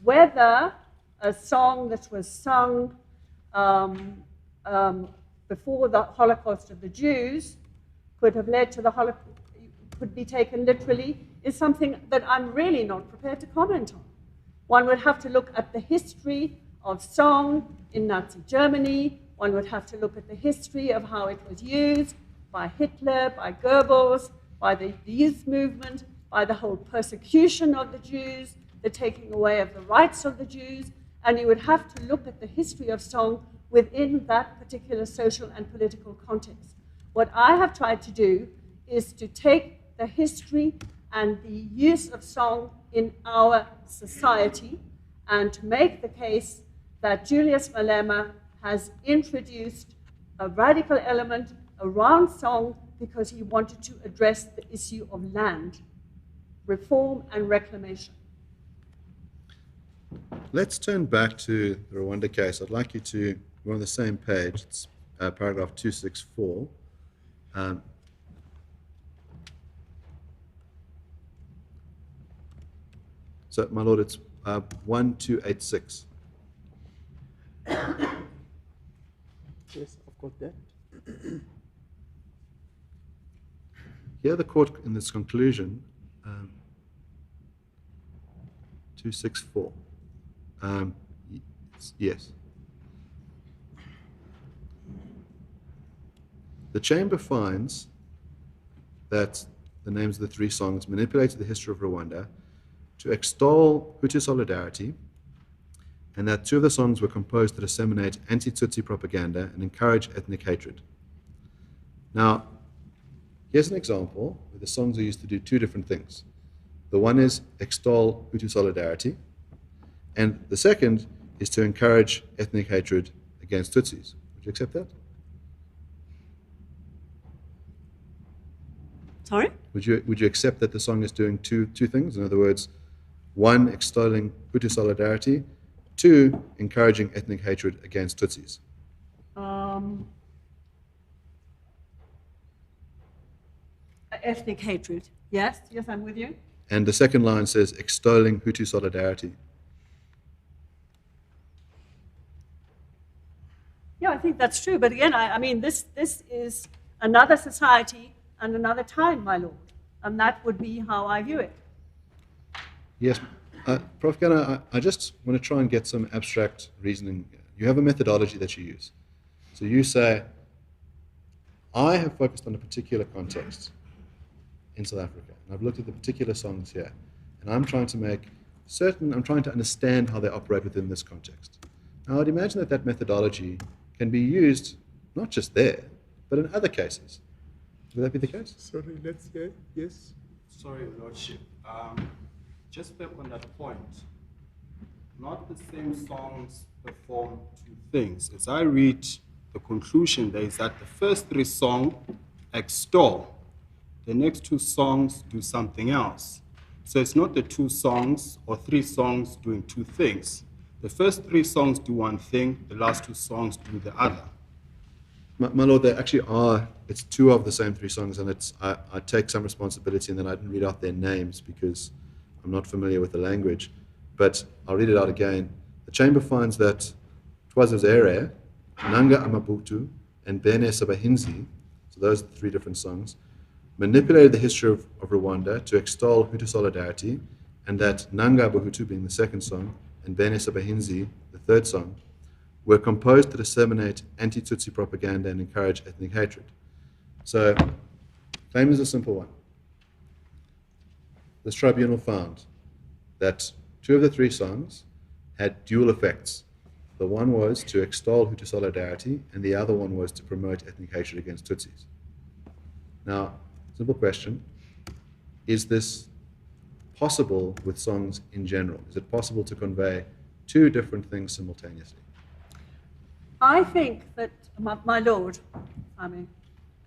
Whether a song that was sung before the Holocaust of the Jews could have led to the Holocaust, could be taken literally, is something that I'm really not prepared to comment on. One would have to look at the history of song in Nazi Germany. One would have to look at the history of how it was used by Hitler, by Goebbels, by the youth movement, by the whole persecution of the Jews, the taking away of the rights of the Jews, and you would have to look at the history of song within that particular social and political context. What I have tried to do is to take the history and the use of song in our society and to make the case that Julius Malema has introduced a radical element around song because he wanted to address the issue of land, reform and reclamation. Let's turn back to the Rwanda case. I'd like you to, we're on the same page, it's paragraph 264. So, my Lord, it's 1286. Yes, I've got that. Here the court, in this conclusion, 264. Yes. The chamber finds that the names of the three songs manipulated the history of Rwanda to extol Hutu solidarity and that 2 of the songs were composed to disseminate anti-Tutsi propaganda and encourage ethnic hatred. Now, here's an example where the songs are used to do 2 different things. The one is extol Hutu solidarity, and the second is to encourage ethnic hatred against Tutsis. Would you accept that? Sorry? Would you accept that the song is doing two things? In other words, 1, extolling Hutu solidarity, 2, encouraging ethnic hatred against Tutsis. Ethnic hatred. Yes, I'm with you. And the second line says extolling Hutu solidarity. Yeah, I think that's true. But again, I mean, this is another society and another time, my lord. And that would be how I view it. Yes. Prof. Ghana, I just want to try and get some abstract reasoning. You have a methodology that you use. So you say, I have focused on a particular context in South Africa, and I've looked at the particular songs here, and I'm trying to understand how they operate within this context. Now, I'd imagine that methodology can be used not just there, but in other cases. Would that be the case? Sorry, let's hear. Yes. Sorry, Your Lordship. Just back on that point, not the same songs perform 2 things. As I read the conclusion, there is that the first 3 songs extol, the next 2 songs do something else. So it's not the 2 songs or 3 songs doing 2 things. The first 3 songs do one thing, the last 2 songs do the other. My lord, there actually are, it's 2 of the same 3 songs, and I take some responsibility in that I didn't read out their names because I'm not familiar with the language, but I'll read it out again. The chamber finds that Twazazere, Nanga Amabutu, and Bene Sabahinzi, so those are the 3 different songs, manipulated the history of Rwanda to extol Hutu solidarity, and that Nanga Abahutu, being the second song, and Bene Sabahinzi, the third song, were composed to disseminate anti-Tutsi propaganda and encourage ethnic hatred. So, claim is a simple one. This tribunal found that 2 of the 3 songs had dual effects. The one was to extol Hutu solidarity, and the other one was to promote ethnic hatred against Tutsis. Now, simple question, is this possible with songs in general? Is it possible to convey 2 different things simultaneously? I think that, my lord, if I may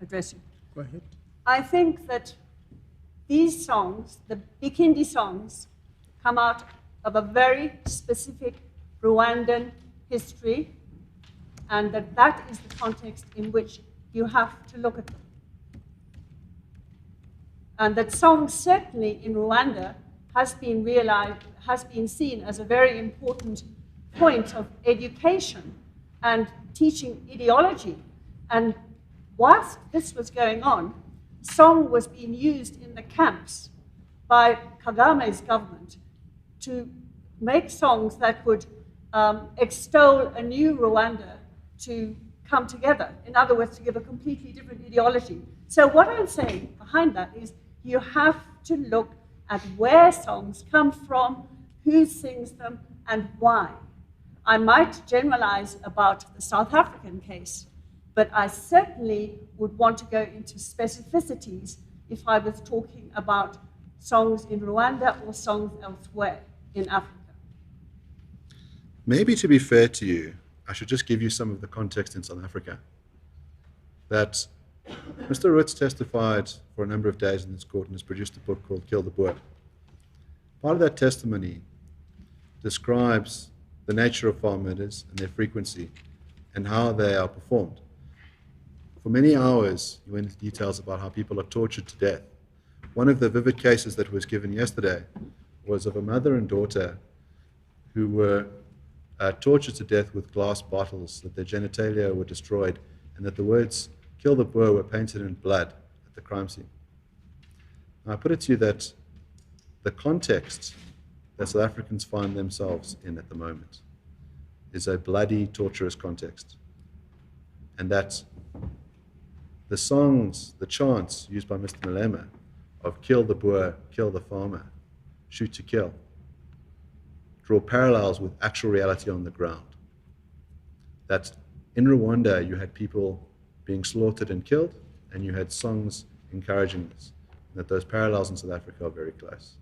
address you. Go ahead. I think that these songs, the Bikindi songs, come out of a very specific Rwandan history, and that is the context in which you have to look at them. And that songs certainly in Rwanda has been seen as a very important point of education and teaching ideology. And whilst this was going on, song was being used in the camps by Kagame's government to make songs that would extol a new Rwanda to come together. In other words, to give a completely different ideology. So what I'm saying behind that is you have to look at where songs come from, who sings them, and why. I might generalize about the South African case, but I certainly would want to go into specificities if I was talking about songs in Rwanda or songs elsewhere in Africa. Maybe to be fair to you, I should just give you some of the context in South Africa. That Mr. Roots testified for a number of days in this court and has produced a book called Kill the Boer. Part of that testimony describes the nature of farm murders and their frequency and how they are performed. For many hours, he went into details about how people are tortured to death. One of the vivid cases that was given yesterday was of a mother and daughter who were tortured to death with glass bottles, that their genitalia were destroyed, and that the words "Kill the Boer" were painted in blood at the crime scene. Now, I put it to you that the context that South Africans find themselves in at the moment is a bloody, torturous context. And that the songs, the chants used by Mr. Malema of "Kill the Boer, kill the farmer, shoot to kill," draw parallels with actual reality on the ground. That in Rwanda, you had people being slaughtered and killed, and you had songs encouraging this. And that those parallels in South Africa are very close.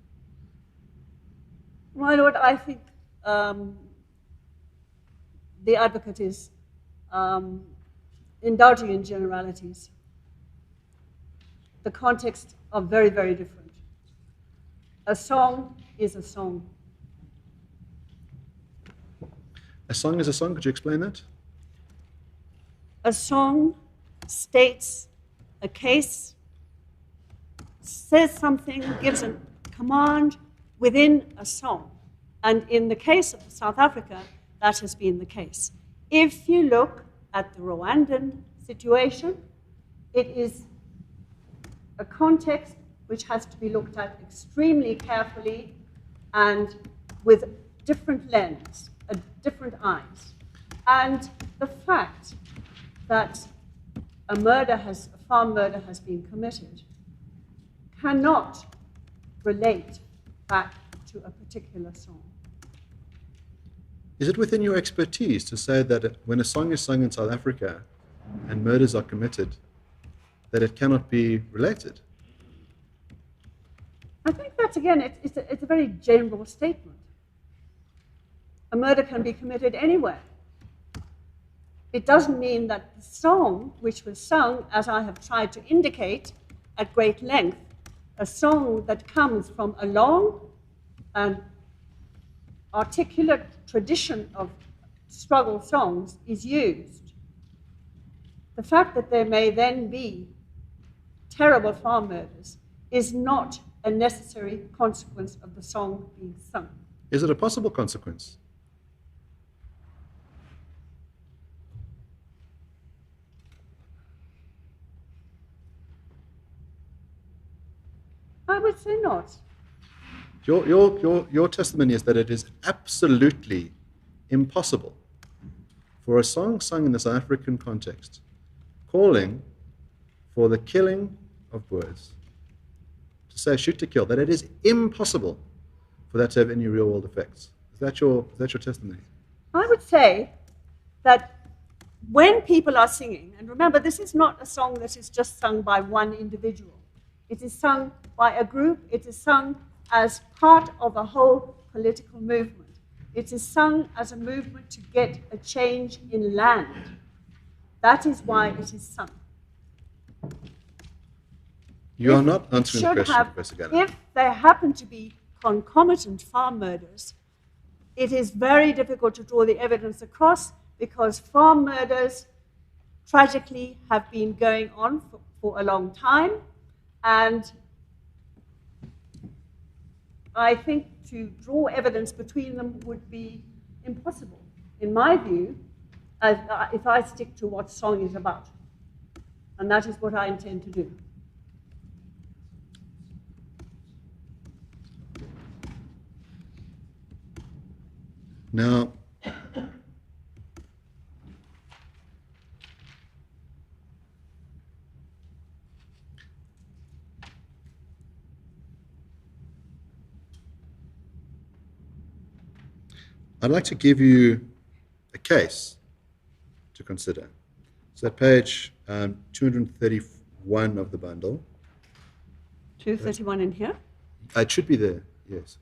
My Lord, I think the advocate is indulging in generalities. The contexts are very, very different. A song is a song. A song is a song. Could you explain that? A song states a case, says something, gives a command within a song. And in the case of South Africa, that has been the case. If you look at the Rwandan situation, it is a context which has to be looked at extremely carefully and with different lens, different eyes. And the fact that a farm murder has been committed cannot relate back to a particular song. Is it within your expertise to say that when a song is sung in South Africa and murders are committed, that it cannot be related? I think that, again, it's a very general statement. A murder can be committed anywhere. It doesn't mean that the song, which was sung, as I have tried to indicate at great length, a song that comes from a long and articulate tradition of struggle songs is used. The fact that there may then be terrible farm murders is not a necessary consequence of the song being sung. Is it a possible consequence? I would say not. Your testimony is that it is absolutely impossible for a song sung in the South African context calling for the killing of Boers to say shoot to kill, that it is impossible for that to have any real world effects. Is that your testimony? I would say that when people are singing, and remember, this is not a song that is just sung by one individual. It is sung by a group. It is sung as part of a whole political movement. It is sung as a movement to get a change in land. That is why it is sung. You are not answering the question, Professor Gallo. If there happen to be concomitant farm murders, it is very difficult to draw the evidence across because farm murders, tragically, have been going on for a long time. And I think to draw evidence between them would be impossible, in my view, if I stick to what song is about. And that is what I intend to do. Now, I'd like to give you a case to consider. It's at page 231 of the bundle. 231 in here? It should be there, yes.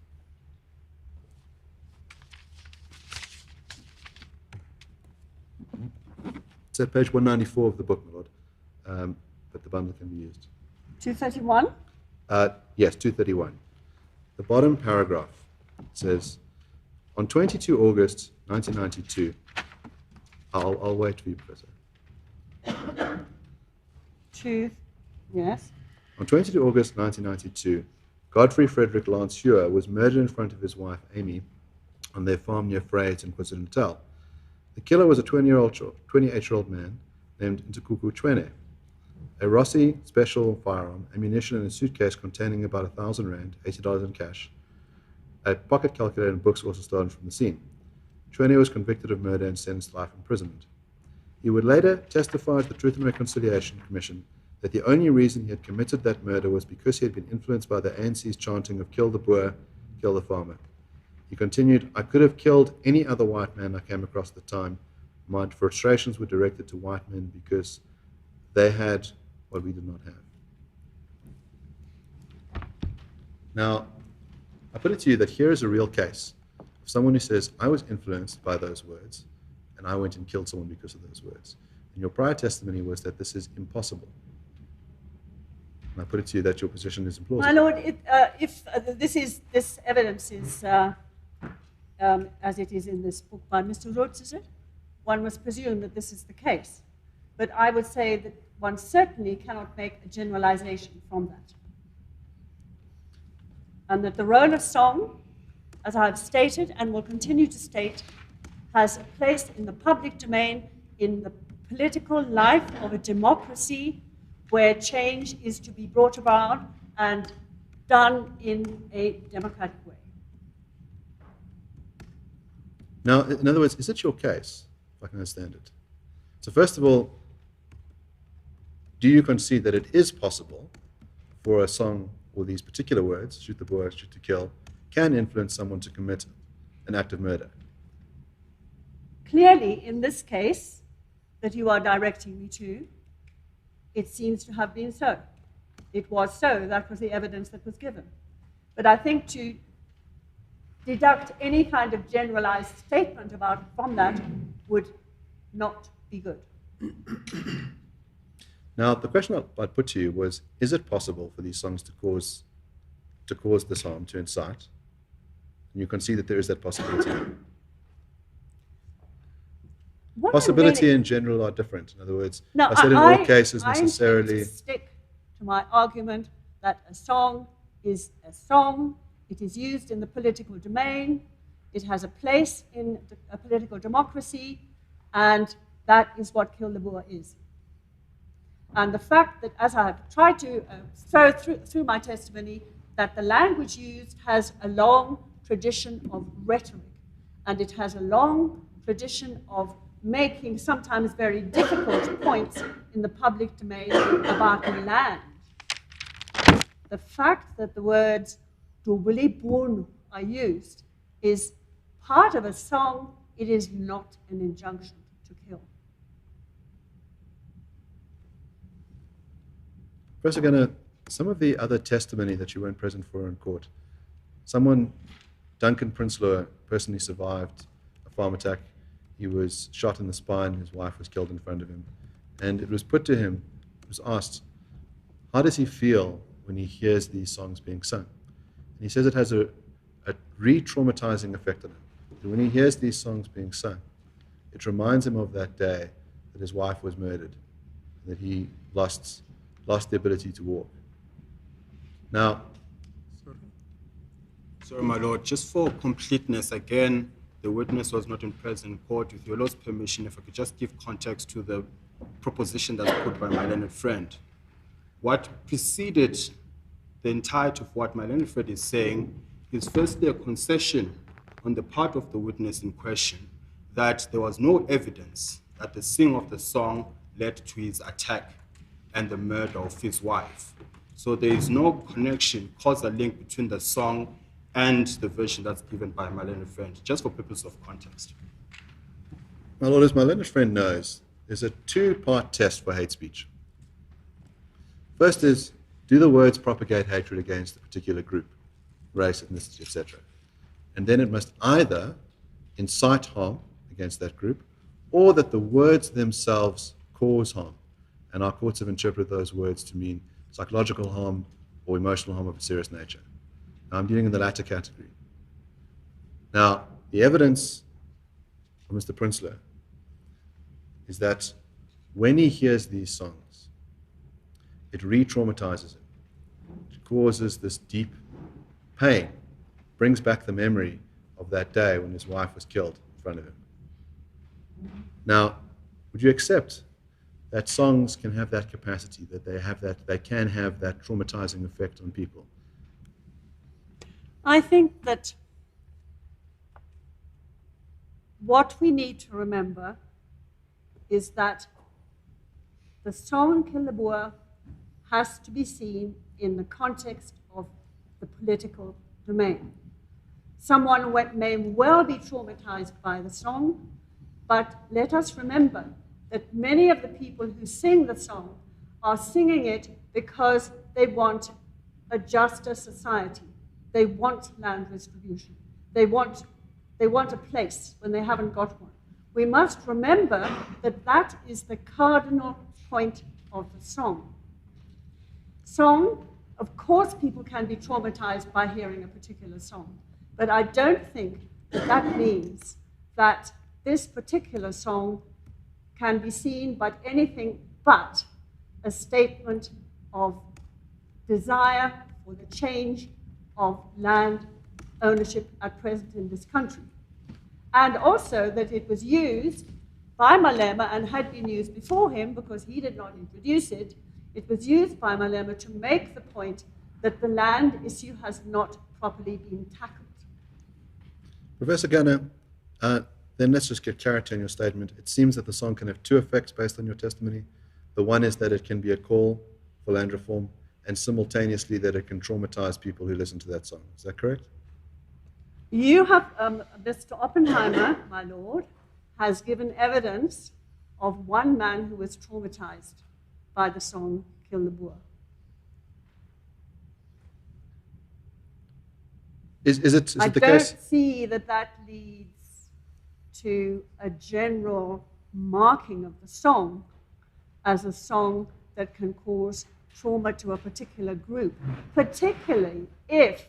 It's at page 194 of the book, my lord, but the bundle can be used. 231? Yes, 231. The bottom paragraph says, on 22 August 1992, I'll wait for you, Professor. Yes. On 22 August 1992, Godfrey Frederick Lance Hewer was murdered in front of his wife, Amy, on their farm near Vryheid in KwaZulu-Natal. The killer was a 28-year-old man named Ntukuku Chwene. A Rossi special firearm, ammunition in a suitcase containing about 1,000 rand, $80 in cash, a pocket calculator and books also stolen from the scene. Chwene was convicted of murder and sentenced to life imprisonment. He would later testify to the Truth and Reconciliation Commission that the only reason he had committed that murder was because he had been influenced by the ANC's chanting of kill the Boer, kill the farmer. He continued, I could have killed any other white man I came across at the time. My frustrations were directed to white men because they had what we did not have. Now, I put it to you that here is a real case of someone who says, I was influenced by those words, and I went and killed someone because of those words. And your prior testimony was that this is impossible. And I put it to you that your position is implausible. My Lord, if this evidence is, as it is in this book by Mr. Rhodes, is it? One must presume that this is the case. But I would say that one certainly cannot make a generalization from that. And that the role of song, as I have stated and will continue to state, has a place in the public domain, in the political life of a democracy where change is to be brought about and done in a democratic way. Now, in other words, is it your case, if I can understand it? So first of all, do you concede that it is possible for a song or these particular words, shoot the boy, shoot to kill, can influence someone to commit an act of murder? Clearly, in this case that you are directing me to, it seems to have been so. It was so. That was the evidence that was given. But I think to deduct any kind of generalized statement from that would not be good. Now, the question I'd put to you was, is it possible for these songs to cause this harm, to incite? And you concede that there is that possibility. Possibility in general are different. In other words, no, I said in all cases necessarily... I intend to stick to my argument that a song is a song. It is used in the political domain. It has a place in a political democracy, and that is what Kill the Boer is. And the fact that, as I have tried to throw through my testimony, that the language used has a long tradition of rhetoric, and it has a long tradition of making sometimes very difficult points in the public domain about land. The fact that the words "dobele bono" are used is part of a song. It is not an injunction to kill. Professor Gunnar, some of the other testimony that you weren't present for in court, someone, Duncan Prinsloo, personally survived a farm attack. He was shot in the spine, his wife was killed in front of him. And it was put to him, it was asked, how does he feel when he hears these songs being sung? And he says it has a re-traumatizing effect on him. That when he hears these songs being sung, it reminds him of that day that his wife was murdered, that he lost the ability to walk. Now, sorry, my lord, just for completeness, again, the witness was not in present in court. With your lord's permission, if I could just give context to the proposition that's put by my learned friend. What preceded the entirety of what my learned friend is saying is firstly a concession on the part of the witness in question that there was no evidence that the singing of the song led to his attack and the murder of his wife. So there is no connection, causal link between the song and the version that's given by my learned friend, just for purpose of context. my lord, as my learned friend knows, there's a two-part test for hate speech. First is, do the words propagate hatred against a particular group, race, ethnicity, etc.? And then it must either incite harm against that group, or that the words themselves cause harm. And our courts have interpreted those words to mean psychological harm or emotional harm of a serious nature. Now, I'm dealing in the latter category. Now, the evidence of Mr. Prinsloo is that when he hears these songs, it re-traumatizes him. It causes this deep pain, brings back the memory of that day when his wife was killed in front of him. Now, would you accept that songs can have that capacity, that they can have that traumatizing effect on people? I think that what we need to remember is that the song Kill the Boer has to be seen in the context of the political domain. Someone may well be traumatized by the song, but let us remember that many of the people who sing the song are singing it because they want a juster society. They want land distribution. They want a place when they haven't got one. We must remember that that is the cardinal point of the song. Song, of course, people can be traumatized by hearing a particular song, but I don't think that that means that this particular song can be seen but anything but a statement of desire for the change of land ownership at present in this country. And also that it was used by Malema and had been used before him because he did not introduce it. It was used by Malema to make the point that the land issue has not properly been tackled. Professor Gunner, then let's just get clarity on your statement. It seems that the song can have two effects based on your testimony. The one is that it can be a call for land reform, and simultaneously that it can traumatize people who listen to that song. Is that correct? You have, Mr. Oppenheimer, my lord, has given evidence of one man who was traumatized by the song Kill the Boer. Is it the case? I don't see that that leads to a general marking of the song as a song that can cause trauma to a particular group, particularly if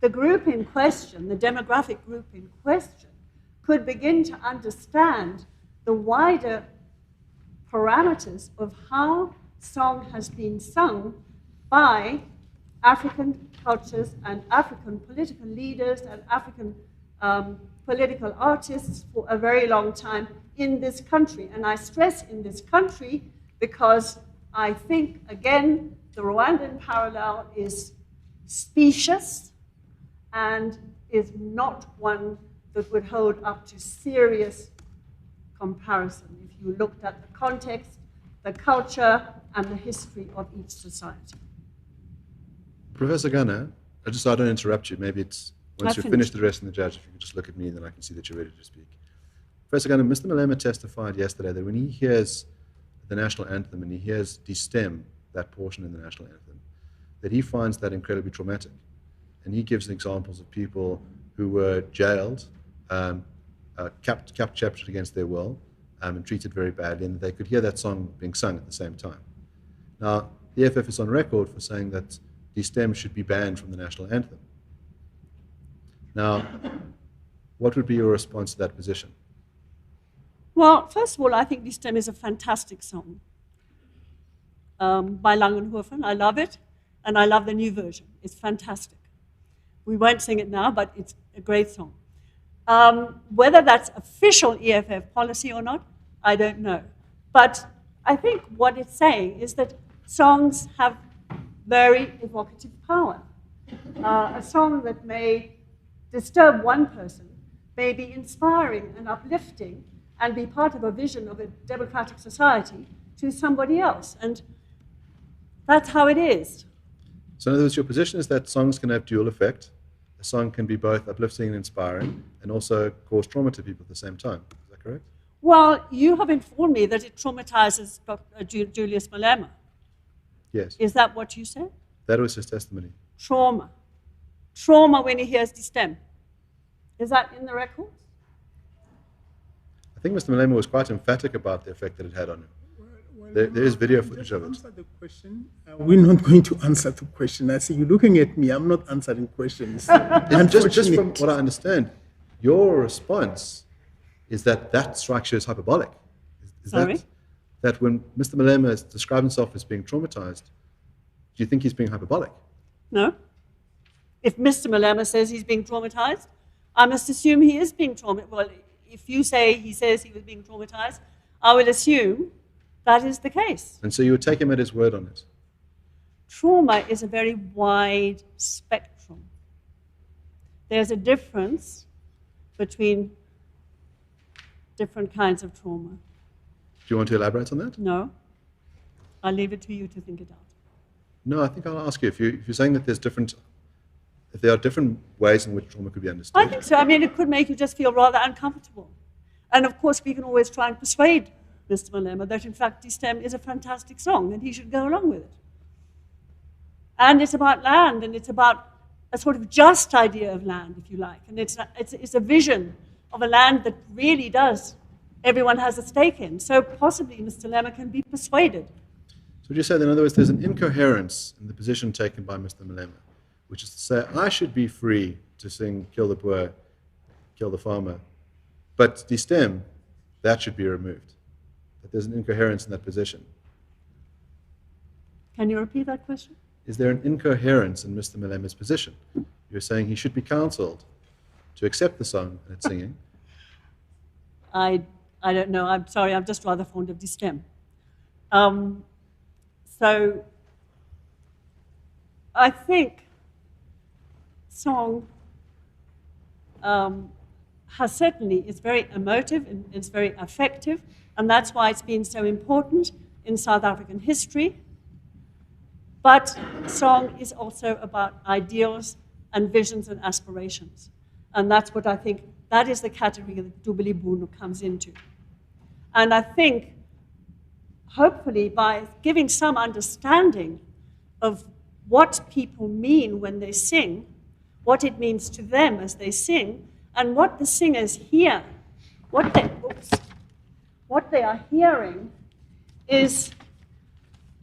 the group in question, the demographic group in question, could begin to understand the wider parameters of how song has been sung by African cultures and African political leaders and African political artists for a very long time in this country. And I stress in this country because I think, again, the Rwandan parallel is specious and is not one that would hold up to serious comparison if you looked at the context, the culture, and the history of each society. Professor Gunner, so I don't interrupt you, maybe it's once you've finished addressing the judge, if you can just look at me, then I can see that you're ready to speak. Professor Gunner, Mr. Malema testified yesterday that when he hears the national anthem and he hears destem, that portion in the national anthem, that he finds that incredibly traumatic. And he gives examples of people who were jailed, captured against their will, and treated very badly, and they could hear that song being sung at the same time. Now, the EFF is on record for saying that destem should be banned from the national anthem. Now, what would be your response to that position? Well, first of all, I think destem is a fantastic song by Langenhofen. I love it, and I love the new version. It's fantastic. We won't sing it now, but it's a great song. Whether that's official EFF policy or not, I don't know. But I think what it's saying is that songs have very evocative power. A song that may disturb one person may be inspiring and uplifting and be part of a vision of a democratic society to somebody else. And that's how it is. So in other words, your position is that songs can have dual effect. A song can be both uplifting and inspiring and also cause trauma to people at the same time. Is that correct? Well, you have informed me that it traumatizes Julius Malema. Yes. Is that what you said? That was his testimony. Trauma. Trauma when he hears destem. Is that in the records? I think Mr. Malema was quite emphatic about the effect that it had on him. There is video footage of it. Answer the question. We're not going to answer the question. I see you looking at me. I'm not answering questions. Just from what I understand, your response is that that structure is hyperbolic. Is Sorry? That when Mr. Malema has described himself as being traumatized, do you think he's being hyperbolic? No. If Mr. Malema says he's being traumatized, I must assume he is being traumatized. Well, if you say he says he was being traumatized, I will assume that is the case. And so you would take him at his word on it? Trauma is a very wide spectrum. There's a difference between different kinds of trauma. Do you want to elaborate on that? No. I'll leave it to you to think it out. No, I think I'll ask you. If you're saying that there's different if there are different ways in which trauma could be understood. I think so. I mean, it could make you just feel rather uncomfortable. And of course, we can always try and persuade Mr. Malema that, in fact, Distem is a fantastic song and he should go along with it. And it's about land, and it's about a sort of just idea of land, if you like. And it's a vision of a land that really does, everyone has a stake in. So possibly Mr. Malema can be persuaded. So would you say that, in other words, there's an incoherence in the position taken by Mr. Malema, which is to say, I should be free to sing Kill the Boer, Kill the Farmer, but Distem, that should be removed. That there's an incoherence in that position. Can you repeat that question? Is there an incoherence in Mr. Malema's position? You're saying he should be counseled to accept the song and its singing. I don't know. I'm sorry. I'm just rather fond of Distem. So I think song is very emotive and it's very affective, and that's why it's been so important in South African history. But song is also about ideals and visions and aspirations. And that's what I think, that is the category that Dubili Bunu comes into. And I think, hopefully, by giving some understanding of what people mean when they sing, what it means to them as they sing, and what the singers hear, what they are hearing is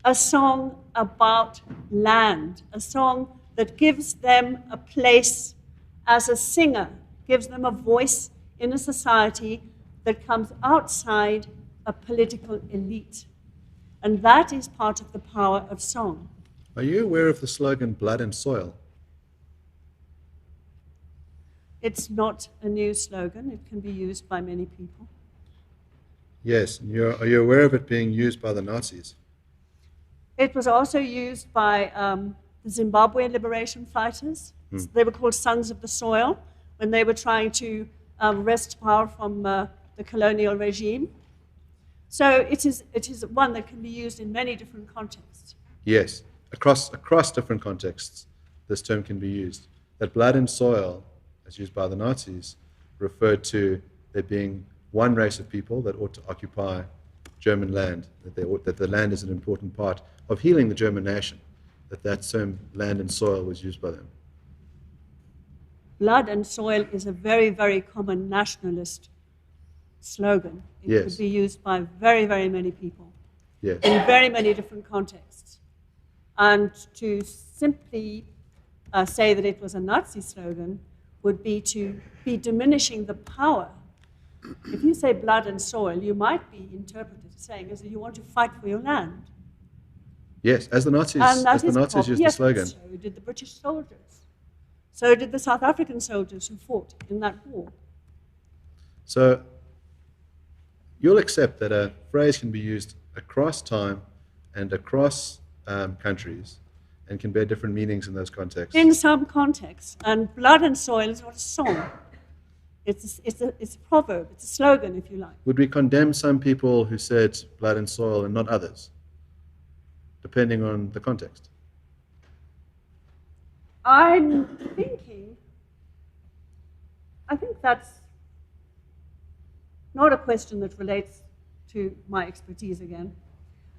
a song about land, a song that gives them a place as a singer, gives them a voice in a society that comes outside a political elite. And that is part of the power of song. Are you aware of the slogan, blood and soil? It's not a new slogan. It can be used by many people. Yes. And are you aware of it being used by the Nazis? It was also used by the Zimbabwe liberation fighters. They were called Sons of the Soil when they were trying to wrest power from the colonial regime. So it is one that can be used in many different contexts. Yes. Across different contexts, this term can be used. That blood and soil, as used by the Nazis, referred to there being one race of people that ought to occupy German land, that the land is an important part of healing the German nation, that term land and soil was used by them. Blood and soil is a very, very common nationalist slogan. It could be used by very, very many people in very many different contexts. And to simply say that it was a Nazi slogan would be to be diminishing the power. If you say blood and soil, you might be interpreted as saying as you want to fight for your land. Yes, as the Nazis used the slogan. So did the British soldiers. So did the South African soldiers who fought in that war. So you'll accept that a phrase can be used across time and across countries and can bear different meanings in those contexts. In some contexts. And blood and soil is not a song. It's a proverb. It's a slogan, if you like. Would we condemn some people who said blood and soil and not others, depending on the context? I think that's not a question that relates to my expertise again.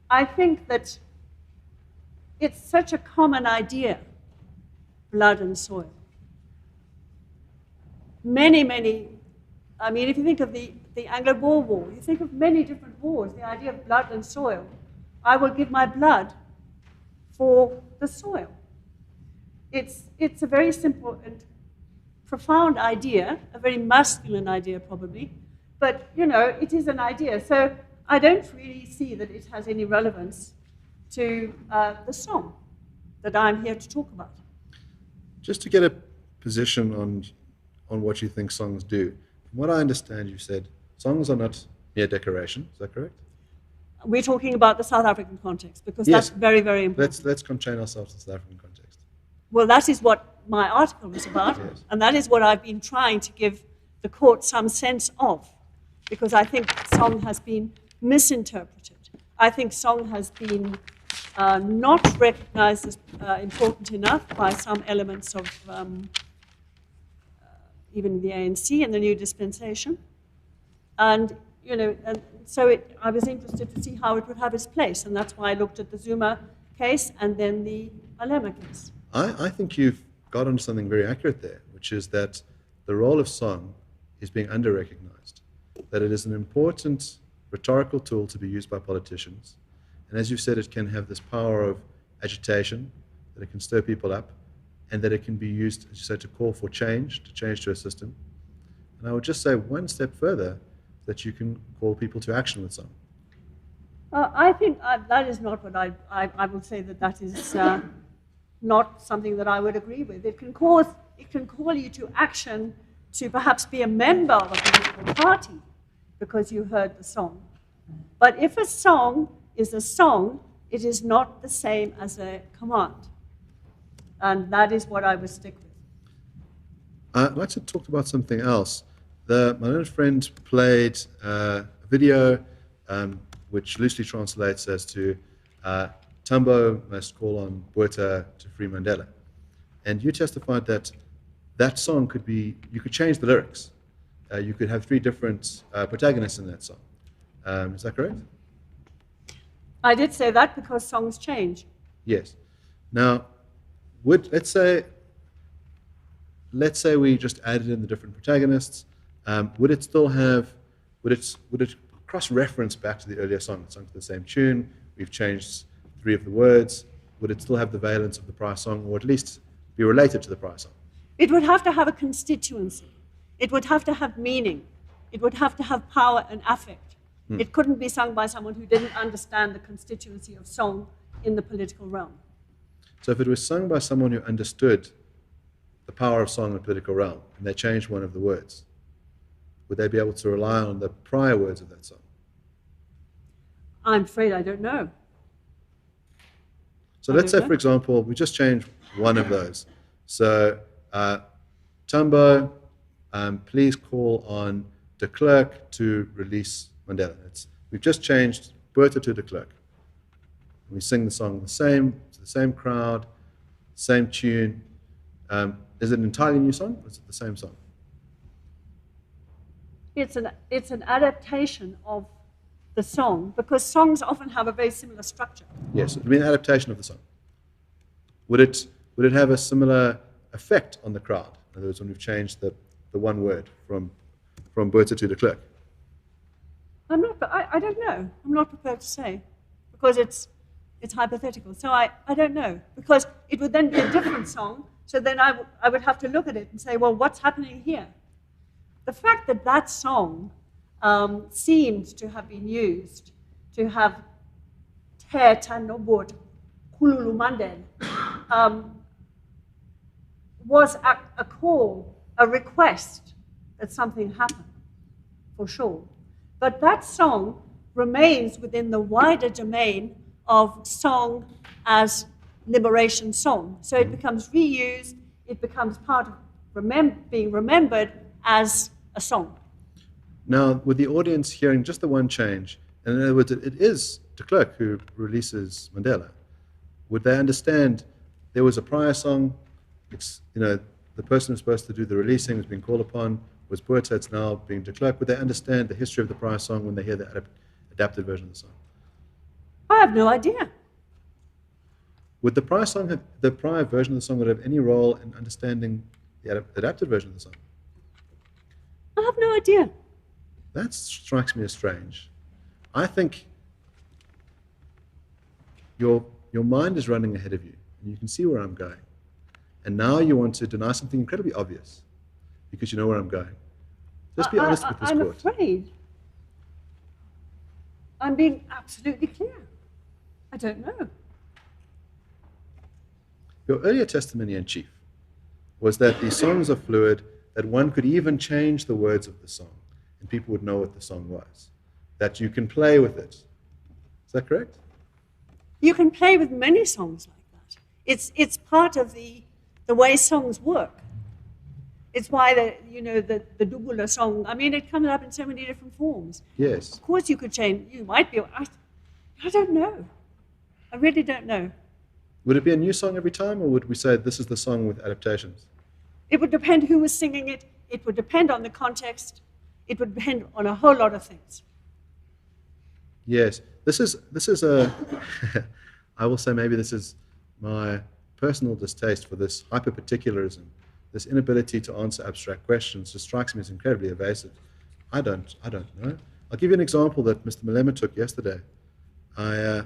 I think that it's such a common idea, blood and soil. Many, I mean, if you think of the Anglo-Boer War, you think of many different wars, the idea of blood and soil. I will give my blood for the soil. It's a very simple and profound idea, a very masculine idea probably, but, you know, it is an idea. So I don't really see that it has any relevance to the song that I'm here to talk about. Just to get a position on what you think songs do. From what I understand, you said songs are not mere decoration. Is that correct? We're talking about the South African context because that's very, very important. Let's constrain ourselves to the South African context. Well, that is what my article was about, and that is what I've been trying to give the court some sense of, because I think song has been misinterpreted. I think song has been not recognized as important enough by some elements of even the ANC and the new dispensation. And, and so I was interested to see how it would have its place, and that's why I looked at the Zuma case and then the malema case. I think you've got on something very accurate there, which is that the role of song is being under-recognized, that it is an important rhetorical tool to be used by politicians. And as you said, it can have this power of agitation, that it can stir people up, and that it can be used, as you said, to call for change, to change to a system. And I would just say one step further, that you can call people to action with song. I think that is not what I would say that is not something that I would agree with. It can call you to action to perhaps be a member of a political party because you heard the song. But if a song is a song, it is not the same as a command. And that is what I would stick with. I'd like to talk about something else. My learned friend played a video which loosely translates as to Tambo must call on Botha to free Mandela. And you testified that that song could be, you could change the lyrics. You could have 3 different protagonists in that song. Is that correct? I did say that because songs change. Yes. Now, let's say we just added in the different protagonists. Would it still have, would it cross-reference back to the earlier song? It's sung to the same tune. We've changed 3 of the words. Would it still have the valence of the prior song, or at least be related to the prior song? It would have to have a constituency. It would have to have meaning. It would have to have power and affect. It couldn't be sung by someone who didn't understand the constituency of song in the political realm. So if it was sung by someone who understood the power of song in the political realm, and they changed one of the words, would they be able to rely on the prior words of that song? I'm afraid I don't know. So let's say, for example, we just changed one of those. So, Tambo, please call on de Klerk to release Mandela. We've just changed Botha to de Klerk. We sing the song to the same crowd, same tune. Is it an entirely new song, or is it the same song? It's an adaptation of the song, because songs often have a very similar structure. Yes, it would be an adaptation of the song. Would it have a similar effect on the crowd? In other words, when we've changed the one word from Botha to de Klerk? I don't know. I'm not prepared to say, because it's hypothetical. So I don't know, because it would then be a different song. So then I would have to look at it and say, well, what's happening here? The fact that that song seemed to have been used to have Te Tanobot Kululu Mandela was a call, a request that something happen, for sure. But that song remains within the wider domain of song as liberation song. So it becomes reused, it becomes part of being remembered as a song. Now, with the audience hearing just the one change, and in other words, it is de Klerk who releases Mandela, would they understand there was a prior song, the person who's supposed to do the releasing was being called upon, was Botha, it's now being de Klerk. Would they understand the history of the prior song when they hear the adapted version of the song? I have no idea. Would the prior version of the song would have any role in understanding the adapted version of the song? I have no idea. That strikes me as strange. I think your mind is running ahead of you, and you can see where I'm going. And now you want to deny something incredibly obvious because you know where I'm going. Just be honest with this I'm court. afraid I'm being absolutely clear. I don't know. Your earlier testimony in chief was that these songs are fluid, that one could even change the words of the song, and people would know what the song was, that you can play with it. Is that correct? You can play with many songs like that. It's part of the way songs work. It's why the Dubula song, I mean, it comes up in so many different forms. Yes. Of course you could change, you might be, I don't know. I really don't know. Would it be a new song every time, or would we say this is the song with adaptations? It would depend who was singing it. It would depend on the context. It would depend on a whole lot of things. Yes, this is a, I will say maybe this is my personal distaste for this hyper-particularism, this inability to answer abstract questions just strikes me as incredibly evasive. I don't know. I'll give you an example that Mr. Malema took yesterday. I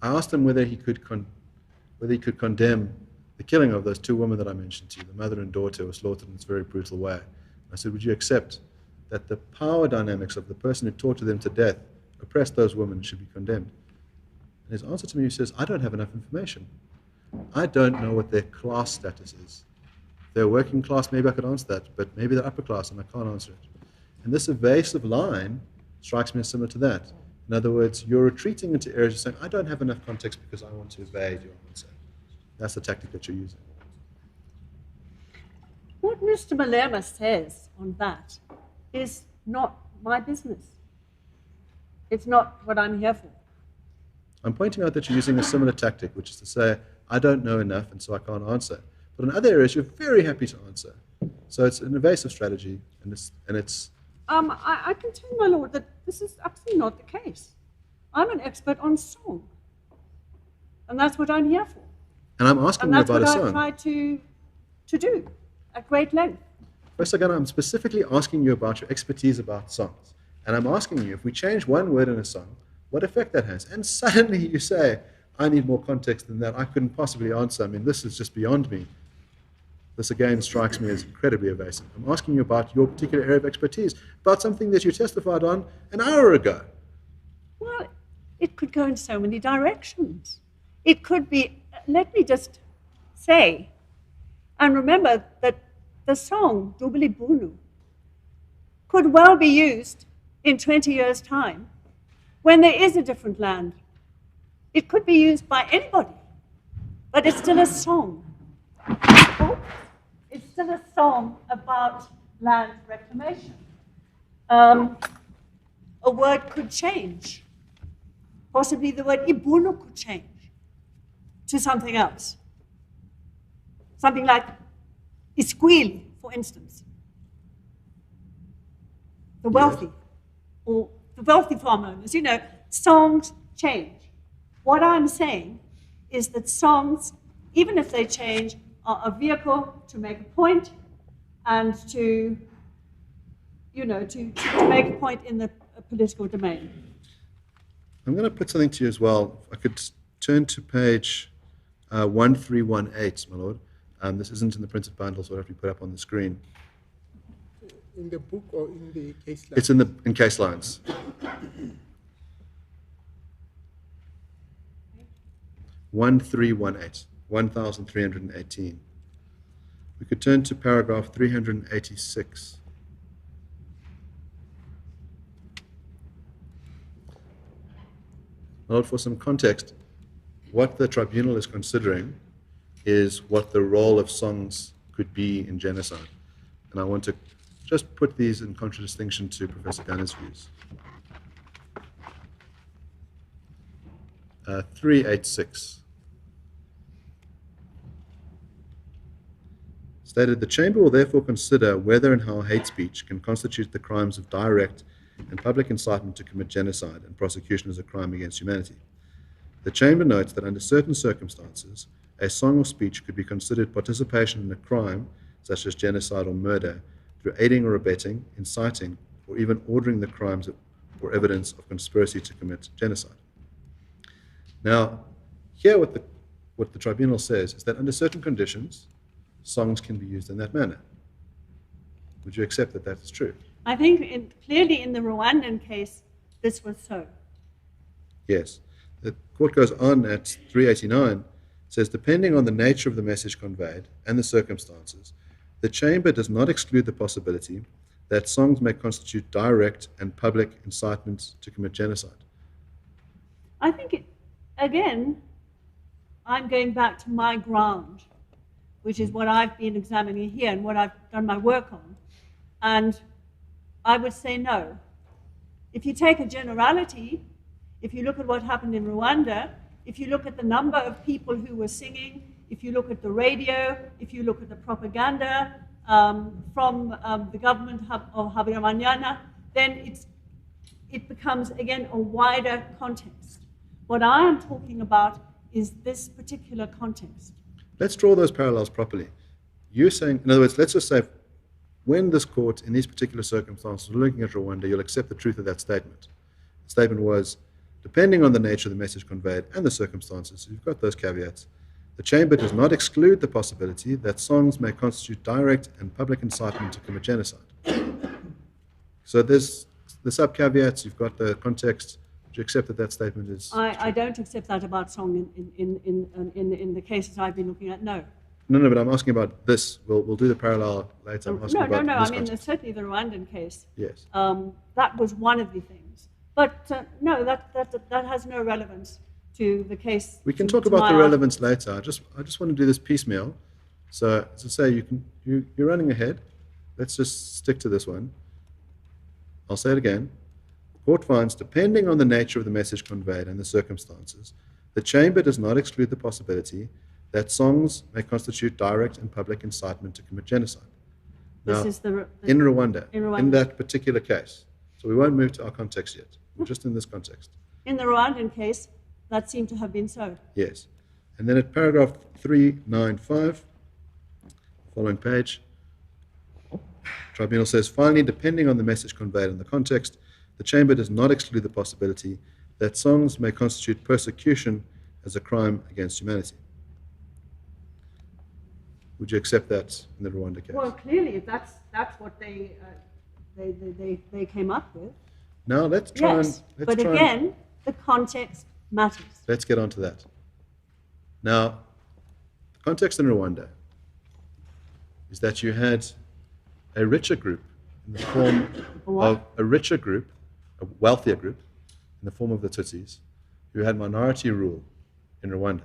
asked him whether he could condemn the killing of those two women that I mentioned to you, the mother and daughter who were slaughtered in this very brutal way. I said, would you accept that the power dynamics of the person who tortured them to death, oppressed those women, should be condemned? And his answer to me, he says, I don't have enough information. I don't know what their class status is. If they're working class, maybe I could answer that, but maybe they're upper class and I can't answer it. And this evasive line strikes me as similar to that. In other words, you're retreating into areas of saying, I don't have enough context because I want to evade your answer. That's the tactic that you're using. What Mr. Malema says on that is not my business. It's not what I'm here for. I'm pointing out that you're using a similar tactic, which is to say, I don't know enough and so I can't answer. But in other areas, you're very happy to answer. So it's an evasive strategy, and it's I can tell my lord that this is absolutely not the case. I'm an expert on song. And that's what I'm here for. And I'm asking you about a And that's song. what I've tried to do at great length. Professor Gunnar, I'm specifically asking you about your expertise about songs. And I'm asking you, if we change one word in a song, what effect that has. And suddenly you say, I need more context than that. I couldn't possibly answer. I mean, this is just beyond me. This again strikes me as incredibly evasive. I'm asking you about your particular area of expertise, about something that you testified on an hour ago. Well, it could go in so many directions. It could be, let me just say, and remember that the song, Dubili Bunu, could well be used in 20 years' time when there is a different land. It could be used by anybody, but it's still a song. It's still a song about land reclamation. A word could change. Possibly the word Ibunu could change to something else. Something like Isquil, for instance. The wealthy, or the wealthy farm owners. You know, songs change. What I'm saying is that songs, even if they change, are a vehicle to make a point and to, you know, to make a point in the political domain. I'm going to put something to you as well. If I could turn to page 1318, my lord. This isn't in the printed bundle, so it'll have to be put up on the screen. In the book or in the case line? It's in case lines. 1318, 1318. We could turn to paragraph 386. Now, for some context, what the tribunal is considering is what the role of songs could be in genocide. And I want to just put these in contradistinction to Professor Gunner's views. 386. Stated, the Chamber will therefore consider whether and how hate speech can constitute the crimes of direct and public incitement to commit genocide and prosecution as a crime against humanity. The Chamber notes that under certain circumstances, a song or speech could be considered participation in a crime, such as genocide or murder, through aiding or abetting, inciting, or even ordering the crimes or evidence of conspiracy to commit genocide. Now, here what the tribunal says is that under certain conditions, songs can be used in that manner. Would you accept that that is true? I think clearly in the Rwandan case, this was so. Yes. The court goes on at 389, says, depending on the nature of the message conveyed and the circumstances, the Chamber does not exclude the possibility that songs may constitute direct and public incitement to commit genocide. I think, again, I'm going back to my ground, which is what I've been examining here and what I've done my work on. And I would say no. If you take a generality, If you look at what happened in Rwanda, if you look at the number of people who were singing, if you look at the radio, if you look at the propaganda from the government of Habyarimana, then it becomes, again, a wider context. What I am talking about is this particular context. Let's draw those parallels properly. You're saying, in other words, let's just say, when this court, in these particular circumstances, looking at Rwanda, you'll accept the truth of that statement. The statement was, depending on the nature of the message conveyed and the circumstances, you've got those caveats, the chamber does not exclude the possibility that songs may constitute direct and public incitement to commit genocide. So there's the sub-caveats, you've got the context. Do you accept that that statement is... I don't accept that about song in the cases I've been looking at, no. No, but I'm asking about this. We'll do the parallel later. I'm asking about I this mean, context. certainly the Rwandan case. Yes. That was one of the things. But no, that has no relevance to the case. We can talk about the relevance later. I just want to do this piecemeal. So, as I say, you're running ahead. Let's just stick to this one. I'll say it again. The court finds, depending on the nature of the message conveyed and the circumstances, the chamber does not exclude the possibility that songs may constitute direct and public incitement to commit genocide. Now, this is in Rwanda, Rwanda, in that particular case. So we won't move to our context yet. We're just in this context. In the Rwandan case, that seemed to have been so. Yes. And then at paragraph 395, following page, tribunal says, finally, depending on the message conveyed in the context, the chamber does not exclude the possibility that songs may constitute persecution as a crime against humanity. Would you accept that in the Rwanda case? Well, clearly, that's what they came up with. Now let's try but again, the context matters. Let's get on to that. Now, the context in Rwanda is that you had a richer group in the form of a wealthier group in the form of the Tutsis, who had minority rule in Rwanda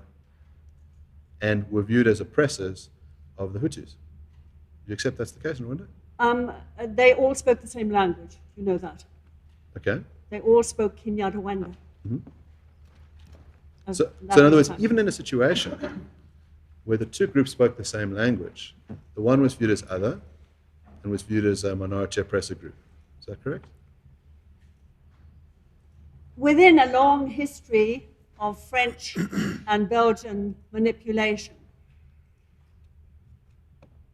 and were viewed as oppressors of the Hutus. Do you accept that's the case in Rwanda? They all spoke the same language. You know that. Okay. They all spoke Kinyarwanda. Mm-hmm. So in other words, even in a situation where the two groups spoke the same language, the one was viewed as other and was viewed as a minority oppressor group. Is that correct? Within a long history of French and Belgian manipulation.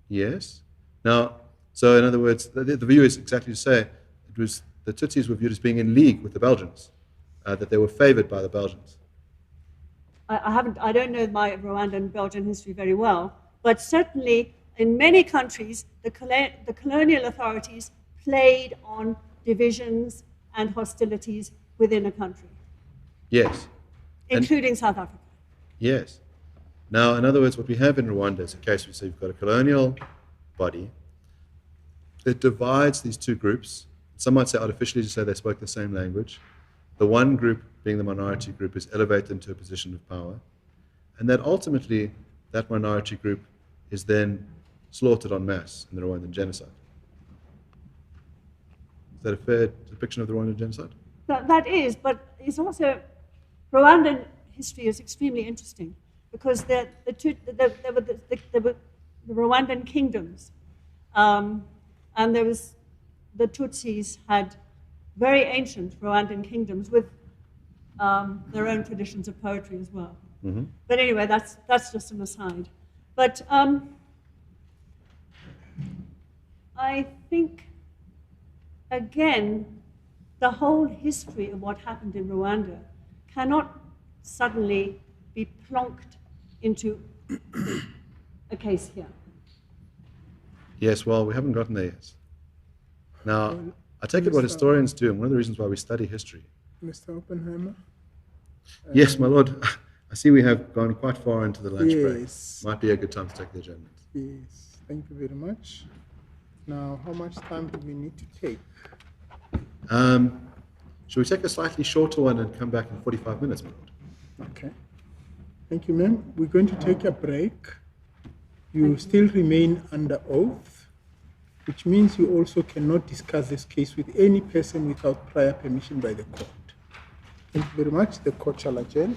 Yes. Now, so in other words, the view is exactly to say it was the Tutsis were viewed as being in league with the Belgians, that they were favored by the Belgians. I don't know my Rwandan Belgian history very well, but certainly in many countries, the colonial authorities played on divisions and hostilities within a country. Yes. Including South Africa. Yes. Now, in other words, what we have in Rwanda is a case where you've got a colonial body that divides these two groups. Some might say artificially to say they spoke the same language. The one group, being the minority group, is elevated into a position of power. And that ultimately, that minority group is then slaughtered en masse in the Rwandan genocide. Is that a fair depiction of the Rwandan genocide? That is, but it's also, Rwandan history is extremely interesting because there were the Rwandan kingdoms, and there was, the Tutsis had very ancient Rwandan kingdoms with their own traditions of poetry as well. Mm-hmm. But anyway, that's just an aside. But I think, again, the whole history of what happened in Rwanda cannot suddenly be plonked into a case here. Yes, well, we haven't gotten there yet. Now, I take it what historians do, and one of the reasons why we study history. Mr. Oppenheimer? Yes, my lord. I see we have gone quite far into the lunch break. Yes. Might be a good time to take the adjournment. Yes, thank you very much. Now, how much time do we need to take? Should we take a slightly shorter one and come back in 45 minutes, my lord? Okay. Thank you, ma'am. We're going to take a break. You still remain under oath, which means you also cannot discuss this case with any person without prior permission by the court. Thank you very much. The court shall adjourn.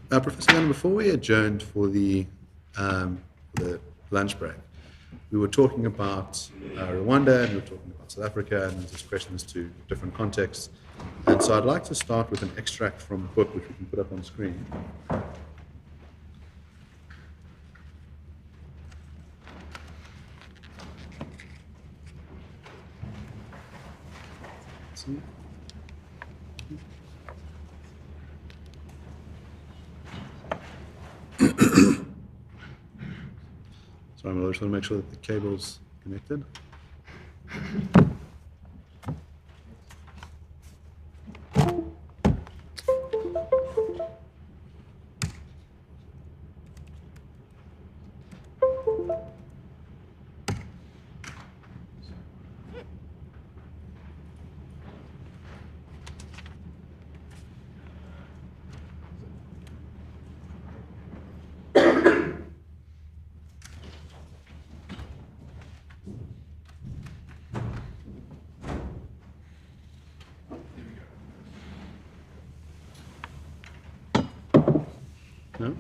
Professor Gunn, before we adjourned for the lunch break, we were talking about Rwanda, and we were talking about South Africa, and there's questions to different contexts. And so I'd like to start with an extract from a book which we can put up on screen. See? Sorry, I just want to make sure that the cable's connected. No?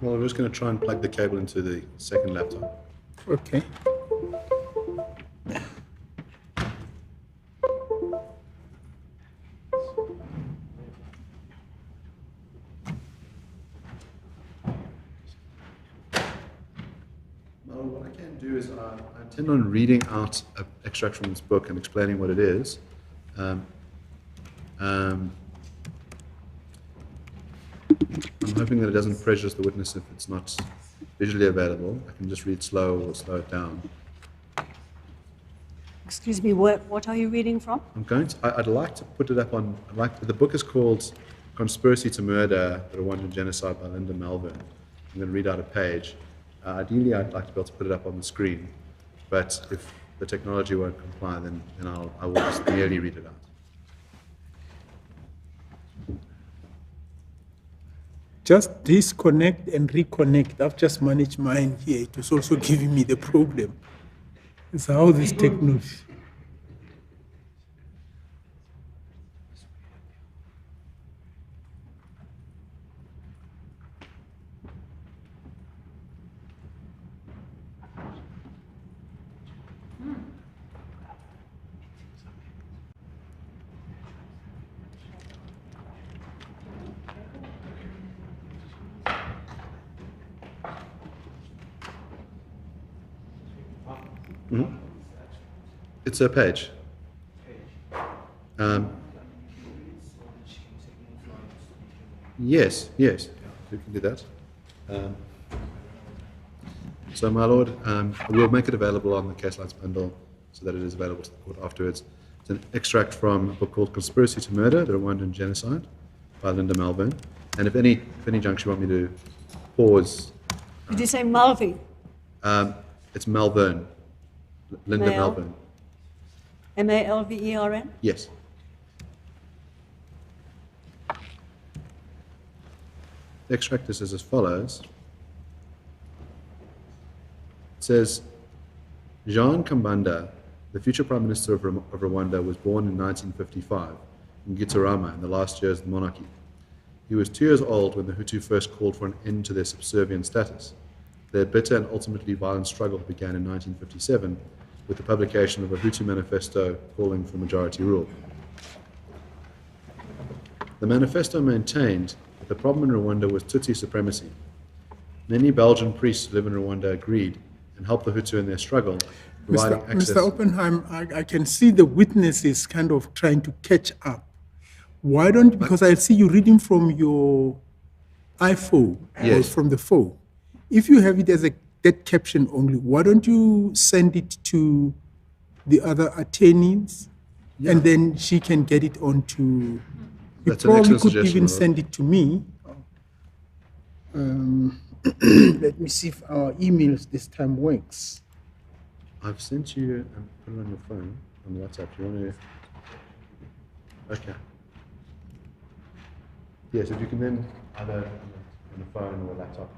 Well, I'm just going to try and plug the cable into the second laptop. Okay. Well, what I can do is I intend on reading out an extract from this book and explaining what it is. I'm hoping that it doesn't prejudice the witness if it's not visually available. I can just read slow or slow it down. Excuse me, what are you reading from? I'd like to put it up on, the book is called Conspiracy to Murder, the Rwandan Genocide by Linda Melvin. I'm going to read out a page. Ideally, I'd like to be able to put it up on the screen, but if the technology won't comply, then I will just merely read it out. Just disconnect and reconnect. I've just managed mine here. It was also giving me the problem. It's how this technology. Mm-hmm. It's a page. Yes, we can do that. So, my lord, we'll make it available on the case lights bundle so that it is available to the court afterwards. It's an extract from a book called Conspiracy to Murder, the Rwandan Genocide by Linda Melvin. And if any juncture you want me to pause. Did you say Malvi? It's Melvin. Linda Melvin. M-A-L-V-E-R-N? Yes. The extract is as follows. It says, Jean Kambanda, the future Prime Minister of Rwanda, was born in 1955 in Gitarama in the last years of the monarchy. He was 2 years old when the Hutu first called for an end to their subservient status. Their bitter and ultimately violent struggle began in 1957 with the publication of a Hutu manifesto calling for majority rule. The manifesto maintained that the problem in Rwanda was Tutsi supremacy. Many Belgian priests who live in Rwanda agreed and helped the Hutu in their struggle, providing access. Mr. Oppenheim, I can see the witnesses kind of trying to catch up. Why don't, because I see you reading from your iPhone, yes, or from the phone. If you have it as that caption only, why don't you send it to the other attorneys, and then she can get it on to. You That's an probably excellent could suggestion, even Lord. send it to me. Let me see if our emails this time works. I've sent you and put it on your phone on WhatsApp. You want to? Okay. Yes, if you can then either on the phone or a laptop.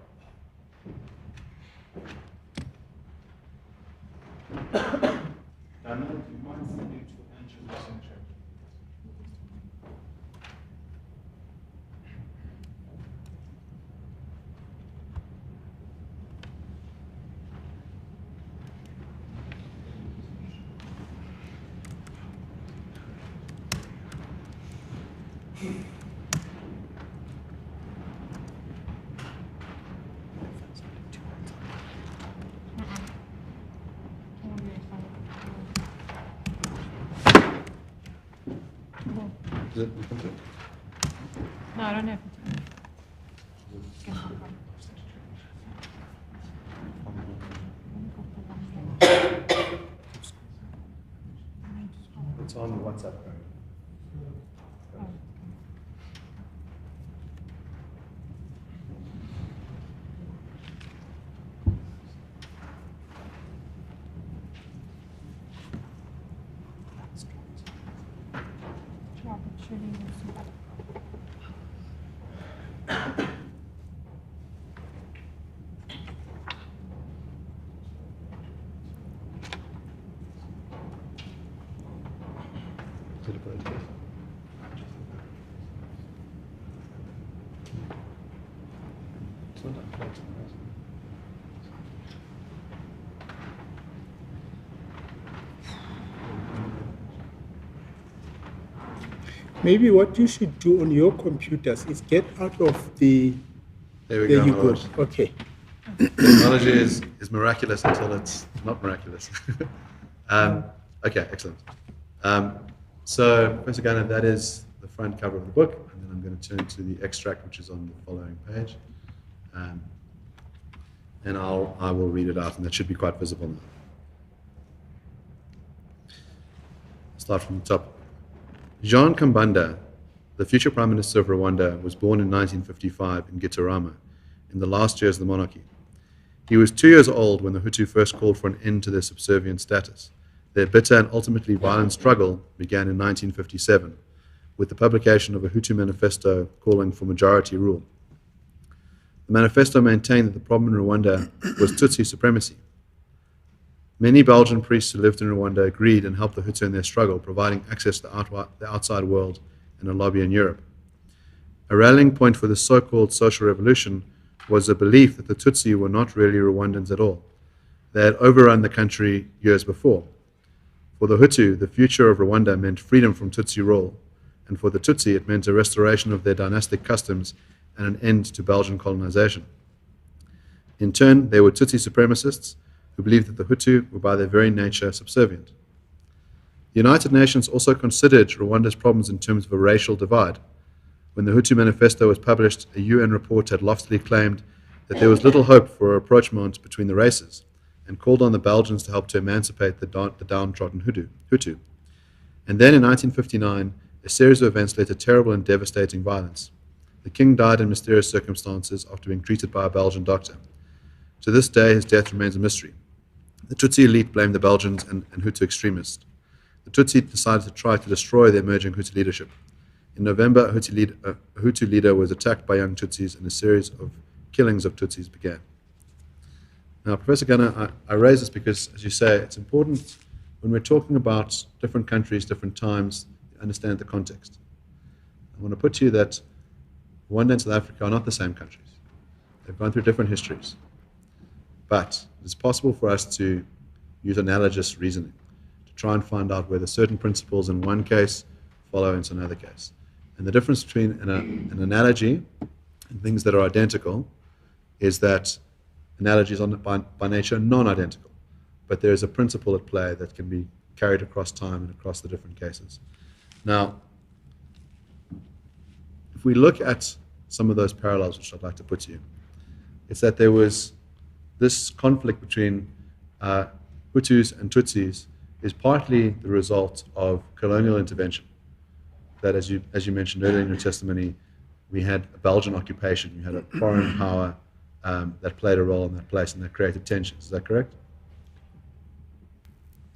Is it? You can do it. No, I don't have. It's on WhatsApp. Is it a bird? It's not that close, is it? Maybe what you should do on your computers is get out of the. There we There go. you my go. lord. Okay. Technology is miraculous until it's not miraculous. Okay, excellent. So, Professor Gunnar, that is the front cover of the book, and then I'm going to turn to the extract, which is on the following page, and I will read it out, and that should be quite visible now. Start from the top. Jean Kambanda, the future Prime Minister of Rwanda, was born in 1955 in Gitarama, in the last years of the monarchy. He was 2 years old when the Hutu first called for an end to their subservient status. Their bitter and ultimately violent struggle began in 1957 with the publication of a Hutu manifesto calling for majority rule. The manifesto maintained that the problem in Rwanda was Tutsi supremacy. Many Belgian priests who lived in Rwanda agreed and helped the Hutu in their struggle, providing access to the outside world and a lobby in Europe. A rallying point for the so-called social revolution was the belief that the Tutsi were not really Rwandans at all. They had overrun the country years before. For the Hutu, the future of Rwanda meant freedom from Tutsi rule, and for the Tutsi, it meant a restoration of their dynastic customs and an end to Belgian colonization. In turn, they were Tutsi supremacists who believed that the Hutu were by their very nature subservient. The United Nations also considered Rwanda's problems in terms of a racial divide. When the Hutu manifesto was published, a UN report had loftily claimed that there was little hope for a rapprochement between the races, and called on the Belgians to help to emancipate the downtrodden Hutu. And then in 1959, a series of events led to terrible and devastating violence. The king died in mysterious circumstances after being treated by a Belgian doctor. To this day, his death remains a mystery. The Tutsi elite blamed the Belgians and Hutu extremists. The Tutsi decided to try to destroy the emerging Hutu leadership. In November, a Hutu leader was attacked by young Tutsis, and a series of killings of Tutsis began. Now, Professor Gunnar, I raise this because, as you say, it's important when we're talking about different countries, different times, to understand the context. I want to put to you that Rwanda and South Africa are not the same countries. They've gone through different histories. But it's possible for us to use analogous reasoning to try and find out whether certain principles in one case follow into another case. And the difference between an analogy and things that are identical is that analogies are by nature non-identical. But there is a principle at play that can be carried across time and across the different cases. Now, if we look at some of those parallels, which I'd like to put to you, it's that there was this conflict between Hutus and Tutsis is partly the result of colonial intervention. That, as you mentioned earlier in your testimony, we had a Belgian occupation, you had a foreign power that played a role in that place and that created tensions. Is that correct?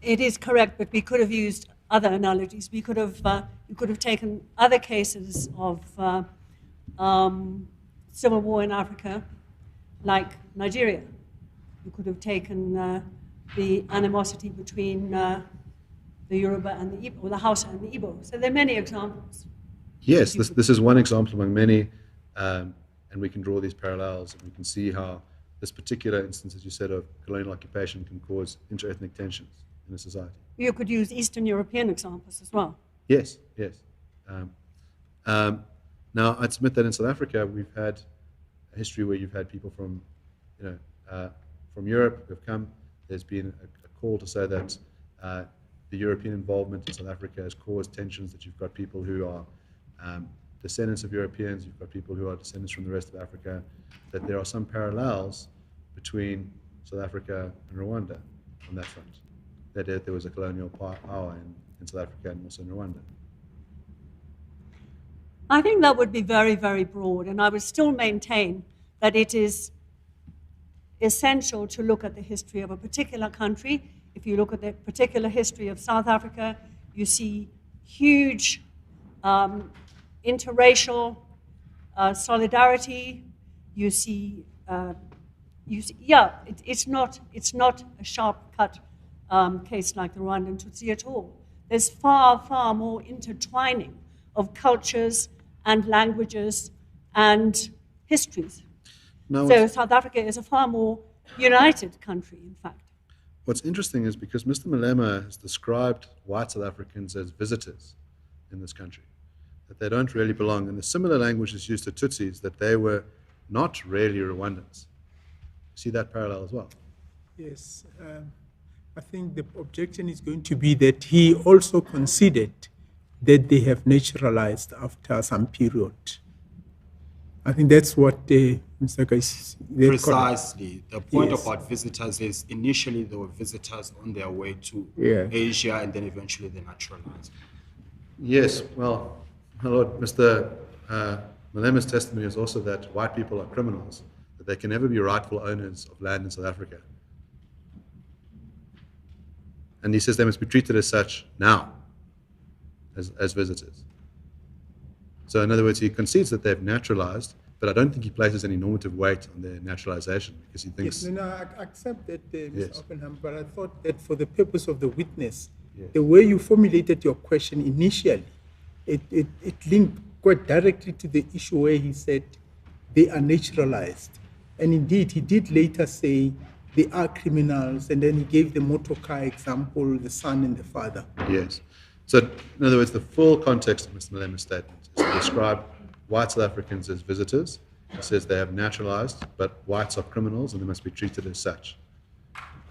It is correct, but we could have used other analogies. We could have, you could have taken other cases of civil war in Africa, like Nigeria. You could have taken the animosity between the Yoruba and the Igbo, or the Hausa and the Igbo. So there are many examples. Yes, this is one example among many, and we can draw these parallels, and we can see how this particular instance, as you said, of colonial occupation can cause inter-ethnic tensions in a society. You could use Eastern European examples as well. Yes, yes. Now, I'd submit that in South Africa, we've had a history where you've had people from, from Europe who have come. There's been a call to say that the European involvement in South Africa has caused tensions, that you've got people who are descendants of Europeans, you've got people who are descendants from the rest of Africa, that there are some parallels between South Africa and Rwanda on that front, that there was a colonial power in South Africa and also in Rwanda. I think that would be very, very broad, and I would still maintain that it is essential to look at the history of a particular country. If you look at the particular history of South Africa, you see huge interracial solidarity. You see, it's not a sharp-cut case like the Rwandan Tutsi at all. There's far, far more intertwining of cultures and languages and histories. So South Africa is a far more united country, in fact. What's interesting is because Mr. Malema has described white South Africans as visitors in this country, that they don't really belong. And the similar language is used to Tutsis, that they were not really Rwandans. See that parallel as well? Yes. I think the objection is going to be that he also considered that they have naturalized after some period. I think that's what Mr. Kaisi... Precisely. The point Yes. about visitors is initially they were visitors on their way to Asia, and then eventually they naturalized. Yes, well, my Lord, Mr. Malema's testimony is also that white people are criminals, that they can never be rightful owners of land in South Africa. And he says they must be treated as such now, as visitors. So in other words, he concedes that they've naturalized, but I don't think he places any normative weight on their naturalization, because he thinks... Yes, no, I accept that, Mr. Yes. Oppenheim, but I thought that for the purpose of the witness, Yes. the way you formulated your question initially, it linked quite directly to the issue where he said they are naturalized. And indeed, he did later say they are criminals, and then he gave the motor car example, the son and the father. Yes. So, in other words, the full context of Mr. Malema's statement is to describe white South Africans as visitors. He says they have naturalized, but whites are criminals and they must be treated as such.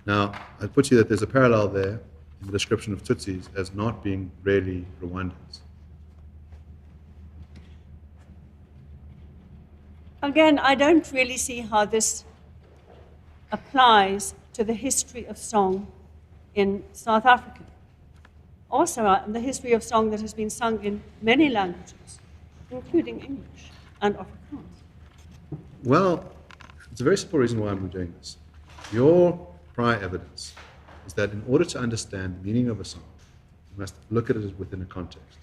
Now, I'd put to you that there's a parallel there in the description of Tutsis as not being really Rwandans. Again, I don't really see how this applies to the history of song in South Africa. Also, the history of song that has been sung in many languages, including English and Afrikaans. Well, it's a very simple reason why I'm doing this. Your prior evidence is that in order to understand the meaning of a song, you must look at it within a context.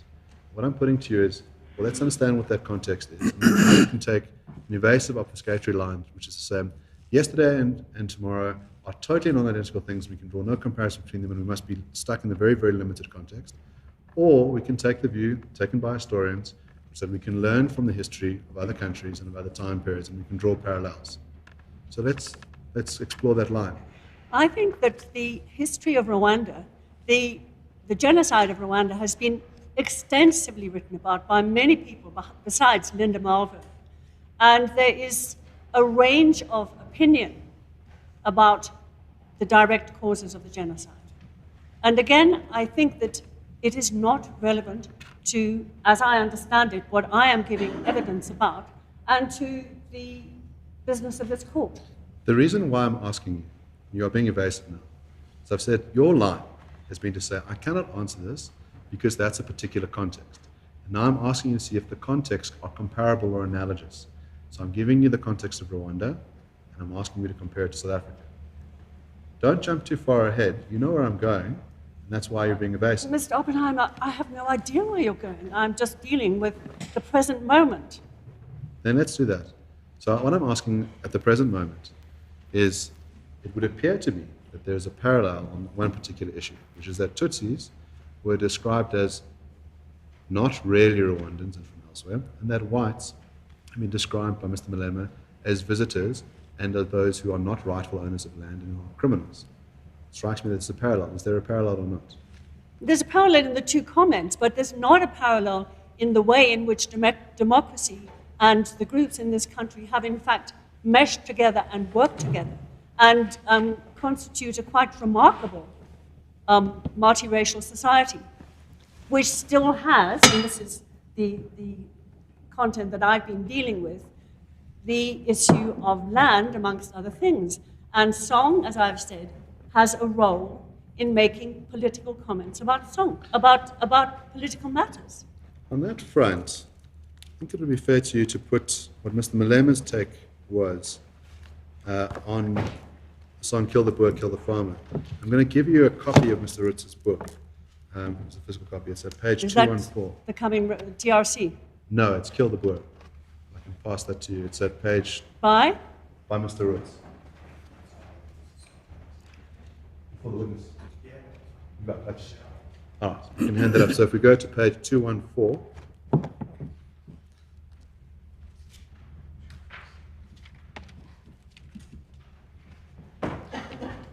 What I'm putting to you is, well, let's understand what that context is. And how you can take an evasive obfuscatory line, which is to say, yesterday and tomorrow are totally non-identical things. We can draw no comparison between them, and we must be stuck in the very, very limited context. Or we can take the view taken by historians, so that we can learn from the history of other countries and of other time periods, and we can draw parallels. So let's explore that line. I think that the history of Rwanda, the genocide of Rwanda, has been extensively written about by many people besides Linda Malvern. And there is a range of opinion about the direct causes of the genocide. And again, I think that it is not relevant to, as I understand it, what I am giving evidence about, and to the business of this court. The reason why I'm asking you, you are being evasive now, as I've said, your line has been to say, I cannot answer this because that's a particular context. And now I'm asking you to see if the contexts are comparable or analogous. So I'm giving you the context of Rwanda, and I'm asking you to compare it to South Africa. Don't jump too far ahead. You know where I'm going, and that's why you're being evasive. Mr. Oppenheimer, I have no idea where you're going. I'm just dealing with the present moment. Then let's do that. So what I'm asking at the present moment is, it would appear to me that there's a parallel on one particular issue, which is that Tutsis were described as not really Rwandans and from elsewhere, and that whites have been described by Mr. Malema as visitors and as those who are not rightful owners of land and who are criminals. It strikes me that it's a parallel. Is there a parallel or not? There's a parallel in the two comments, but there's not a parallel in the way in which democracy and the groups in this country have in fact meshed together and worked together and constitute a quite remarkable multiracial society, which still has, and this is the content that I've been dealing with, the issue of land, amongst other things. And song, as I've said, has a role in making political comments about song, about political matters. On that front, I think it would be fair to you to put what Mr. Malema's take was on the song Kill the Boer, Kill the Farmer. I'm going to give you a copy of Mr. Ritz's book. It's a physical copy. It's at page 214. Is that the coming DRC? No, it's Kill the Boer. I can pass that to you. It's at page... By Mr. Ritz. For the witness. Yeah. All right, you can hand that up. So if we go to page 214...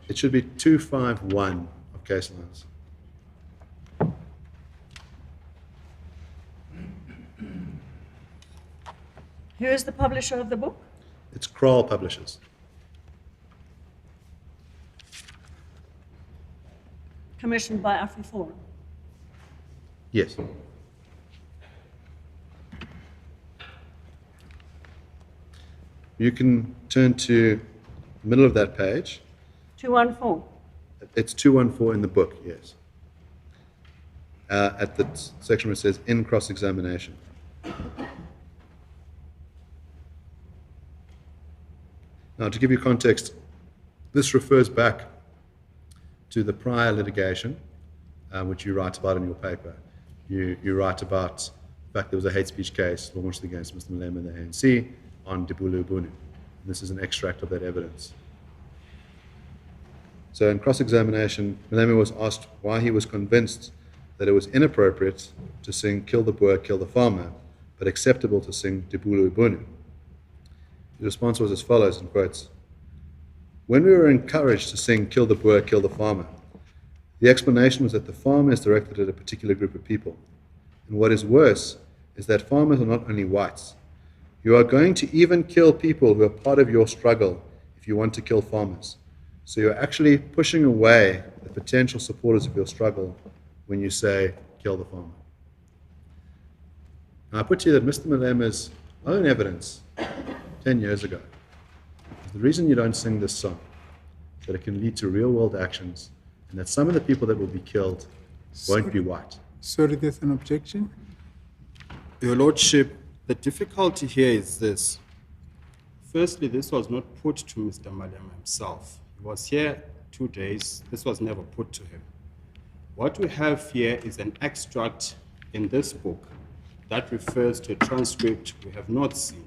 It should be 251 of case lines. Who is the publisher of the book? It's Kroll Publishers. Commissioned by Afri Forum. Yes. You can turn to the middle of that page. 214. It's 214 in the book, yes. At the section where it says in cross-examination. Now, to give you context, this refers back to the prior litigation, which you write about in your paper. You write about the fact there was a hate speech case launched against Mr. Malema and the ANC on Dibulu Bunu. This is an extract of that evidence. So in cross-examination, Malema was asked why he was convinced that it was inappropriate to sing Kill the Boer, Kill the Farmer, but acceptable to sing Dibulu Bunu. His response was as follows, in quotes, "When we were encouraged to sing Kill the Boer, Kill the Farmer, the explanation was that the farmer is directed at a particular group of people. And what is worse is that farmers are not only whites. You are going to even kill people who are part of your struggle if you want to kill farmers. So you're actually pushing away the potential supporters of your struggle when you say, kill the farmer." Now, I put to you that Mr. Malema's own evidence 10 years ago is the reason you don't sing this song, is that it can lead to real-world actions, and that some of the people that will be killed won't be white. Sorry, there's an objection. Your Lordship, the difficulty here is this. Firstly, this was not put to Mr. Malema himself. He was here 2 days. This was never put to him. What we have here is an extract in this book that refers to a transcript we have not seen.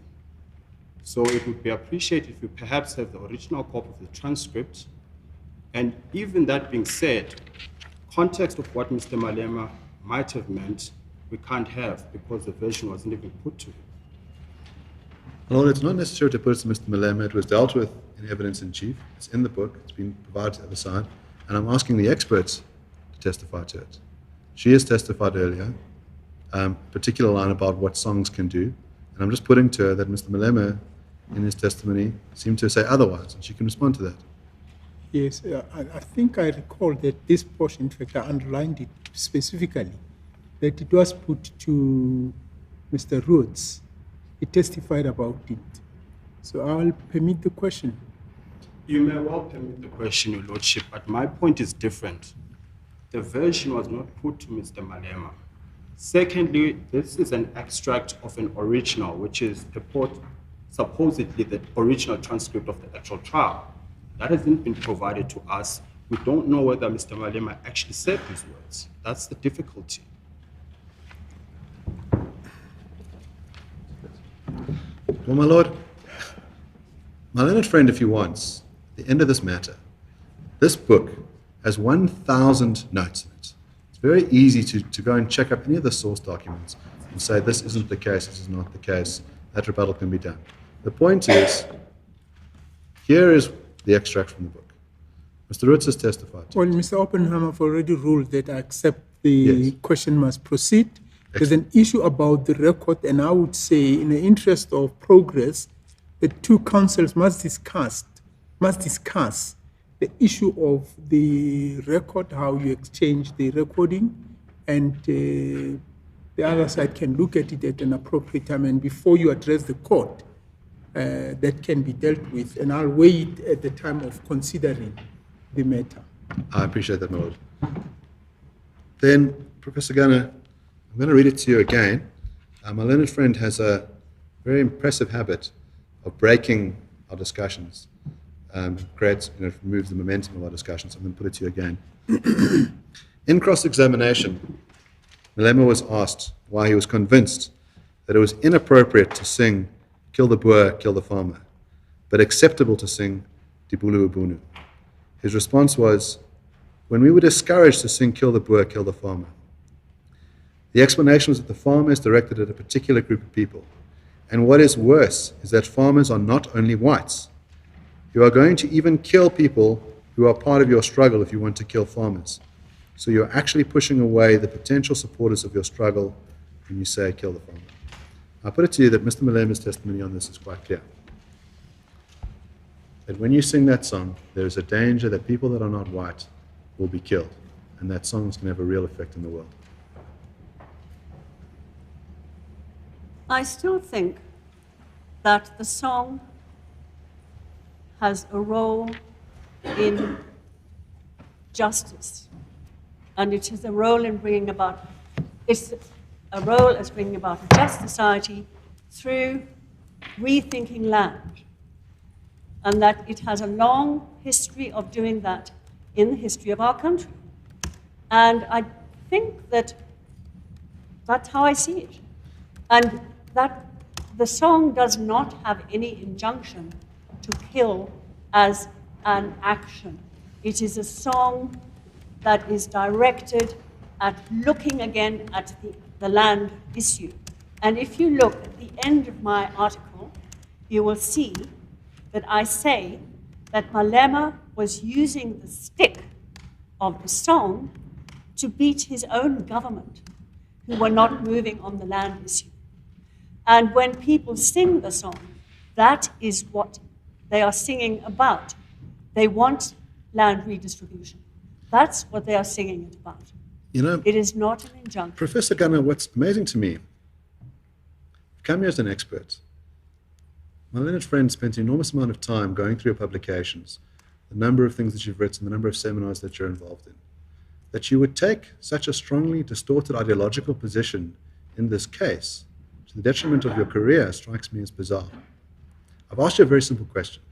So it would be appreciated if you perhaps have the original copy of the transcript. And even that being said, context of what Mr. Malema might have meant, we can't have because the version wasn't even put to him. Lord, it's not necessary to put it to Mr. Malema. It was dealt with in evidence in chief. It's in the book. It's been provided to the other side. And I'm asking the experts to testify to it. She has testified earlier, particular line about what songs can do. And I'm just putting to her that Mr. Malema, in his testimony, seemed to say otherwise, and she can respond to that. Yes, I think I recall that this portion, in fact, I underlined it specifically, that it was put to Mr. Rhodes. He testified about it. So I'll permit the question. You may well permit the question, Your Lordship, but my point is different. the version was not put to Mr. Malema. Secondly, this is an extract of an original, which is supposedly the original transcript of the actual trial. That hasn't been provided to us. We don't know whether Mr. Malema actually said these words. That's the difficulty. Well, my lord, my learned friend, if he wants, at the end of this matter, this book has 1,000 notes in it. It's very easy to go and check up any of the source documents and say this isn't the case, this is not the case. That rebuttal can be done. The point is, here is the extract from the book. Mr. Roots has testified. Well, Mr. Oppenheimer have already ruled that I accept the Yes. question must proceed. There's an issue about the record, and I would say, in the interest of progress, the two councils must discuss the issue of the record, how you exchange the recording, and the other side can look at it at an appropriate time, and before you address the court, that can be dealt with, and I'll weigh it at the time of considering the matter. I appreciate that, my lord. Then, Professor Gunner, I'm going to read it to you again. My learned friend has a very impressive habit of breaking our discussions. Removes the momentum of our discussions. I'm going to put it to you again. In cross-examination, Malema was asked why he was convinced that it was inappropriate to sing "Kill the Boer, Kill the Farmer," but acceptable to sing "Dibulu Ubunu." His response was, when we were discouraged to sing "Kill the Boer, Kill the Farmer," the explanation was that the farmer is directed at a particular group of people. And what is worse is that farmers are not only whites. You are going to even kill people who are part of your struggle if you want to kill farmers. So you're actually pushing away the potential supporters of your struggle when you say kill the farmer. I'll put it to you that Mr. Malema's testimony on this is quite clear. That when you sing that song, there is a danger that people that are not white will be killed. And that song is going to have a real effect in the world. I still think that the song has a role in justice, and it is a role in bringing about, it's a role as bringing about a just society through rethinking land, and that it has a long history of doing that in the history of our country. And I think that that's how I see it. And that the song does not have any injunction to kill as an action. It is a song that is directed at looking again at the land issue. And if you look at the end of my article, you will see that I say that Malema was using the stick of the song to beat his own government, who were not moving on the land issue. And when people sing the song, that is what they are singing about. They want land redistribution. That's what they are singing it about. You know, it is not an injunction. Professor Gunner, what's amazing to me, I've come here as an expert. My learned friend spent an enormous amount of time going through your publications, the number of things that you've written, the number of seminars that you're involved in. That you would take such a strongly distorted ideological position in this case to the detriment of your career strikes me as bizarre. I've asked you a very simple question.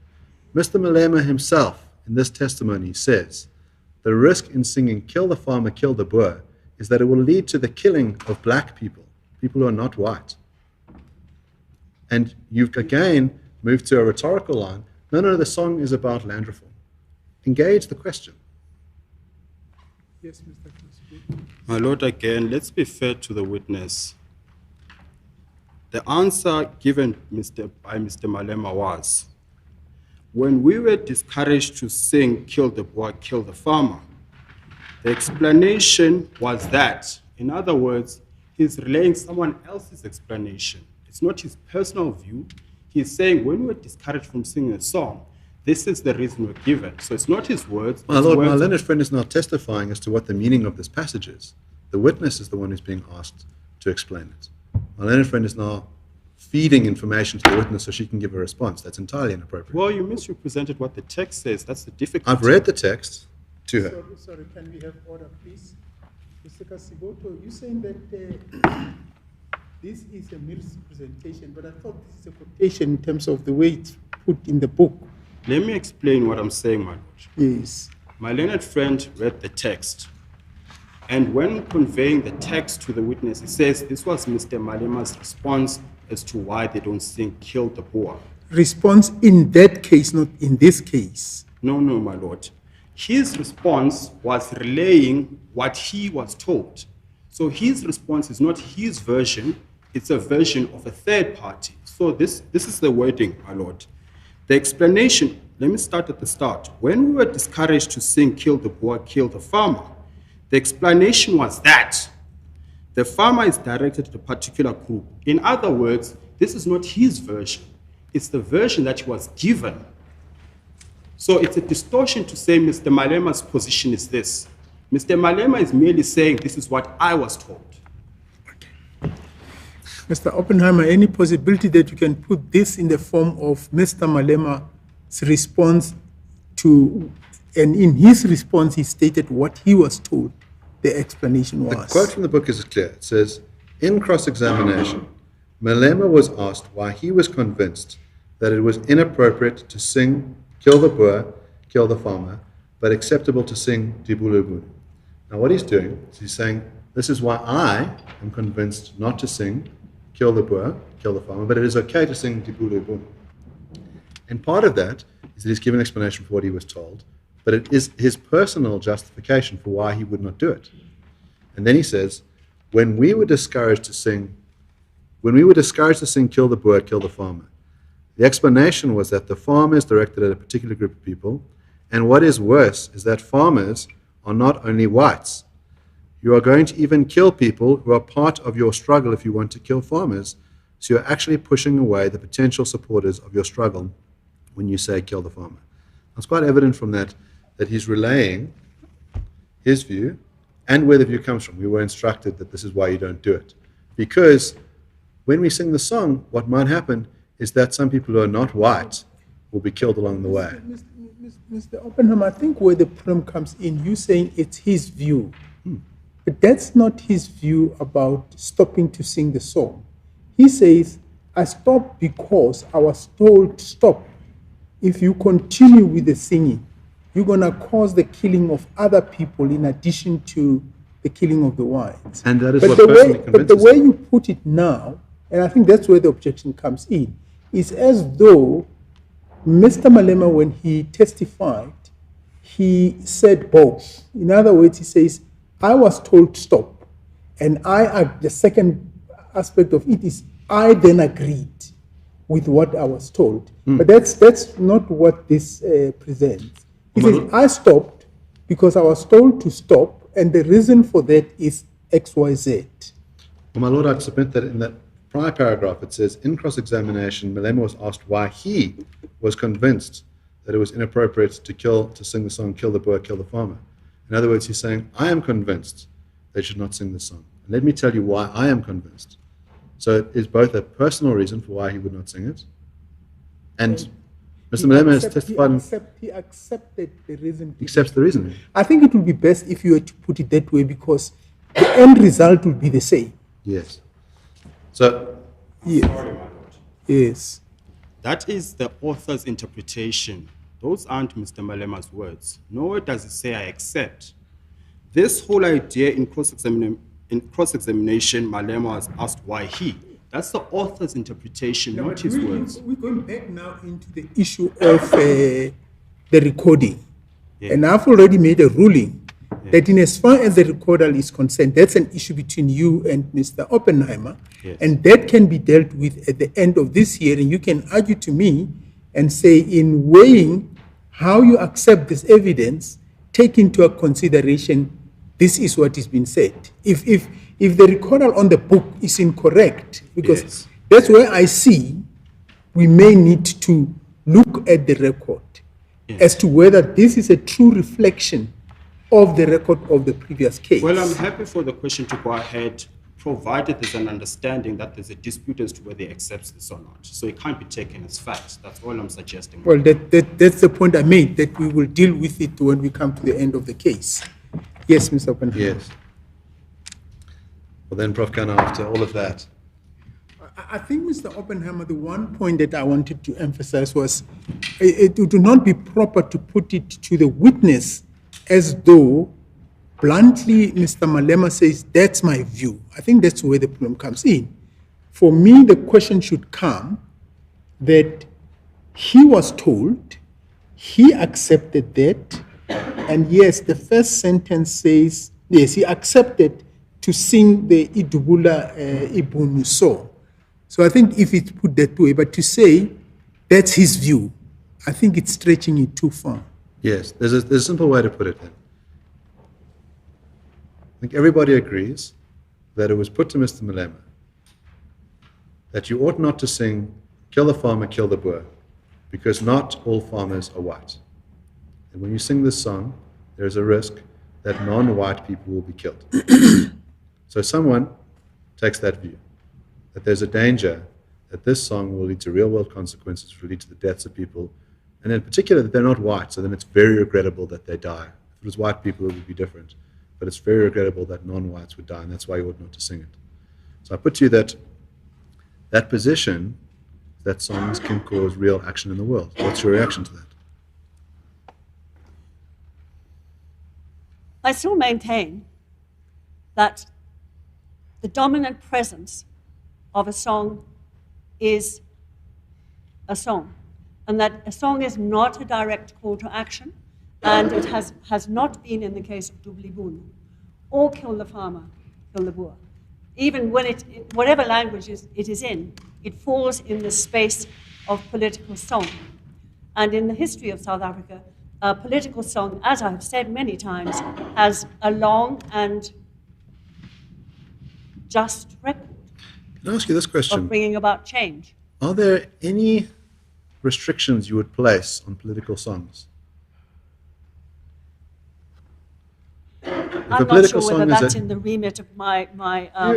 Mr. Malema himself, in this testimony, says the risk in singing "Kill the Farmer, Kill the Boer" is that it will lead to the killing of black people, people who are not white. And you've again moved to a rhetorical line. No, the song is about land reform. Engage the question. Yes, Mr. Cosby. My Lord, again, let's be fair to the witness. The answer given by Mr. Malema was, when we were discouraged to sing "Kill the Boer, Kill the Farmer," the explanation was that, in other words, he's relaying someone else's explanation. It's not his personal view. He's saying, when we were discouraged from singing a song, this is the reason we're given. So it's not his words. My Lord, my learned friend is now testifying as to what the meaning of this passage is. The witness is the one who's being asked to explain it. My learned friend is now feeding information to the witness so she can give a response. That's entirely inappropriate. Well, you misrepresented what the text says. That's the difficulty. I've read the text. to her. Sorry, can we have order, please? Mr. Kasiboto, you're saying that this is a misrepresentation, but I thought this is a quotation in terms of the way it's put in the book. Let me explain what I'm saying, my lord. Yes. My learned friend read the text, and when conveying the text to the witness, he says this was Mr. Malema's response as to why they don't sing "Kill the Boer." Response in that case, not in this case. No, my lord. His response was relaying what he was told. So his response is not his version, it's a version of a third party. So this is the wording, my lord. The explanation, let me start at the start. When we were discouraged to sing "Kill the Boer, kill the farmer," the explanation was that the farmer is directed to a particular group. In other words, this is not his version. It's the version that he was given. So it's a distortion to say Mr. Malema's position is this. Mr. Malema is merely saying this is what I was told. Mr. Oppenheimer, any possibility that you can put this in the form of Mr. Malema's response to, and in his response he stated what he was told the explanation was? The quote from the book is clear. It says, in cross-examination, Malema was asked why he was convinced that it was inappropriate to sing "Kill the Boer, kill the farmer," but acceptable to sing "Dibulubulu." Now what he's doing is he's saying, this is why I am convinced not to sing "Kill the Boer, kill the farmer," but it is okay to sing "Dibulubulu." And part of that is that he's given an explanation for what he was told, but it is his personal justification for why he would not do it. And then he says, when we were discouraged to sing "Kill the Boer, kill the farmer," the explanation was that the farmer is directed at a particular group of people, and what is worse is that farmers are not only whites. You are going to even kill people who are part of your struggle if you want to kill farmers, so you're actually pushing away the potential supporters of your struggle when you say "kill the farmer." It's quite evident from that he's relaying his view and where the view comes from. We were instructed that this is why you don't do it. Because when we sing the song, what might happen is that some people who are not white will be killed along the way. Mr. Oppenheimer, I think where the problem comes in, you saying it's his view. But that's not his view about stopping to sing the song. He says, I stopped because I was told to stop. If you continue with the singing, you're going to cause the killing of other people in addition to the killing of the whites. And that is but what the personally way, convinces But the way them. you put it now, and I think that's where the objection comes in, is as though Mr. Malema, when he testified, he said both. In other words, he says, I was told to stop. And the second aspect of it is, I then agreed with what I was told. But that's not what this presents. He says, I stopped because I was told to stop, and the reason for that is XYZ. Well, my lord, I'd submit that in that prior paragraph it says, in cross-examination, Malema was asked why he was convinced that it was inappropriate to sing the song "Kill the Boer, kill the farmer." In other words, he's saying, I am convinced they should not sing the song. And let me tell you why I am convinced. So it is both a personal reason for why he would not sing it, and Mr. Malema has testified. He accepted the reason. Accepts the reason. I think it would be best if you were to put it that way, because the end result will be the same. Yes. So, Yes. Sorry, my lord. Yes. That is the author's interpretation. Those aren't Mr. Malema's words. Nowhere does it say I accept. This whole idea in cross-examination, Malema was asked why he. That's the author's interpretation, not his words. We're going back now into the issue of the recording. Yeah. And I've already made a ruling that in as far as the recorder is concerned, that's an issue between you and Mr. Oppenheimer. Yes. And that can be dealt with at the end of this hearing. You can argue to me and say, in weighing how you accept this evidence, take into consideration this is what is being said. If the recorder on the book is incorrect, because Yes. that's where I see we may need to look at the record as to whether this is a true reflection of the record of the previous case. Well, I'm happy for the question to go ahead, provided there's an understanding that there's a dispute as to whether he accepts this or not. So it can't be taken as fact. That's all I'm suggesting. Well, that's the point I made, that we will deal with it when we come to the end of the case. Yes, Mr. Oppenheimer. Yes. Well, then, Prof. Khanna, after all of that, I think, Mr. Oppenheimer, the one point that I wanted to emphasize was it would not be proper to put it to the witness as though bluntly Mr. Malema says, that's my view. I think that's where the problem comes in. For me, the question should come that he was told, he accepted that, and yes, the first sentence says, yes, he accepted to sing the Idubula Ibunu song. So I think if it's put that way, but to say that's his view, I think it's stretching it too far. yes, there's a simple way to put it then. I think everybody agrees that it was put to Mr. Malema that you ought not to sing, kill the farmer, kill the Boer, because not all farmers are white. And when you sing this song, there's a risk that non-white people will be killed. So someone takes that view, that there's a danger that this song will lead to real-world consequences, will lead to the deaths of people, and in particular that they're not white, so then it's very regrettable that they die. If it was white people, it would be different. But it's very regrettable that non-whites would die, and that's why you ought not to sing it. So I put to you that that position, that songs can cause real action in the world. What's your reaction to that? I still maintain that the dominant presence of a song is a song, and that a song is not a direct call to action, and it has not been in the case of Dublibun, or Kill the Farmer, Kill the Boer. Even when whatever language it is in, it falls in the space of political song. And in the history of South Africa, political song, as I have said many times, has a long and just record Can I ask you this question? of bringing about change. Are there any restrictions you would place on political songs? I'm not sure whether that's in the remit of my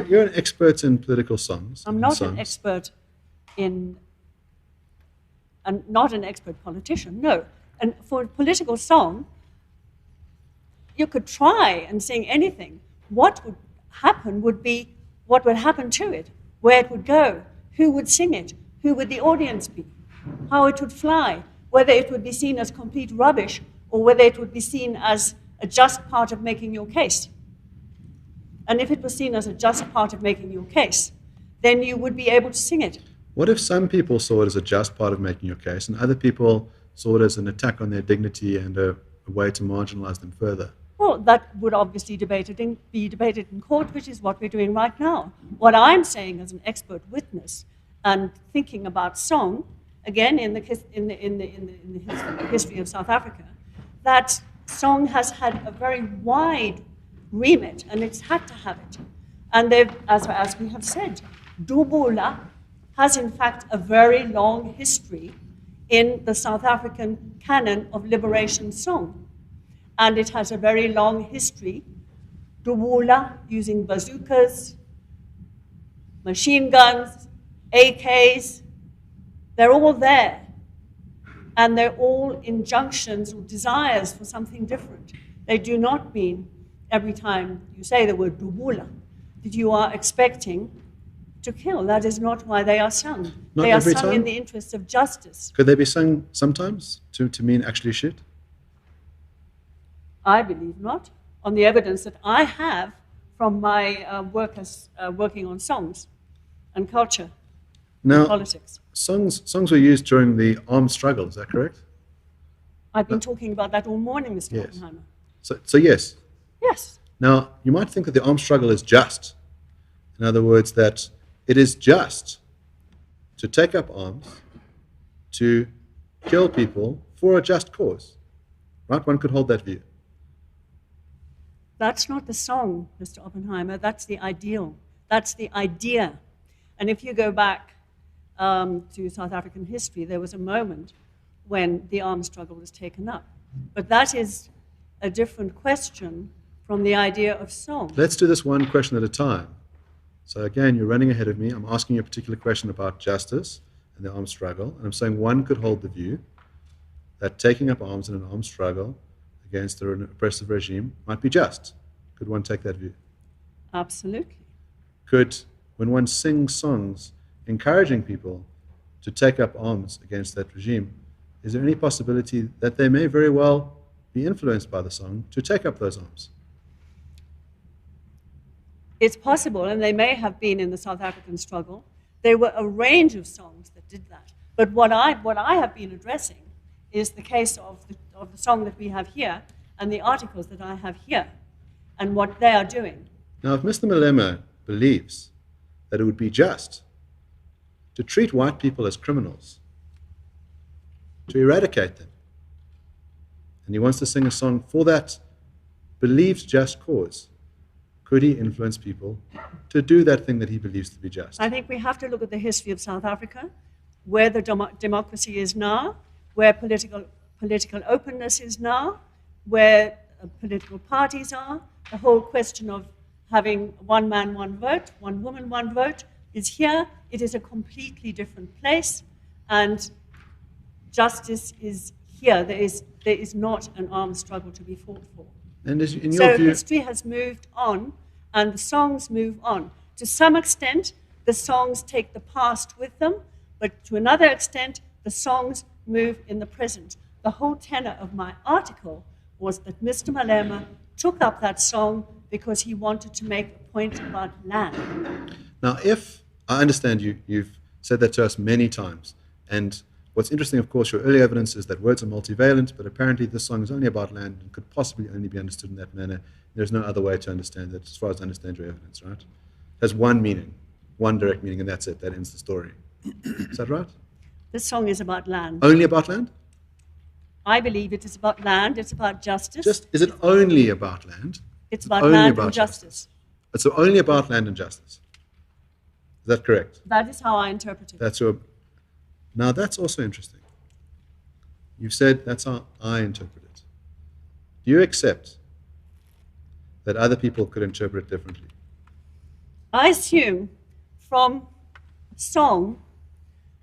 you're an expert in political songs. I'm not an expert in, and not an expert politician, no. And for a political song, you could try and sing anything. What would happen would be what would happen to it, where it would go, who would sing it, who would the audience be, how it would fly, whether it would be seen as complete rubbish or whether it would be seen as a just part of making your case. And if it was seen as a just part of making your case, then you would be able to sing it. What if some people saw it as a just part of making your case and other people saw it as an attack on their dignity and a way to marginalize them further? Well, that would obviously be debated in court, which is what we're doing right now. What I'm saying as an expert witness and thinking about song, again, in the history of South Africa, that song has had a very wide remit, and it's had to have it. And as we have said, Dubula has in fact a very long history in the South African canon of liberation song. And it has a very long history, Dubula using bazookas, machine guns, AKs, they're all there. And they're all injunctions or desires for something different. They do not mean every time you say the word Dubula that you are expecting to kill. That is not why they are sung. Not they are every sung time? in the interests of justice. Could they be sung sometimes to mean actually shoot? I believe not, on the evidence that I have from my work as working on songs and culture and politics. Songs were used during the armed struggle, is that correct? I've been talking about that all morning, Mr. Yes. Oppenheimer. So yes. Yes. Now, you might think that the armed struggle is just. In other words, that it is just to take up arms, to kill people for a just cause. Right? One could hold that view. That's not the song, Mr. Oppenheimer. That's the ideal. That's the idea. And if you go back to South African history, there was a moment when the armed struggle was taken up. But that is a different question from the idea of song. Let's do this one question at a time. So again, you're running ahead of me. I'm asking you a particular question about justice and the armed struggle. And I'm saying one could hold the view that taking up arms in an armed struggle against an oppressive regime might be just. Could one take that view? Absolutely. Could, when one sings songs encouraging people to take up arms against that regime, is there any possibility that they may very well be influenced by the song to take up those arms? It's possible, and they may have been in the South African struggle. There were a range of songs that did that. But what I have been addressing is the case of the song that we have here and the articles that I have here and what they are doing. Now, if Mr. Malema believes that it would be just to treat white people as criminals, to eradicate them, and he wants to sing a song for that believed just cause, could he influence people to do that thing that he believes to be just? I think we have to look at the history of South Africa, where the democracy is now, where political openness is now, where political parties are. The whole question of having one man, one vote, one woman, one vote is here. It is a completely different place, and justice is here. There is not an armed struggle to be fought for. And in your So view, history has moved on, and the songs move on. To some extent, the songs take the past with them, but to another extent, the songs move in the present. The whole tenor of my article was that Mr. Malema took up that song because he wanted to make a point about land. now, if I understand you've said that to us many times, and what's interesting, of course, your early evidence is that words are multivalent, but apparently this song is only about land and could possibly only be understood in that manner. There's no other way to understand it, as far as I understand your evidence, right? It has one meaning, one direct meaning, and that's it. That ends the story. Is that right? This song is about land. Only about land? I believe it is about land, it's about justice. Is it only about land? It's about only land about and justice. It's only about land and justice. Is that correct? That is how I interpret it. Now that's also interesting. You've said that's how I interpret it. Do you accept that other people could interpret it differently? I assume from song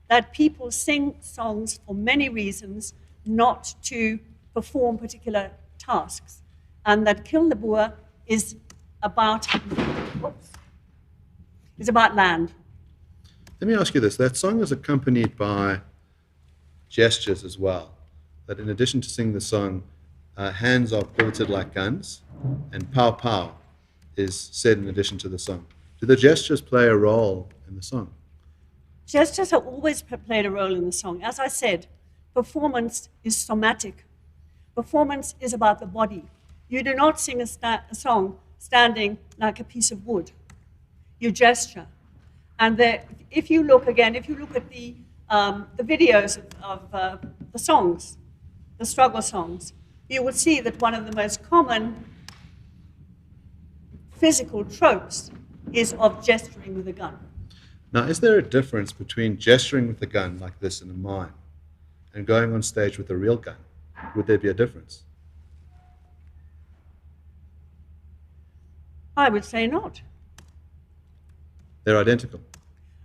that people sing songs for many reasons, not to perform particular tasks, and that Kill the Boer is about land. Let me ask you this. That song is accompanied by gestures as well. That in addition to singing the song, hands are pivoted like guns, and pow pow is said in addition to the song. Do the gestures play a role in the song? Gestures have always played a role in the song. As I said, performance is somatic. Performance is about the body. You do not sing a song standing like a piece of wood. You gesture. And if you look at the videos of the songs, the struggle songs, you will see that one of the most common physical tropes is of gesturing with a gun. Now, is there a difference between gesturing with a gun like this in a mine and going on stage with a real gun? Would there be a difference? I would say not. They're identical.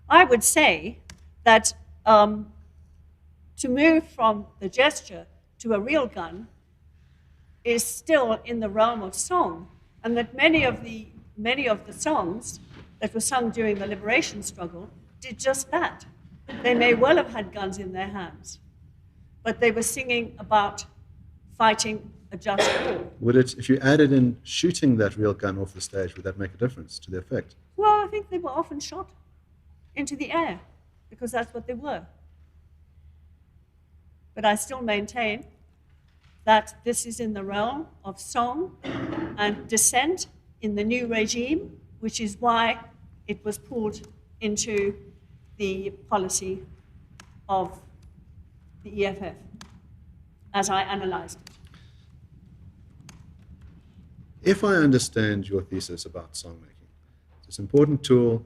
I would say that to move from the gesture to a real gun is still in the realm of song, and that many of the songs that were sung during the liberation struggle did just that. They may well have had guns in their hands, but they were singing about fighting a just war. Would it, if you added in shooting that real gun off the stage, would that make a difference to the effect? Well, I think they were often shot into the air because that's what they were. But I still maintain that this is in the realm of song and dissent in the new regime, which is why it was pulled into the policy of the EFF, as I analyzed it. If I understand your thesis about songmaking, it's an important tool.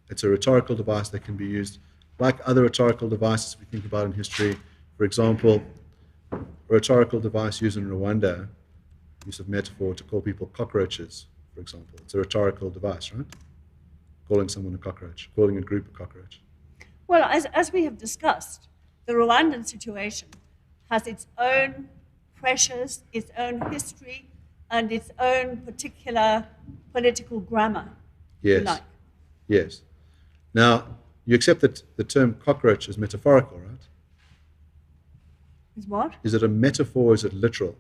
It's a rhetorical device that can be used like other rhetorical devices we think about in history. For example, a rhetorical device used in Rwanda, use of metaphor to call people cockroaches, for example. It's a rhetorical device, right? calling someone a cockroach, calling a group a cockroach? Well, as we have discussed, the Rwandan situation has its own pressures, its own history, and its own particular political grammar, if you Yes. like. Yes. Now, you accept that the term cockroach is metaphorical, right? Is what? Is it a metaphor or is it literal?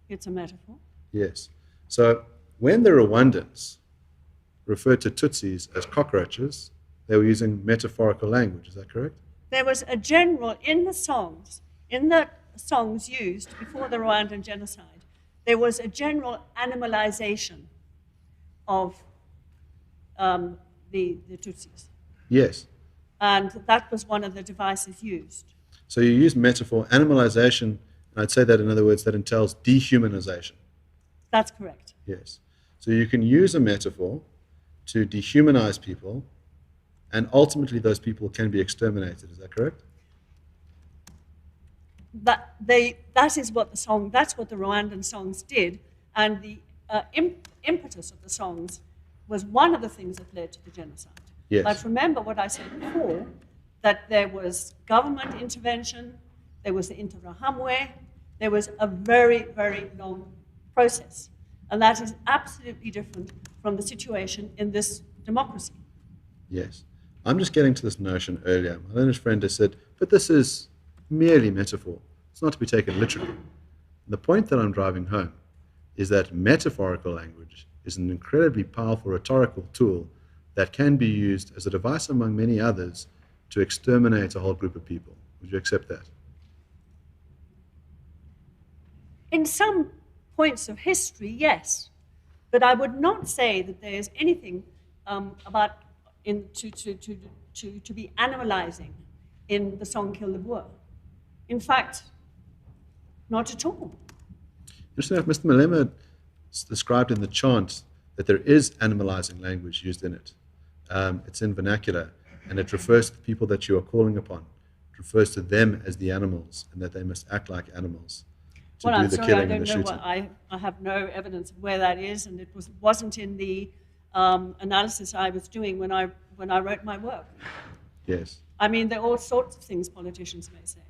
It's a metaphor. Yes. So when the Rwandans referred to Tutsis as cockroaches, they were using metaphorical language. Is that correct? There was a general, in the songs used before the Rwandan genocide, there was a general animalization of the Tutsis. Yes. And that was one of the devices used. So you use metaphor, animalization, and I'd say that in other words, that entails dehumanization. That's correct. Yes. So you can use a metaphor to dehumanize people, and ultimately those people can be exterminated. Is that correct? That is what that's what the Rwandan songs did, and the impetus of the songs was one of the things that led to the genocide. Yes. But remember what I said before, that there was government intervention, there was the Interahamwe, there was a very, very long process. And that is absolutely different from the situation in this democracy. Yes. I'm just getting to this notion earlier. My learned friend has said, but this is merely metaphor. It's not to be taken literally. And the point that I'm driving home is that metaphorical language is an incredibly powerful rhetorical tool that can be used as a device among many others to exterminate a whole group of people. Would you accept that? In some points of history, yes. But I would not say that there is anything to be animalizing in the song Kill the Boer. In fact, not at all. Interesting enough, Mr. Malema described in the chant that there is animalizing language used in it. It's in vernacular, and it refers to the people that you are calling upon. It refers to them as the animals, and that they must act like animals to do the killing and the shooting. I have no evidence of where that is, and it wasn't in the analysis I was doing when I wrote my work. Yes. I mean, there are all sorts of things politicians may say.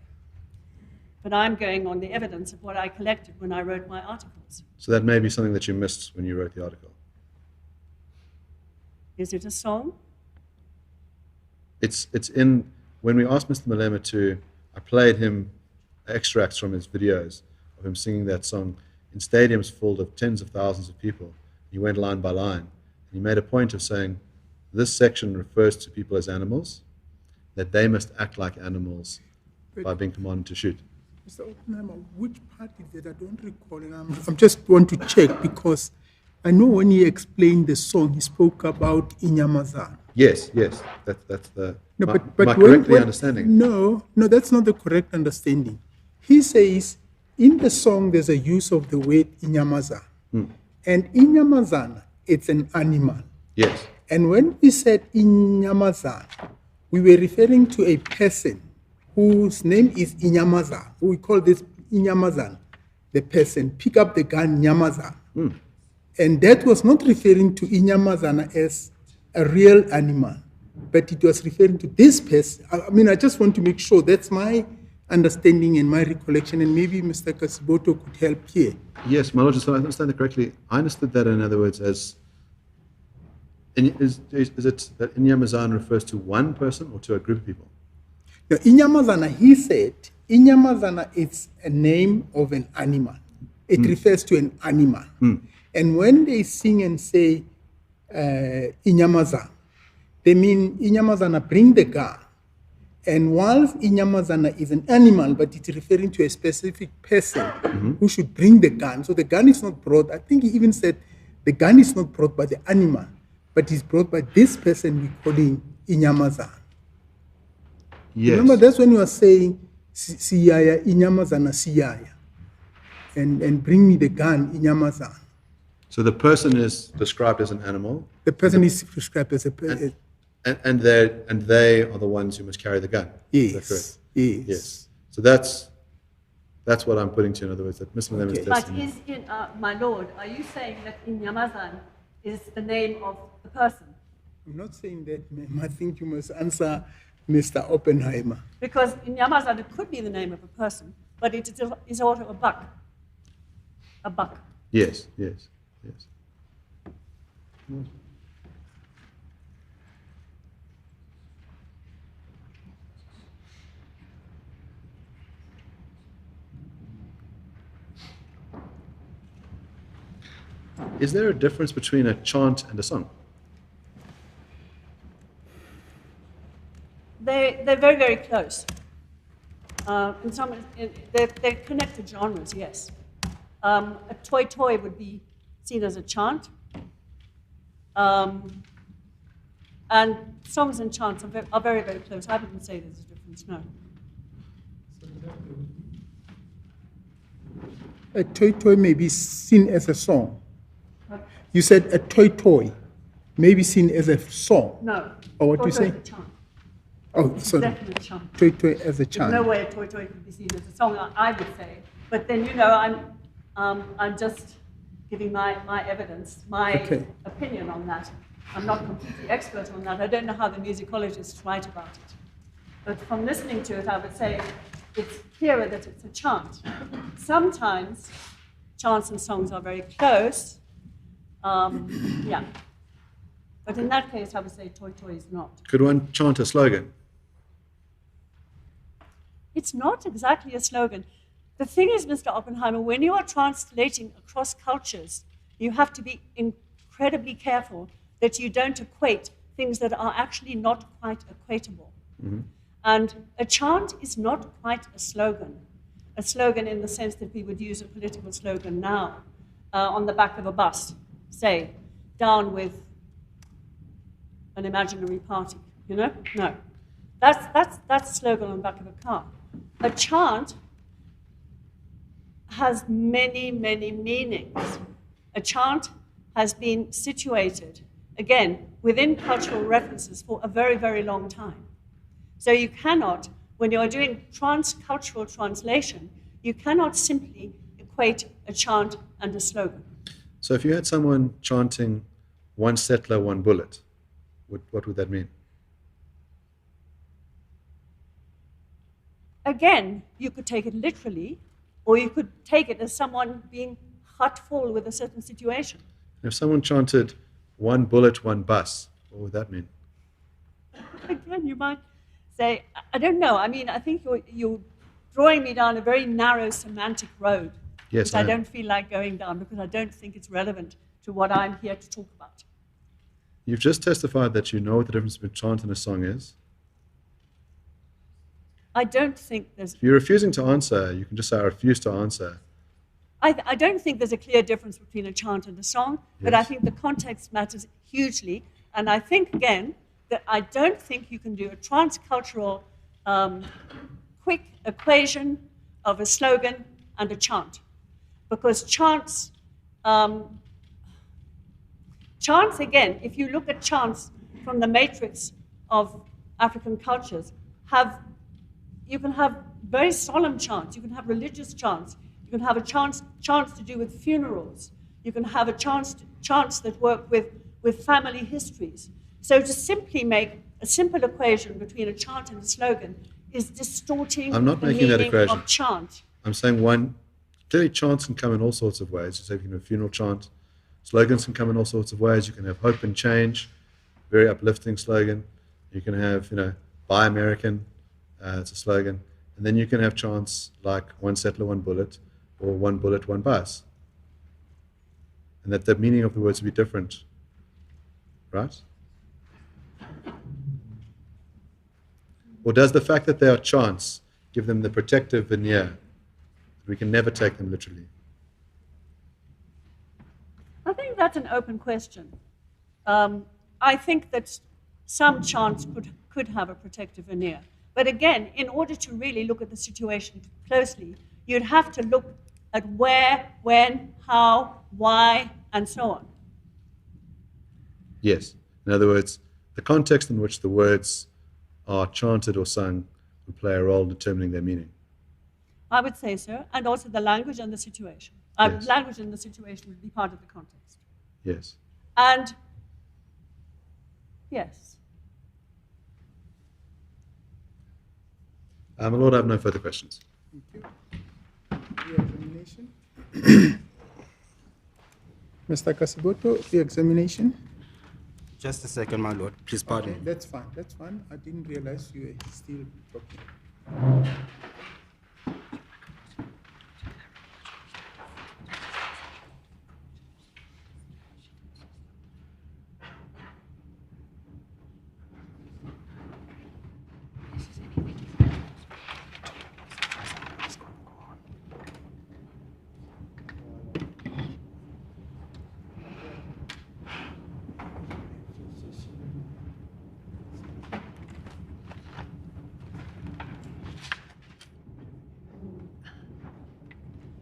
But I'm going on the evidence of what I collected when I wrote my articles. So that may be something that you missed when you wrote the article. Is it a song? It's in, when we asked Mr. Malema to, I played him extracts from his videos of him singing that song in stadiums full of tens of thousands of people. He went line by line, and he made a point of saying, this section refers to people as animals, that they must act like animals by being commanded to shoot. Mr. Oppenheimer, which part is it? I don't recall, and I'm just want to check because I know when he explained the song, he spoke about Inyamazan. Yes, that's the, No, my, but my when- correctly when- understanding. No, that's not the correct understanding. He says in the song there's a use of the word Inyamazan. And Inyamazan, it's an animal. Yes, And when we said Inyamazan, we were referring to a person whose name is Inyamazan. We call this Inyamazan, the person. Pick up the gun, Nyamazan. And that was not referring to Inyamazan as a real animal, but it was referring to this person. I mean, I just want to make sure that's my understanding and my recollection, and maybe Mr. Kasiboto could help here. yes, my lord, just so I understand it correctly, I understood that in other words as, is it that Inyamazan refers to one person or to a group of people? Now, Inyamazana, he said, Inyamazana is a name of an animal. It refers to an animal. And when they sing and say Inyamazana, they mean Inyamazana bring the gun. And whilst Inyamazana is an animal, but it's referring to a specific person who should bring the gun. So the gun is not brought, I think he even said the gun is not brought by the animal, but is brought by this person we call him Inyamazana. Yes. Remember, that's when you are saying, Siyaya, Inyamazana, Siyaya. And bring me the gun, Inyamazana. So the person is described as an animal, The person is described as a person. and they are the ones who must carry the gun. Is that Yes. correct? Yes. Yes. So that's what I'm putting to, in other words, that Mr. Malema is Okay. But testimony. is my lord, are you saying that Inyamazan is the name of the person? I'm not saying that, ma'am. I think you must answer Mr. Oppenheimer. Because in Yamazan it could be the name of a person, but it is also a buck. A buck. Yes, yes, yes. Is there a difference between a chant and a song? They're very, very close. They're connected genres, yes. A toy toy would be seen as a chant. And songs and chants are very, very close. I wouldn't say there's a difference, no. A toy toy may be seen as a song. You said a toy toy may be seen as a song. No. Or what do you Toy toy say? is a chant. Oh, sorry. Definitely a chant. Toy toy as a There's chant. no way a toy toy could be seen as a song, I would say. But then, I'm just giving my evidence, my opinion on that. I'm not completely expert on that. I don't know how the musicologists write about it. But from listening to it, I would say it's clearer that it's a chant. Sometimes chants and songs are very close. Yeah. But in that case, I would say toy toy is not. Could one chant a slogan? It's not exactly a slogan. The thing is, Mr. Oppenheimer, when you are translating across cultures, you have to be incredibly careful that you don't equate things that are actually not quite equatable. Mm-hmm. And a chant is not quite a slogan in the sense that we would use a political slogan now on the back of a bus, say, down with an imaginary party, you know? No. That's a slogan on the back of a car. A chant has many, many meanings. A chant has been situated, again, within cultural references for a very, very long time. So you cannot, when you're doing cultural translation, you cannot simply equate a chant and a slogan. So if you had someone chanting "one settler, one bullet," what would that mean? Again, you could take it literally, or you could take it as someone being hurtful with a certain situation. If someone chanted "one bullet, one bus," what would that mean? Again, you might say, I don't know. I mean, I think you're drawing me down a very narrow semantic road, Yes, which I don't feel like going down because I don't think it's relevant to what I'm here to talk about. You've just testified that you know what the difference between chant and a song is. I don't think there's... If you're refusing to answer, you can just say, "I refuse to answer." I don't think there's a clear difference between a chant and a song, but I Yes. think the context matters hugely. And I think, again, that I don't think you can do a transcultural quick equation of a slogan and a chant. Because chants, again, if you look at chants from the matrix of African cultures, you can have very solemn chants, you can have religious chants, you can have a chants to do with funerals, you can have a chants that work with family histories. So to simply make a simple equation between a chant and a slogan is distorting I'm not the making that meaning equation. of chant. I'm saying clearly chants can come in all sorts of ways. So if you can have a funeral chant, slogans can come in all sorts of ways. You can have hope and change, very uplifting slogan. You can have, Buy American, it's a slogan. And then you can have chants like "one settler, one bullet," or "one bullet, one bus." And that the meaning of the words will be different, right? Or does the fact that they are chants give them the protective veneer that we can never take them literally? I think that's an open question. I think that some chants could have a protective veneer. But again, in order to really look at the situation closely, you'd have to look at where, when, how, why, and so on. Yes. In other words, the context in which the words are chanted or sung will play a role in determining their meaning. I would say so, and also the language and the situation. Yes. Language and the situation would be part of the context. Yes. And, Yes. My Lord, I have no further questions. Thank you. Re-examination. Mr. Kasiboto, re-examination. Just a second, my lord. Please pardon Okay, me. that's fine, that's fine. I didn't realize you were still talking.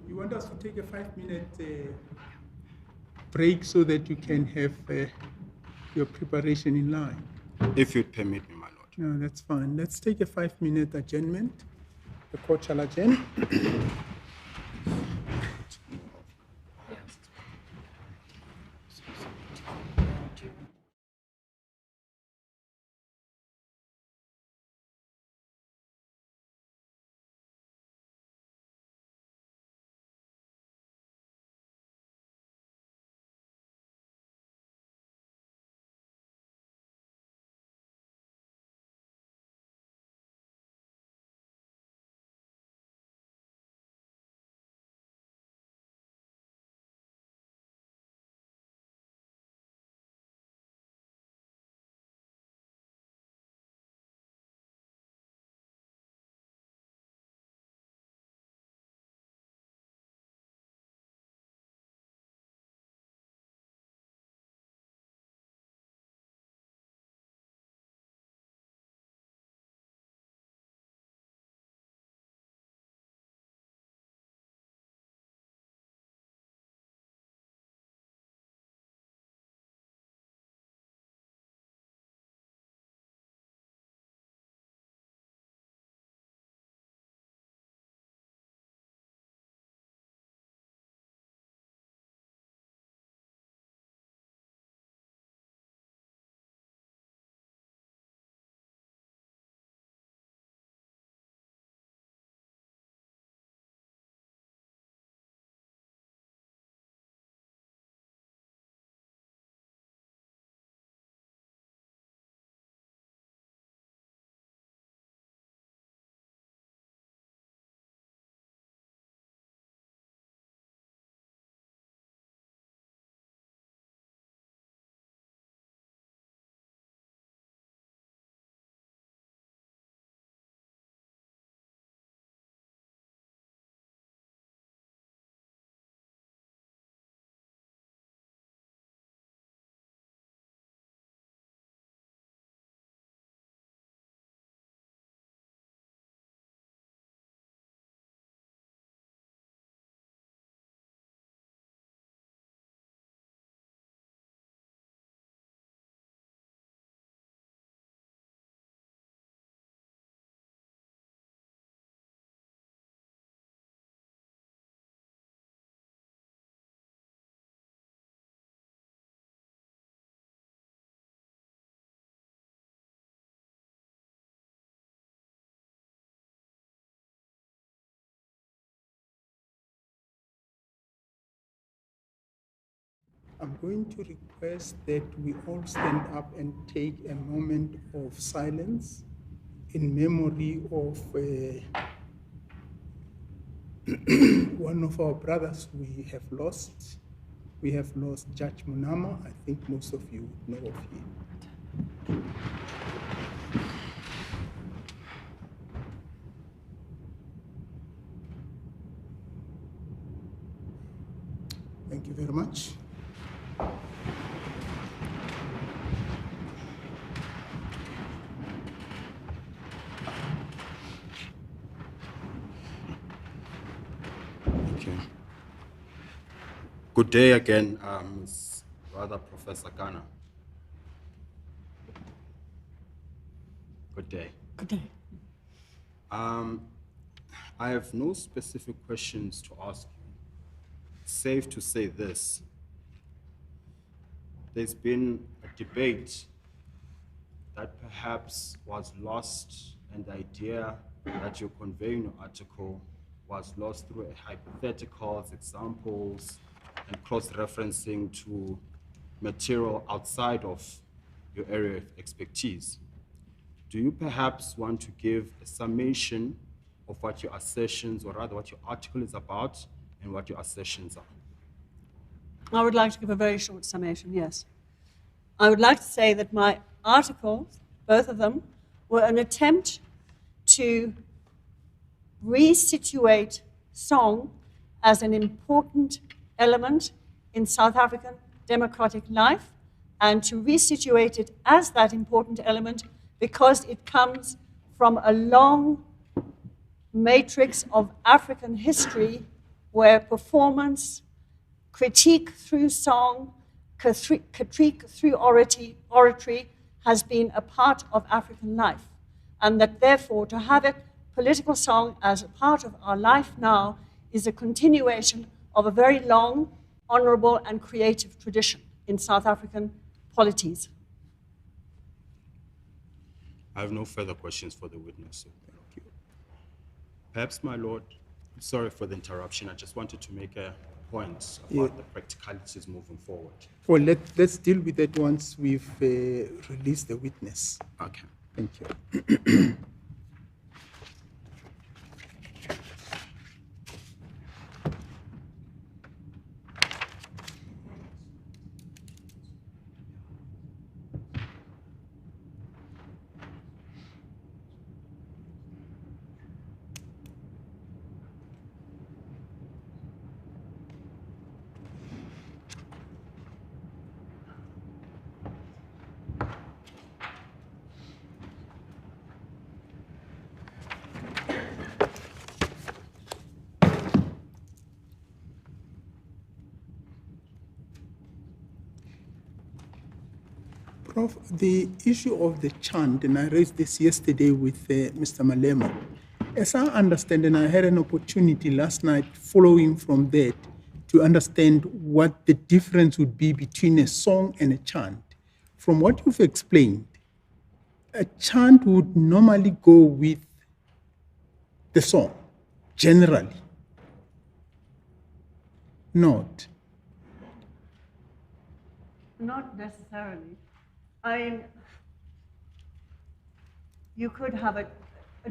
You want us to take a 5-minute break so that you can have your preparation in line? If you'd permit me, my lord. No, that's fine. Let's take a 5-minute adjournment. The court shall adjourn. I'm going to request that we all stand up and take a moment of silence in memory of one of our brothers we have lost. We have lost Judge Munama. I think most of you know of him. Thank you very much. Okay. Good day again, Professor Ghana. Good day. Good day. I have no specific questions to ask you. Safe to say this. There's been a debate that perhaps was lost, and the idea that you're conveying in your article was lost through hypotheticals, examples, and cross-referencing to material outside of your area of expertise. Do you perhaps want to give a summation of what your assertions, or rather what your article is about and what your assertions are? I would like to give a very short summation, yes. I would like to say that my articles, both of them, were an attempt to resituate song as an important element in South African democratic life, and to resituate it as that important element because it comes from a long matrix of African history where performance, critique through song, critique through oratory has been a part of African life. And that therefore, to have a political song as a part of our life now is a continuation of a very long, honorable, and creative tradition in South African polities. I have no further questions for the witness. So thank you. Perhaps, my lord, sorry for the interruption. I just wanted to make a point about the practicalities moving forward. Well, let's deal with that once we've released the witness. Okay. Thank you. Prof, the issue of the chant, and I raised this yesterday with Mr. Malema. As I understand, and I had an opportunity last night following from that to understand what the difference would be between a song and a chant. From what you've explained, a chant would normally go with the song, generally. Not necessarily. I mean, you could have a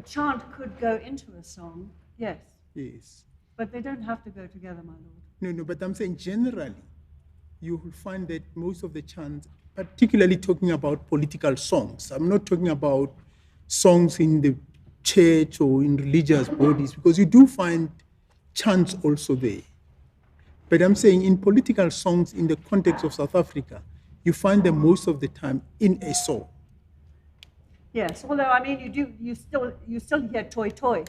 chant could go into a song, yes. Yes. But they don't have to go together, my lord. No, but I'm saying generally, you will find that most of the chants, particularly talking about political songs, I'm not talking about songs in the church or in religious bodies, because you do find chants also there. But I'm saying in political songs in the context of South Africa, you find them most of the time in a song. Yes, although I mean you still hear toy toy.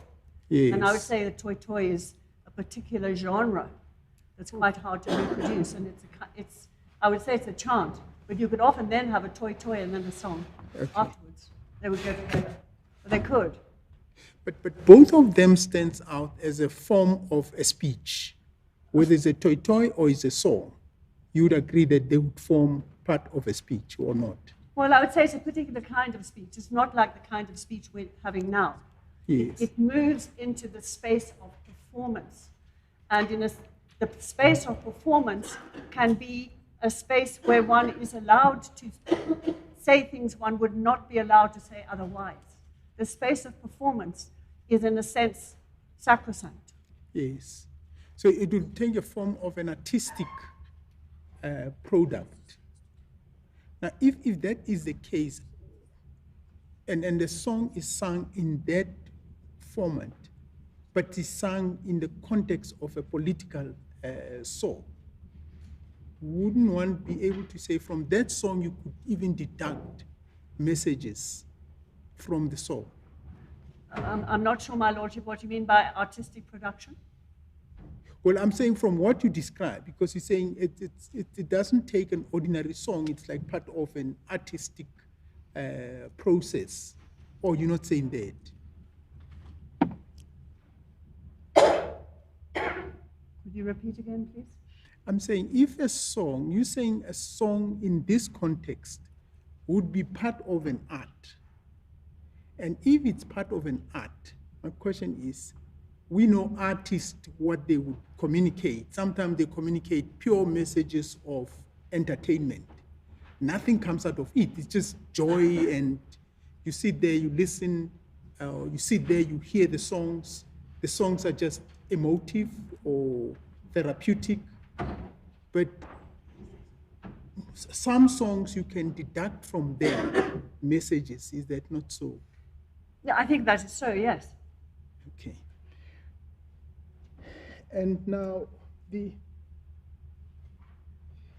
Yes. And I would say that toy toy is a particular genre that's quite hard to reproduce, and I would say it's a chant, but you could often then have a toy toy and then a song afterwards. They would go together. But they could. But both of them stands out as a form of a speech. Whether it's a toy toy or it's a song, you would agree that they would form part of a speech or not? Well, I would say it's a particular kind of speech. It's not like the kind of speech we're having now. Yes. It moves into the space of performance. And the space of performance can be a space where one is allowed to say things one would not be allowed to say otherwise. The space of performance is, in a sense, sacrosanct. Yes. So it will take a form of an artistic product. Now, if that is the case, and the song is sung in that format, but is sung in the context of a political song, wouldn't one be able to say from that song you could even deduct messages from the song? I'm not sure, my lordship, what you mean by artistic production. Well, I'm saying from what you describe, because you're saying it doesn't take an ordinary song, it's like part of an artistic process. Or you're not saying that? Could you repeat again, please? I'm saying if a song, you're saying a song in this context would be part of an art. And if it's part of an art, my question is, we know artists, what they would communicate. Sometimes they communicate pure messages of entertainment. Nothing comes out of it. It's just joy, and you sit there, you listen, you sit there, you hear the songs. The songs are just emotive or therapeutic. But some songs you can deduct from their messages. Is that not so? Yeah, I think that is so, yes. Okay. And now,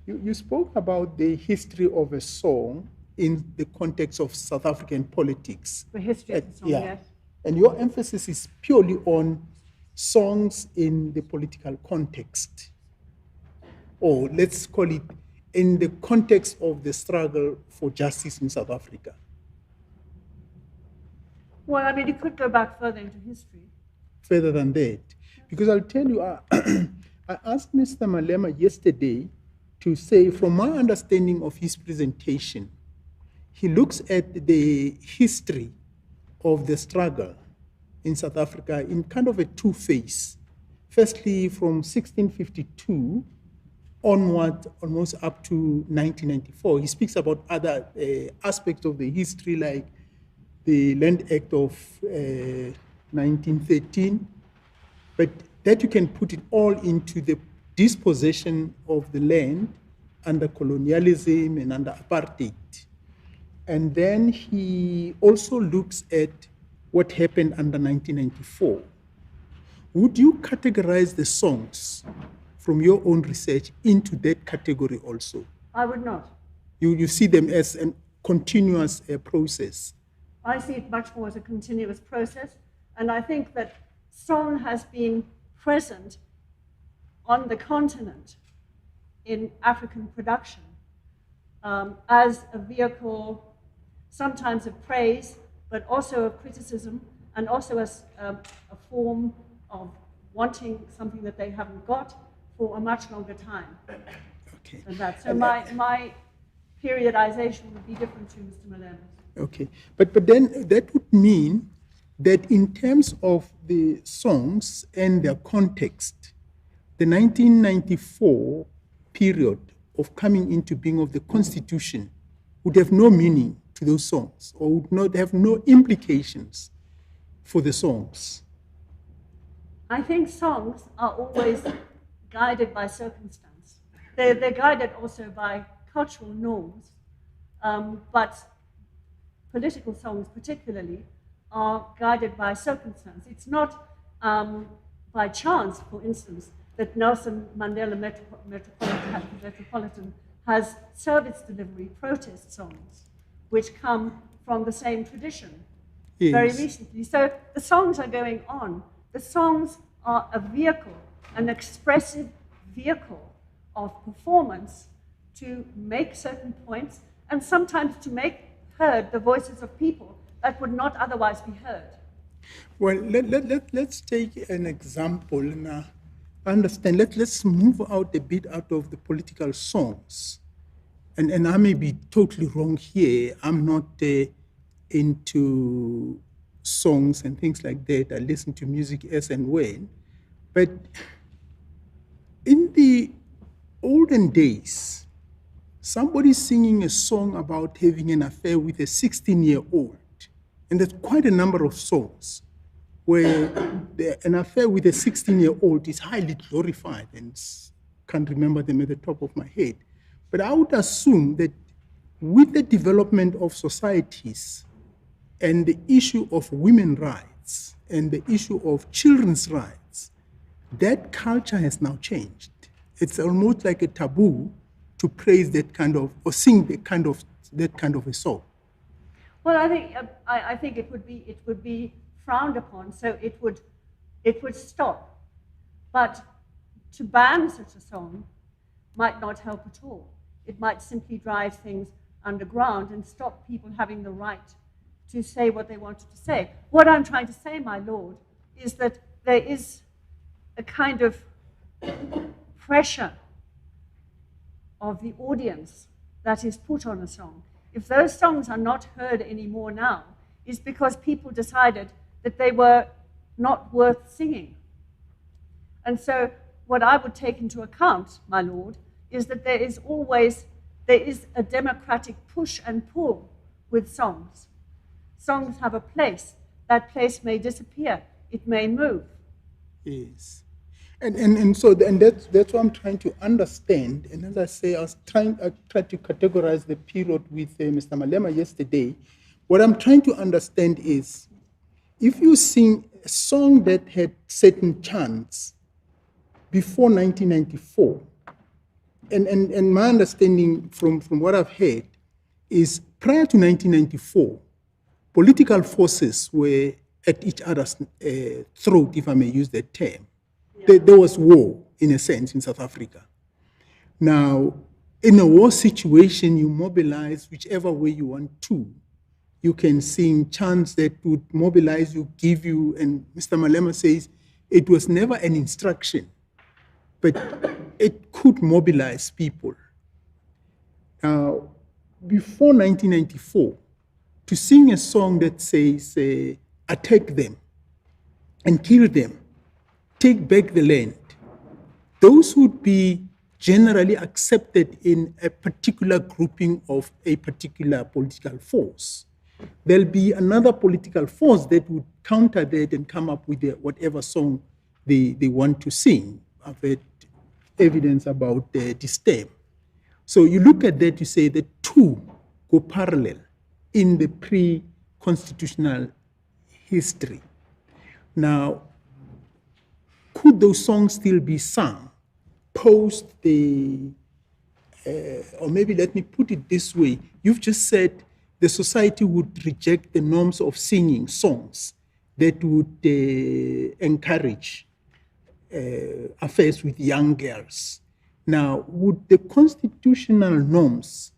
you spoke about the history of a song in the context of South African politics. The history of the song, yes. And your emphasis is purely on songs in the political context, or let's call it in the context of the struggle for justice in South Africa. Well, I mean, you could go back further into history. Further than that. Because I'll tell you, I asked Mr. Malema yesterday to say, from my understanding of his presentation, he looks at the history of the struggle in South Africa in kind of a two-phase. Firstly, from 1652 onward, almost up to 1994. He speaks about other aspects of the history, like the Land Act of 1913, but that you can put it all into the dispossession of the land under colonialism and under apartheid. And then he also looks at what happened under 1994. Would you categorize the songs from your own research into that category also? I would not. You see them as a continuous process? I see it much more as a continuous process, and I think that song has been present on the continent in African production as a vehicle, sometimes of praise, but also of criticism, and also as a form of wanting something that they haven't got for a much longer time than that. So my periodization would be different to Mr. Malema's. Okay, but then that would mean that in terms of the songs and their context, the 1994 period of coming into being of the Constitution would have no meaning to those songs, or would not have no implications for the songs. I think songs are always guided by circumstance. They're guided also by cultural norms, but political songs particularly are guided by circumstance. It's not by chance, for instance, that Nelson Mandela Metropolitan has service delivery protest songs, which come from the same tradition very recently. So the songs are going on. The songs are a vehicle, an expressive vehicle of performance to make certain points, and sometimes to make heard the voices of people that would not otherwise be heard. Well, let's take an example and understand. Let's move out a bit out of the political songs. And I may be totally wrong here. I'm not into songs and things like that. I listen to music as and when. But in the olden days, somebody singing a song about having an affair with a 16-year-old, and there's quite a number of songs where an affair with a 16-year-old is highly glorified, and can't remember them at the top of my head. But I would assume that with the development of societies and the issue of women's rights and the issue of children's rights, that culture has now changed. It's almost like a taboo to praise that kind of, or sing that kind of a song. Well, I think it would be frowned upon, so it would stop. But to ban such a song might not help at all. It might simply drive things underground and stop people having the right to say what they wanted to say. What I'm trying to say, my lord, is that there is a kind of pressure of the audience that is put on a song. if those songs are not heard anymore now, is because people decided that they were not worth singing. And so what I would take into account, my Lord, is that there is a democratic push and pull with songs. Songs have a place. That place may disappear. It may move. Yes. And that's what I'm trying to understand. And as I say, I tried to categorize the period with Mr. Malema yesterday. What I'm trying to understand is, if you sing a song that had certain chants before 1994, and my understanding from what I've heard is prior to 1994, political forces were at each other's throat, if I may use that term. Yeah. There was war, in a sense, in South Africa. Now, in a war situation, you mobilize whichever way you want to. You can sing chants that would mobilize you, give you, and Mr. Malema says it was never an instruction, but it could mobilize people. Now, before 1994, to sing a song that says, attack them and kill them, take back the land, those would be generally accepted in a particular grouping of a particular political force. There'll be another political force that would counter that and come up with whatever song they want to sing. I've heard evidence about this term. So you look at that, you say the two go parallel in the pre-constitutional history. Now, could those songs still be sung post or maybe let me put it this way, you've just said the society would reject the norms of singing songs that would encourage affairs with young girls. Now, would the constitutional norms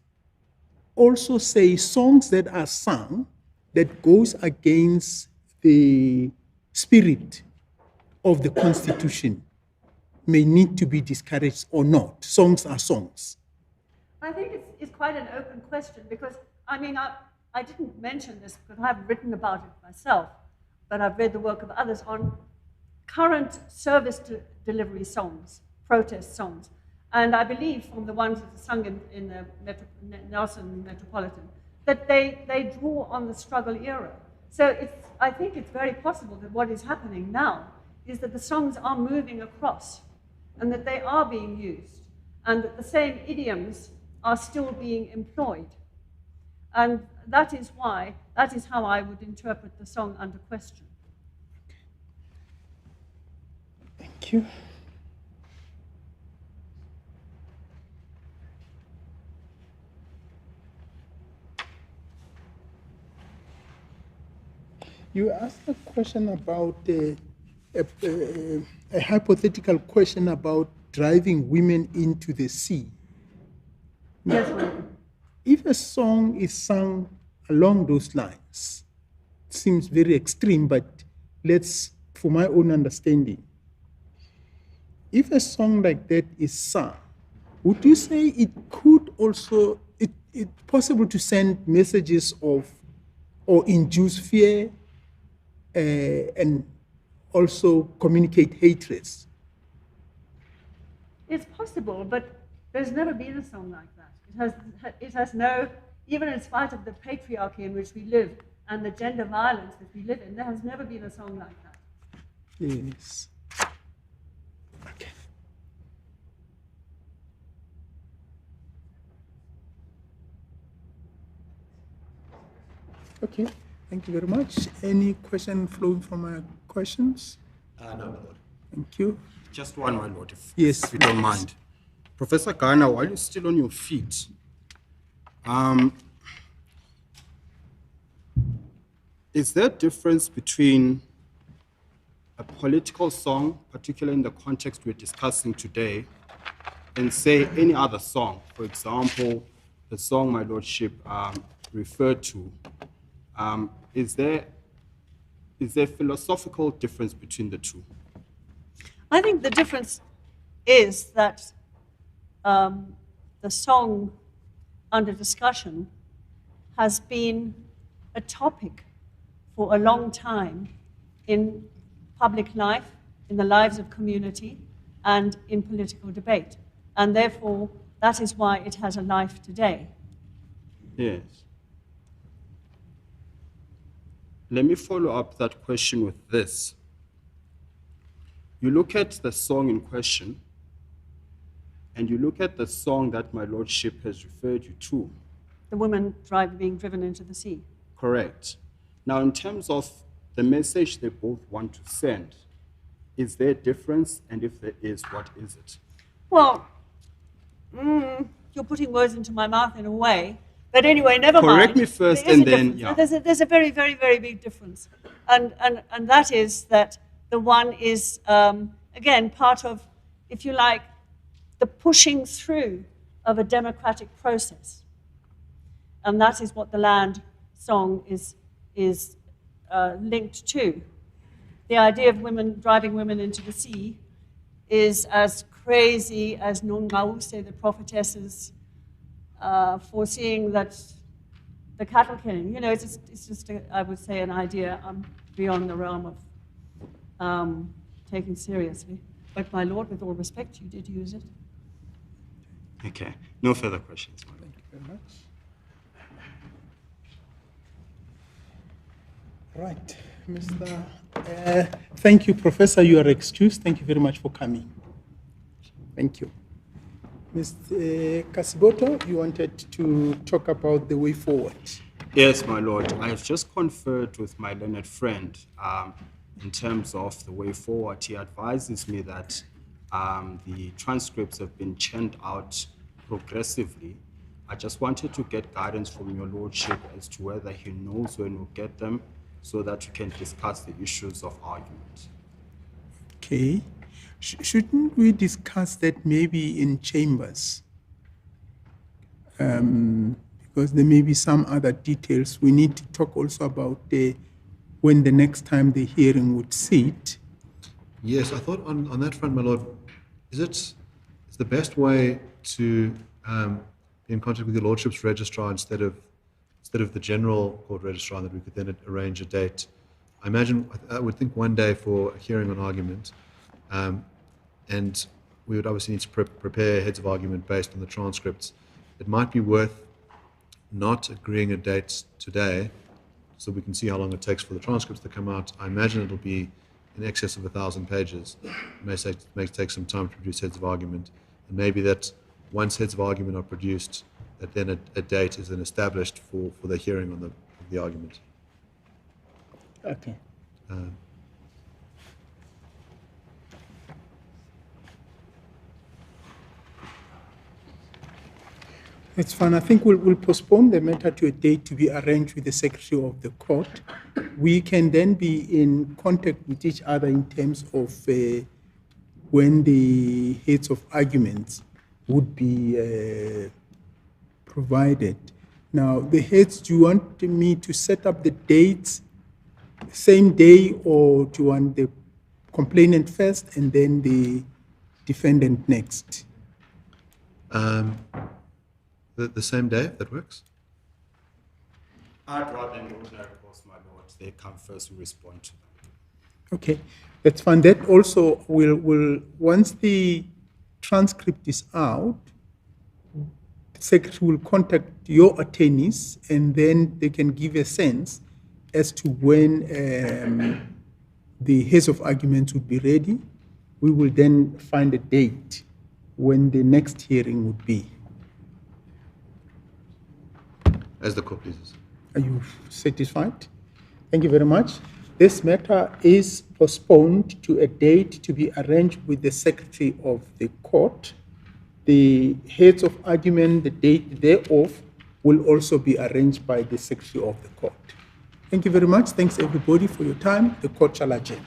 also say songs that are sung that goes against the spirit of the Constitution may need to be discouraged or not? Songs are songs. I think it's quite an open question because, I mean, I didn't mention this because I haven't written about it myself, but I've read the work of others on current service delivery songs, protest songs. And I believe from the ones that are sung in the Nelson Metropolitan, that they draw on the struggle era. So I think it's very possible that what is happening now is that the songs are moving across and that they are being used and that the same idioms are still being employed. And that is how I would interpret the song under question. Thank you. You asked a question about a hypothetical question about driving women into the sea. Now, Yes, ma'am. If a song is sung along those lines, it seems very extreme, but for my own understanding, if a song like that is sung, would you say it could also, it's possible to send messages of, or induce fear, and also communicate hatreds? It's possible, but there's never been a song like that. It has no, even in spite of the patriarchy in which we live and the gender violence that we live in, there has never been a song like that. Yes. Okay. Okay. Thank you very much. Any question flowing from my questions? No, my Lord. Thank you. Just one, my Lord, if you don't mind. Professor Garner, while you're still on your feet, is there a difference between a political song, particularly in the context we're discussing today, and say any other song? For example, the song my Lordship referred to. Is there a philosophical difference between the two? I think the difference is that the song under discussion has been a topic for a long time in public life, in the lives of community, and in political debate. And therefore, that is why it has a life today. Yes. Let me follow up that question with this. You look at the song in question, and you look at the song that my lordship has referred you to. The women being driven into the sea. Correct. Now, in terms of the message they both want to send, is there a difference? And if there is, what is it? Well, you're putting words into my mouth in a way. But anyway, never mind. Correct me first and then, yeah. There's a very, very, very big difference. And that is that the one is, again, part of, if you like, the pushing through of a democratic process. And that is what the land song is linked to. The idea of driving women into the sea is as crazy as Nongause, the prophetess's foreseeing that the cattle killing. You know, it's just I would say, an idea beyond the realm of taking seriously. But my lord, with all respect, you did use it. Okay. No further questions. Thank you very much. Right, Mr. Thank you, Professor. You are excused. Thank you very much for coming. Thank you. Mr. Kasiboto, you wanted to talk about the way forward. Yes, my lord. I have just conferred with my learned friend in terms of the way forward. He advises me that the transcripts have been churned out progressively. I just wanted to get guidance from your lordship as to whether he knows when we'll get them, so that we can discuss the issues of argument. Okay. Shouldn't we discuss that maybe in chambers? Because there may be some other details. We need to talk also about when the next time the hearing would sit. Yes, I thought on that front, my lord, is the best way to be in contact with your lordship's registrar instead of the general court registrar, that we could then arrange a date. I would think one day for a hearing on argument, and we would obviously need to prepare heads of argument based on the transcripts. It might be worth not agreeing a date today, so we can see how long it takes for the transcripts to come out. I imagine it'll be in excess of 1,000 pages. It may take some time to produce heads of argument, and maybe that once heads of argument are produced, that then a date is then established for the hearing on the argument. Okay. It's fine. I think we'll postpone the matter to a date to be arranged with the Secretary of the Court. We can then be in contact with each other in terms of when the heads of arguments would be provided. Now, the heads, do you want me to set up the dates same day, or do you want the complainant first and then the defendant next? The same day, if that works? I'd rather in the ordinary course, my lord. They come first, we respond to them. Okay, that's fine. That also will once the transcript is out, the secretary will contact your attorneys, and then they can give a sense as to when the heads of arguments would be ready. We will then find a date when the next hearing would be. As the court pleases. Are you satisfied? Thank you very much. This matter is postponed to a date to be arranged with the Secretary of the Court. The heads of argument, the date thereof, will also be arranged by the Secretary of the Court. Thank you very much. Thanks everybody for your time. The court shall adjourn.